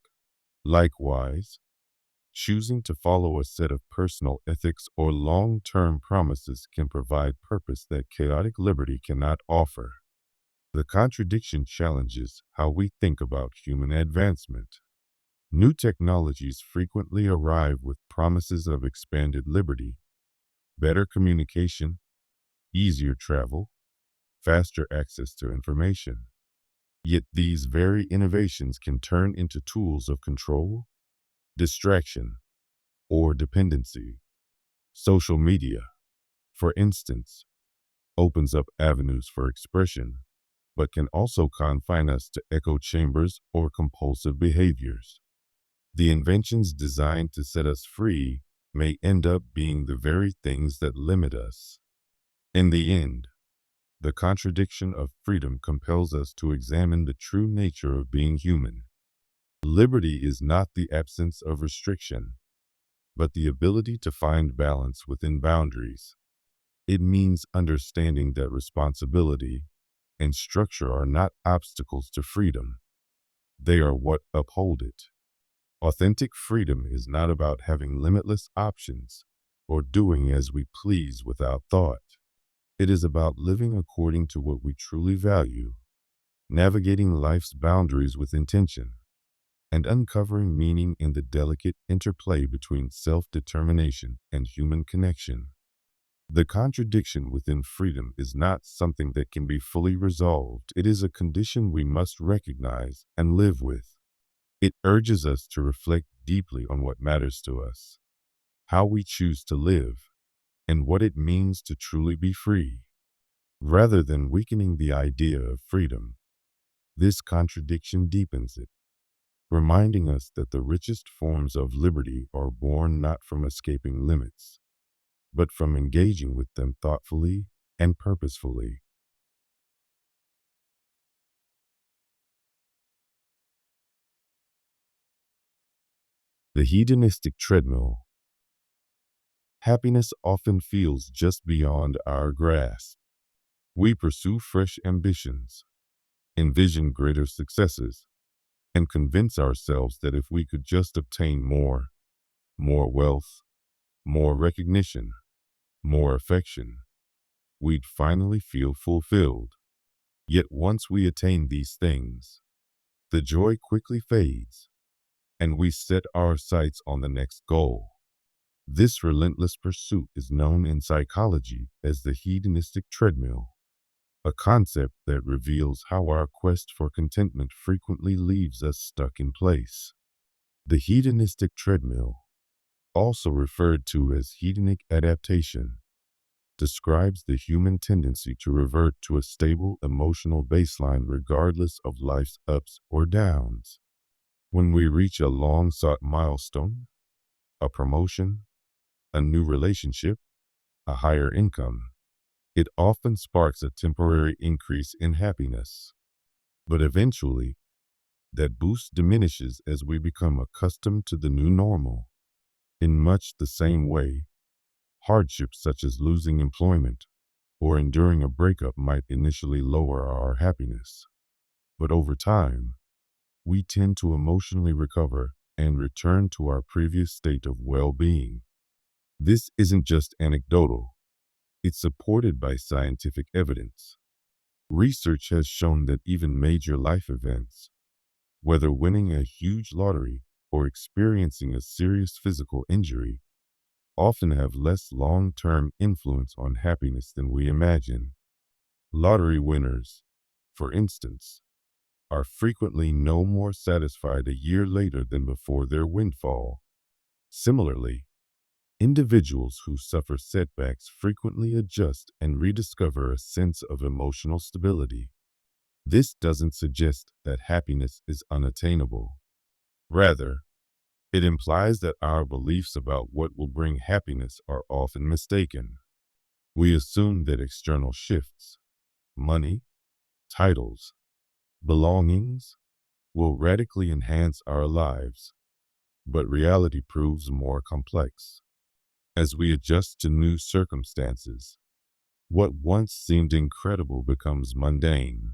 Likewise, choosing to follow a set of personal ethics or long-term promises can provide purpose that chaotic liberty cannot offer. The contradiction challenges how we think about human advancement. New technologies frequently arrive with promises of expanded liberty, better communication, easier travel, faster access to information. Yet these very innovations can turn into tools of control, distraction, or dependency. Social media, for instance, opens up avenues for expression, but can also confine us to echo chambers or compulsive behaviors. The inventions designed to set us free may end up being the very things that limit us. In the end, the contradiction of freedom compels us to examine the true nature of being human. Liberty is not the absence of restriction, but the ability to find balance within boundaries. It means understanding that responsibility and structure are not obstacles to freedom. They are what uphold it. Authentic freedom is not about having limitless options or doing as we please without thought. It is about living according to what we truly value, navigating life's boundaries with intention, and uncovering meaning in the delicate interplay between self-determination and human connection. The contradiction within freedom is not something that can be fully resolved. It is a condition we must recognize and live with. It urges us to reflect deeply on what matters to us, how we choose to live, and what it means to truly be free. Rather than weakening the idea of freedom, This contradiction deepens it, reminding us that the richest forms of liberty are born not from escaping limits, but from engaging with them thoughtfully and purposefully. The hedonistic treadmill. Happiness often feels just beyond our grasp. We pursue fresh ambitions, envision greater successes, and convince ourselves that if we could just obtain more wealth, more recognition, more affection, we'd finally feel fulfilled. Yet once we attain these things, the joy quickly fades, and we set our sights on the next goal. This relentless pursuit is known in psychology as the hedonistic treadmill, a concept that reveals how our quest for contentment frequently leaves us stuck in place. The hedonistic treadmill, also referred to as hedonic adaptation, describes the human tendency to revert to a stable emotional baseline regardless of life's ups or downs. When we reach a long-sought milestone, a promotion, a new relationship, a higher income, it often sparks a temporary increase in happiness. But eventually, that boost diminishes as we become accustomed to the new normal. In much the same way, hardships such as losing employment or enduring a breakup might initially lower our happiness. But over time, we tend to emotionally recover and return to our previous state of well-being. This isn't just anecdotal. It's supported by scientific evidence. Research has shown that even major life events, whether winning a huge lottery or experiencing a serious physical injury, often have less long-term influence on happiness than we imagine. Lottery winners, for instance, are frequently no more satisfied a year later than before their windfall. Similarly, individuals who suffer setbacks frequently adjust and rediscover a sense of emotional stability. This doesn't suggest that happiness is unattainable. Rather, it implies that our beliefs about what will bring happiness are often mistaken. We assume that external shifts, money, titles, belongings, will radically enhance our lives, but reality proves more complex. As we adjust to new circumstances, what once seemed incredible becomes mundane.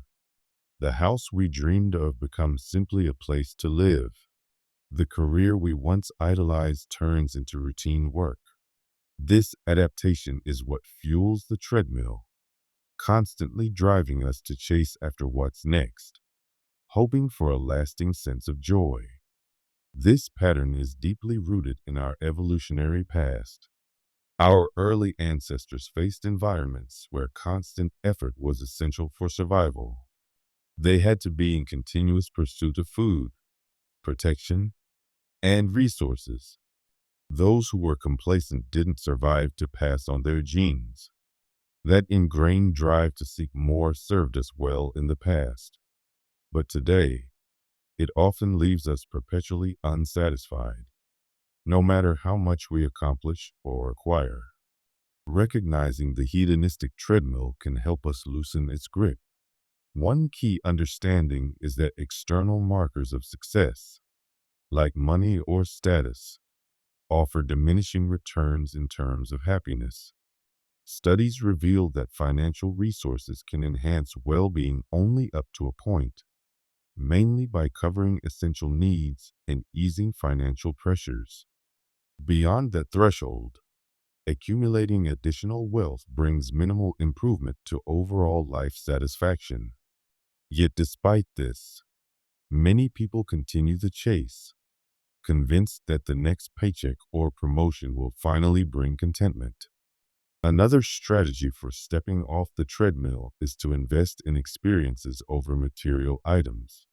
The house we dreamed of becomes simply a place to live. The career we once idolized turns into routine work. This adaptation is what fuels the treadmill, constantly driving us to chase after what's next, hoping for a lasting sense of joy. This pattern is deeply rooted in our evolutionary past. Our early ancestors faced environments where constant effort was essential for survival. They had to be in continuous pursuit of food, protection, and resources. Those who were complacent didn't survive to pass on their genes. That ingrained drive to seek more served us well in the past. But today, it often leaves us perpetually unsatisfied, no matter how much we accomplish or acquire. Recognizing the hedonistic treadmill can help us loosen its grip. One key understanding is that external markers of success, like money or status, offer diminishing returns in terms of happiness. Studies reveal that financial resources can enhance well-being only up to a point, mainly by covering essential needs and easing financial pressures. Beyond that threshold, accumulating additional wealth brings minimal improvement to overall life satisfaction. Yet despite this, many people continue the chase, convinced that the next paycheck or promotion will finally bring contentment. Another strategy for stepping off the treadmill is to invest in experiences over material items.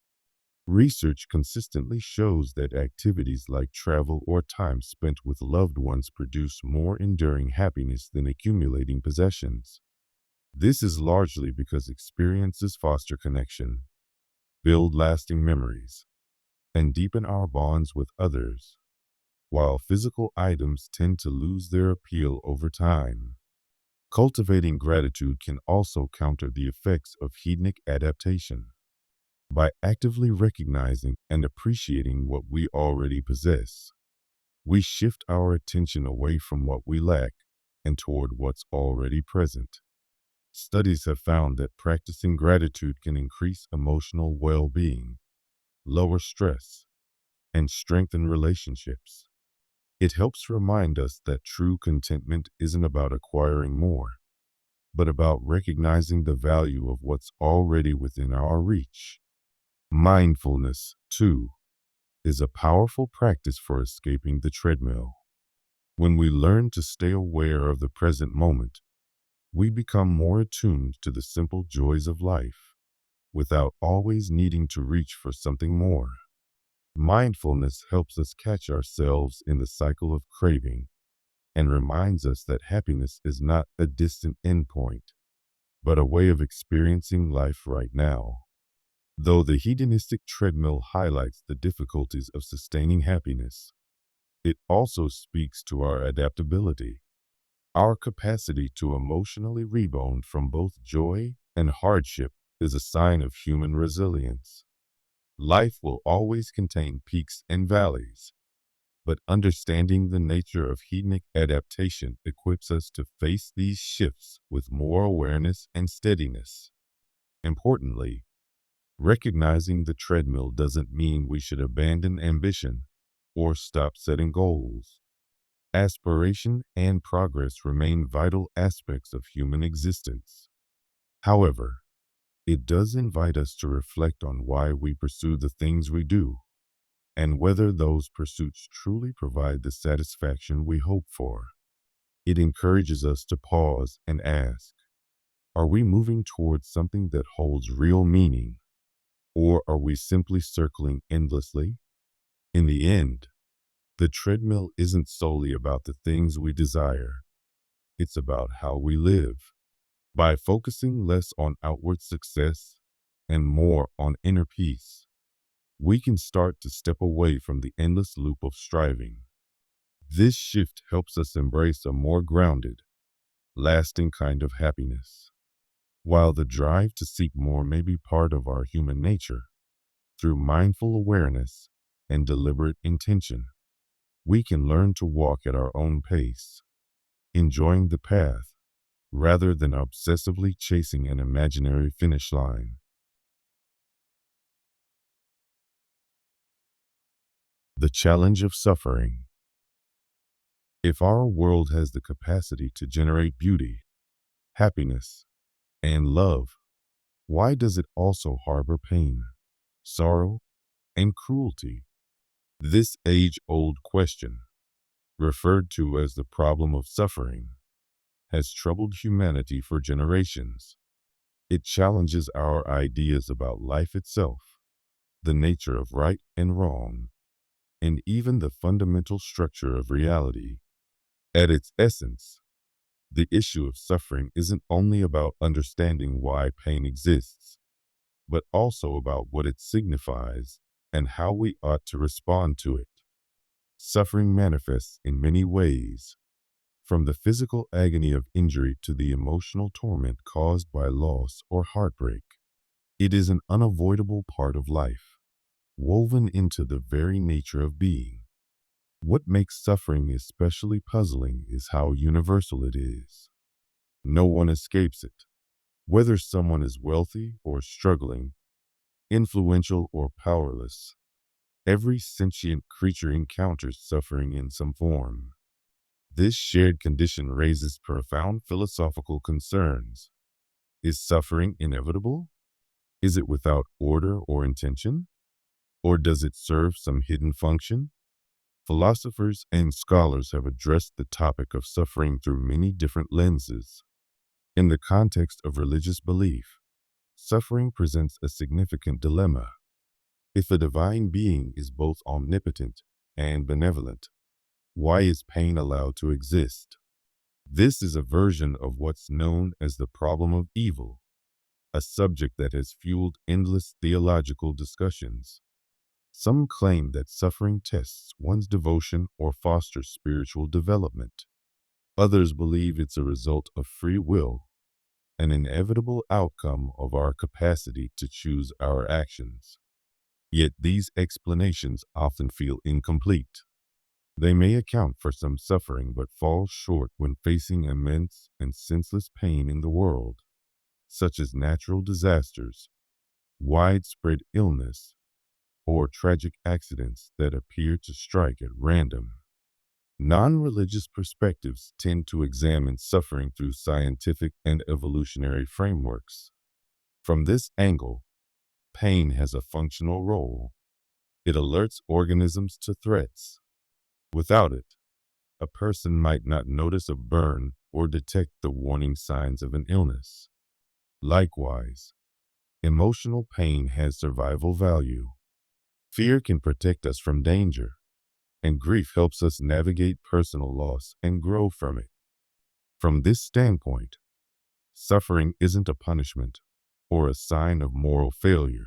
Research consistently shows that activities like travel or time spent with loved ones produce more enduring happiness than accumulating possessions. This is largely because experiences foster connection. build lasting memories, and deepen our bonds with others, while physical items tend to lose their appeal over time. Cultivating gratitude can also counter the effects of hedonic adaptation. By actively recognizing and appreciating what we already possess, we shift our attention away from what we lack and toward what's already present. Studies have found that practicing gratitude can increase emotional well-being, lower stress, and strengthen relationships. It helps remind us that true contentment isn't about acquiring more, but about recognizing the value of what's already within our reach. Mindfulness, too, is a powerful practice for escaping the treadmill. When we learn to stay aware of the present moment, we become more attuned to the simple joys of life, without always needing to reach for something more. Mindfulness helps us catch ourselves in the cycle of craving and reminds us that happiness is not a distant endpoint, but a way of experiencing life right now. Though the hedonistic treadmill highlights the difficulties of sustaining happiness, it also speaks to our adaptability. Our capacity to emotionally rebound from both joy and hardship is a sign of human resilience. Life will always contain peaks and valleys, but understanding the nature of hedonic adaptation equips us to face these shifts with more awareness and steadiness. Importantly, recognizing the treadmill doesn't mean we should abandon ambition or stop setting goals. Aspiration and progress remain vital aspects of human existence. However, it does invite us to reflect on why we pursue the things we do, and whether those pursuits truly provide the satisfaction we hope for. It encourages us to pause and ask, are we moving towards something that holds real meaning, or are we simply circling endlessly? In the end, the treadmill isn't solely about the things we desire. It's about how we live. By focusing less on outward success and more on inner peace, we can start to step away from the endless loop of striving. This shift helps us embrace a more grounded, lasting kind of happiness. While the drive to seek more may be part of our human nature, through mindful awareness and deliberate intention, we can learn to walk at our own pace, enjoying the path rather than obsessively chasing an imaginary finish line. The challenge of suffering. If our world has the capacity to generate beauty, happiness, and love, why does it also harbor pain, sorrow, and cruelty? This age-old question, referred to as the problem of suffering, has troubled humanity for generations. It challenges our ideas about life itself, the nature of right and wrong, and even the fundamental structure of reality. At its essence, the issue of suffering isn't only about understanding why pain exists, but also about what it signifies and how we ought to respond to it. Suffering manifests in many ways, from the physical agony of injury to the emotional torment caused by loss or heartbreak. It is an unavoidable part of life, woven into the very nature of being. What makes suffering especially puzzling is how universal it is. No one escapes it. Whether someone is wealthy or struggling, influential or powerless, every sentient creature encounters suffering in some form. This shared condition raises profound philosophical concerns. Is suffering inevitable? Is it without order or intention? Or does it serve some hidden function? Philosophers and scholars have addressed the topic of suffering through many different lenses. In the context of religious belief, suffering presents a significant dilemma. If a divine being is both omnipotent and benevolent, why is pain allowed to exist? This is a version of what's known as the problem of evil. a subject that has fueled endless theological discussions. Some claim that suffering tests one's devotion or fosters spiritual development. Others believe it's a result of free will, an inevitable outcome of our capacity to choose our actions. Yet these explanations often feel incomplete. They may account for some suffering but fall short when facing immense and senseless pain in the world, such as natural disasters, widespread illness, or tragic accidents that appear to strike at random. Non-religious perspectives tend to examine suffering through scientific and evolutionary frameworks. From this angle, pain has a functional role. It alerts organisms to threats. Without it, a person might not notice a burn or detect the warning signs of an illness. Likewise, emotional pain has survival value. Fear can protect us from danger, and grief helps us navigate personal loss and grow from it. From this standpoint, suffering isn't a punishment or a sign of moral failure,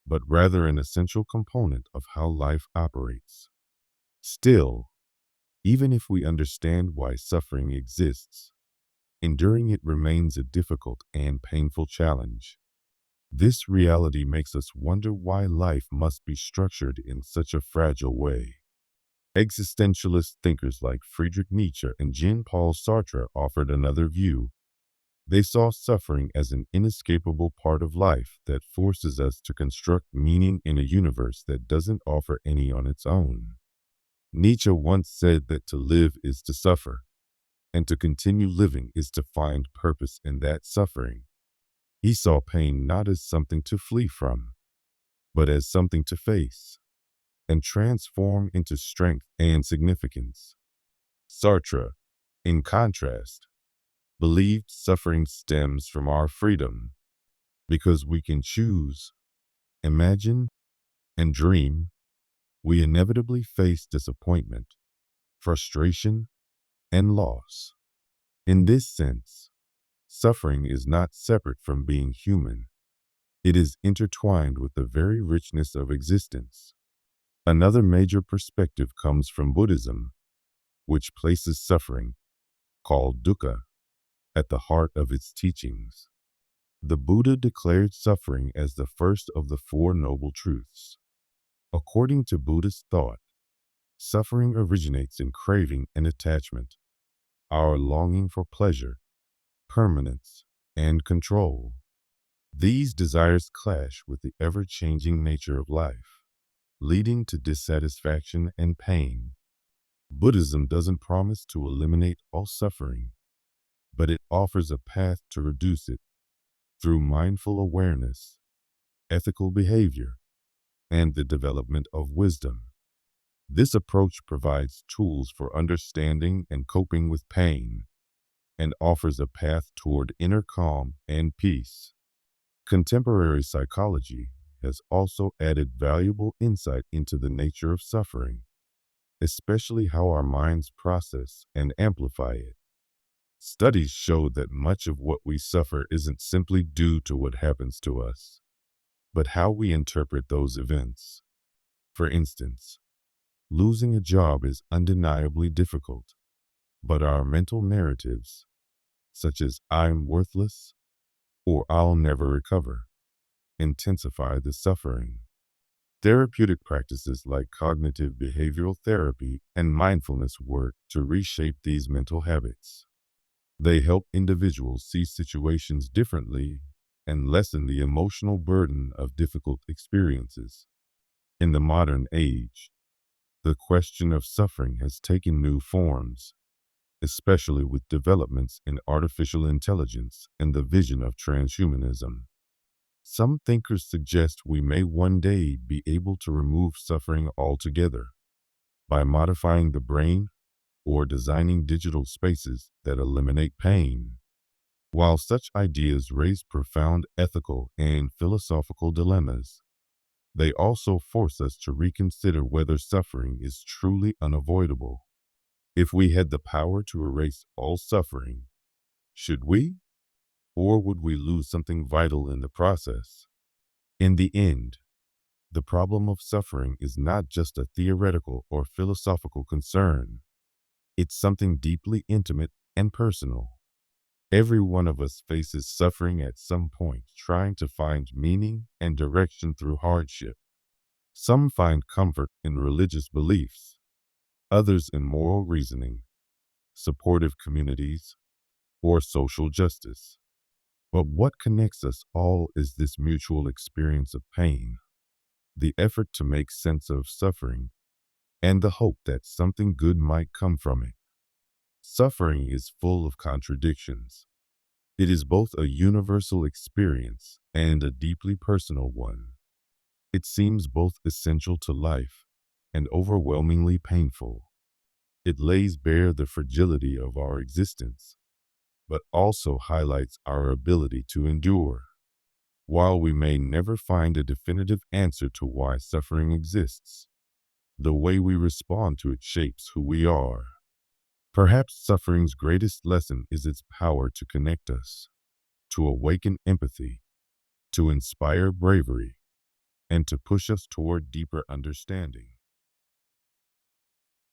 but rather an essential component of how life operates. Still, even if we understand why suffering exists, enduring it remains a difficult and painful challenge. This reality makes us wonder why life must be structured in such a fragile way. Existentialist thinkers like Friedrich Nietzsche and Jean-Paul Sartre offered another view. They saw suffering as an inescapable part of life that forces us to construct meaning in a universe that doesn't offer any on its own. Nietzsche once said that to live is to suffer, and to continue living is to find purpose in that suffering. He saw pain not as something to flee from, but as something to face and transform into strength and significance. Sartre, in contrast, believed suffering stems from our freedom because we can choose, imagine, and dream. We inevitably face disappointment, frustration, and loss. In this sense, suffering is not separate from being human. It is intertwined with the very richness of existence. Another major perspective comes from Buddhism, which places suffering, called dukkha, at the heart of its teachings. The Buddha declared suffering as the first of the Four Noble Truths. According to Buddhist thought, suffering originates in craving and attachment, our longing for pleasure, permanence, and control. These desires clash with the ever-changing nature of life, leading to dissatisfaction and pain. Buddhism doesn't promise to eliminate all suffering, but it offers a path to reduce it through mindful awareness, ethical behavior, and the development of wisdom. This approach provides tools for understanding and coping with pain, and offers a path toward inner calm and peace. Contemporary psychology has also added valuable insight into the nature of suffering, especially how our minds process and amplify it. Studies show that much of what we suffer isn't simply due to what happens to us, but how we interpret those events. For instance, losing a job is undeniably difficult, but our mental narratives, such as "I'm worthless" or "I'll never recover," intensify the suffering. Therapeutic practices like cognitive behavioral therapy and mindfulness work to reshape these mental habits. They help individuals see situations differently and lessen the emotional burden of difficult experiences. In the modern age, the question of suffering has taken new forms, especially with developments in artificial intelligence and the vision of transhumanism. Some thinkers suggest we may one day be able to remove suffering altogether by modifying the brain or designing digital spaces that eliminate pain. While such ideas raise profound ethical and philosophical dilemmas, they also force us to reconsider whether suffering is truly unavoidable. If we had the power to erase all suffering, should we? Or would we lose something vital in the process? In the end, the problem of suffering is not just a theoretical or philosophical concern. It's something deeply intimate and personal. Every one of us faces suffering at some point, trying to find meaning and direction through hardship. Some find comfort in religious beliefs, others in moral reasoning, supportive communities, or social justice. But what connects us all is this mutual experience of pain, the effort to make sense of suffering, and the hope that something good might come from it. Suffering is full of contradictions. It is both a universal experience and a deeply personal one. It seems both essential to life and overwhelmingly painful. It lays bare the fragility of our existence, but also highlights our ability to endure. While we may never find a definitive answer to why suffering exists, the way we respond to it shapes who we are. Perhaps suffering's greatest lesson is its power to connect us, to awaken empathy, to inspire bravery, and to push us toward deeper understanding.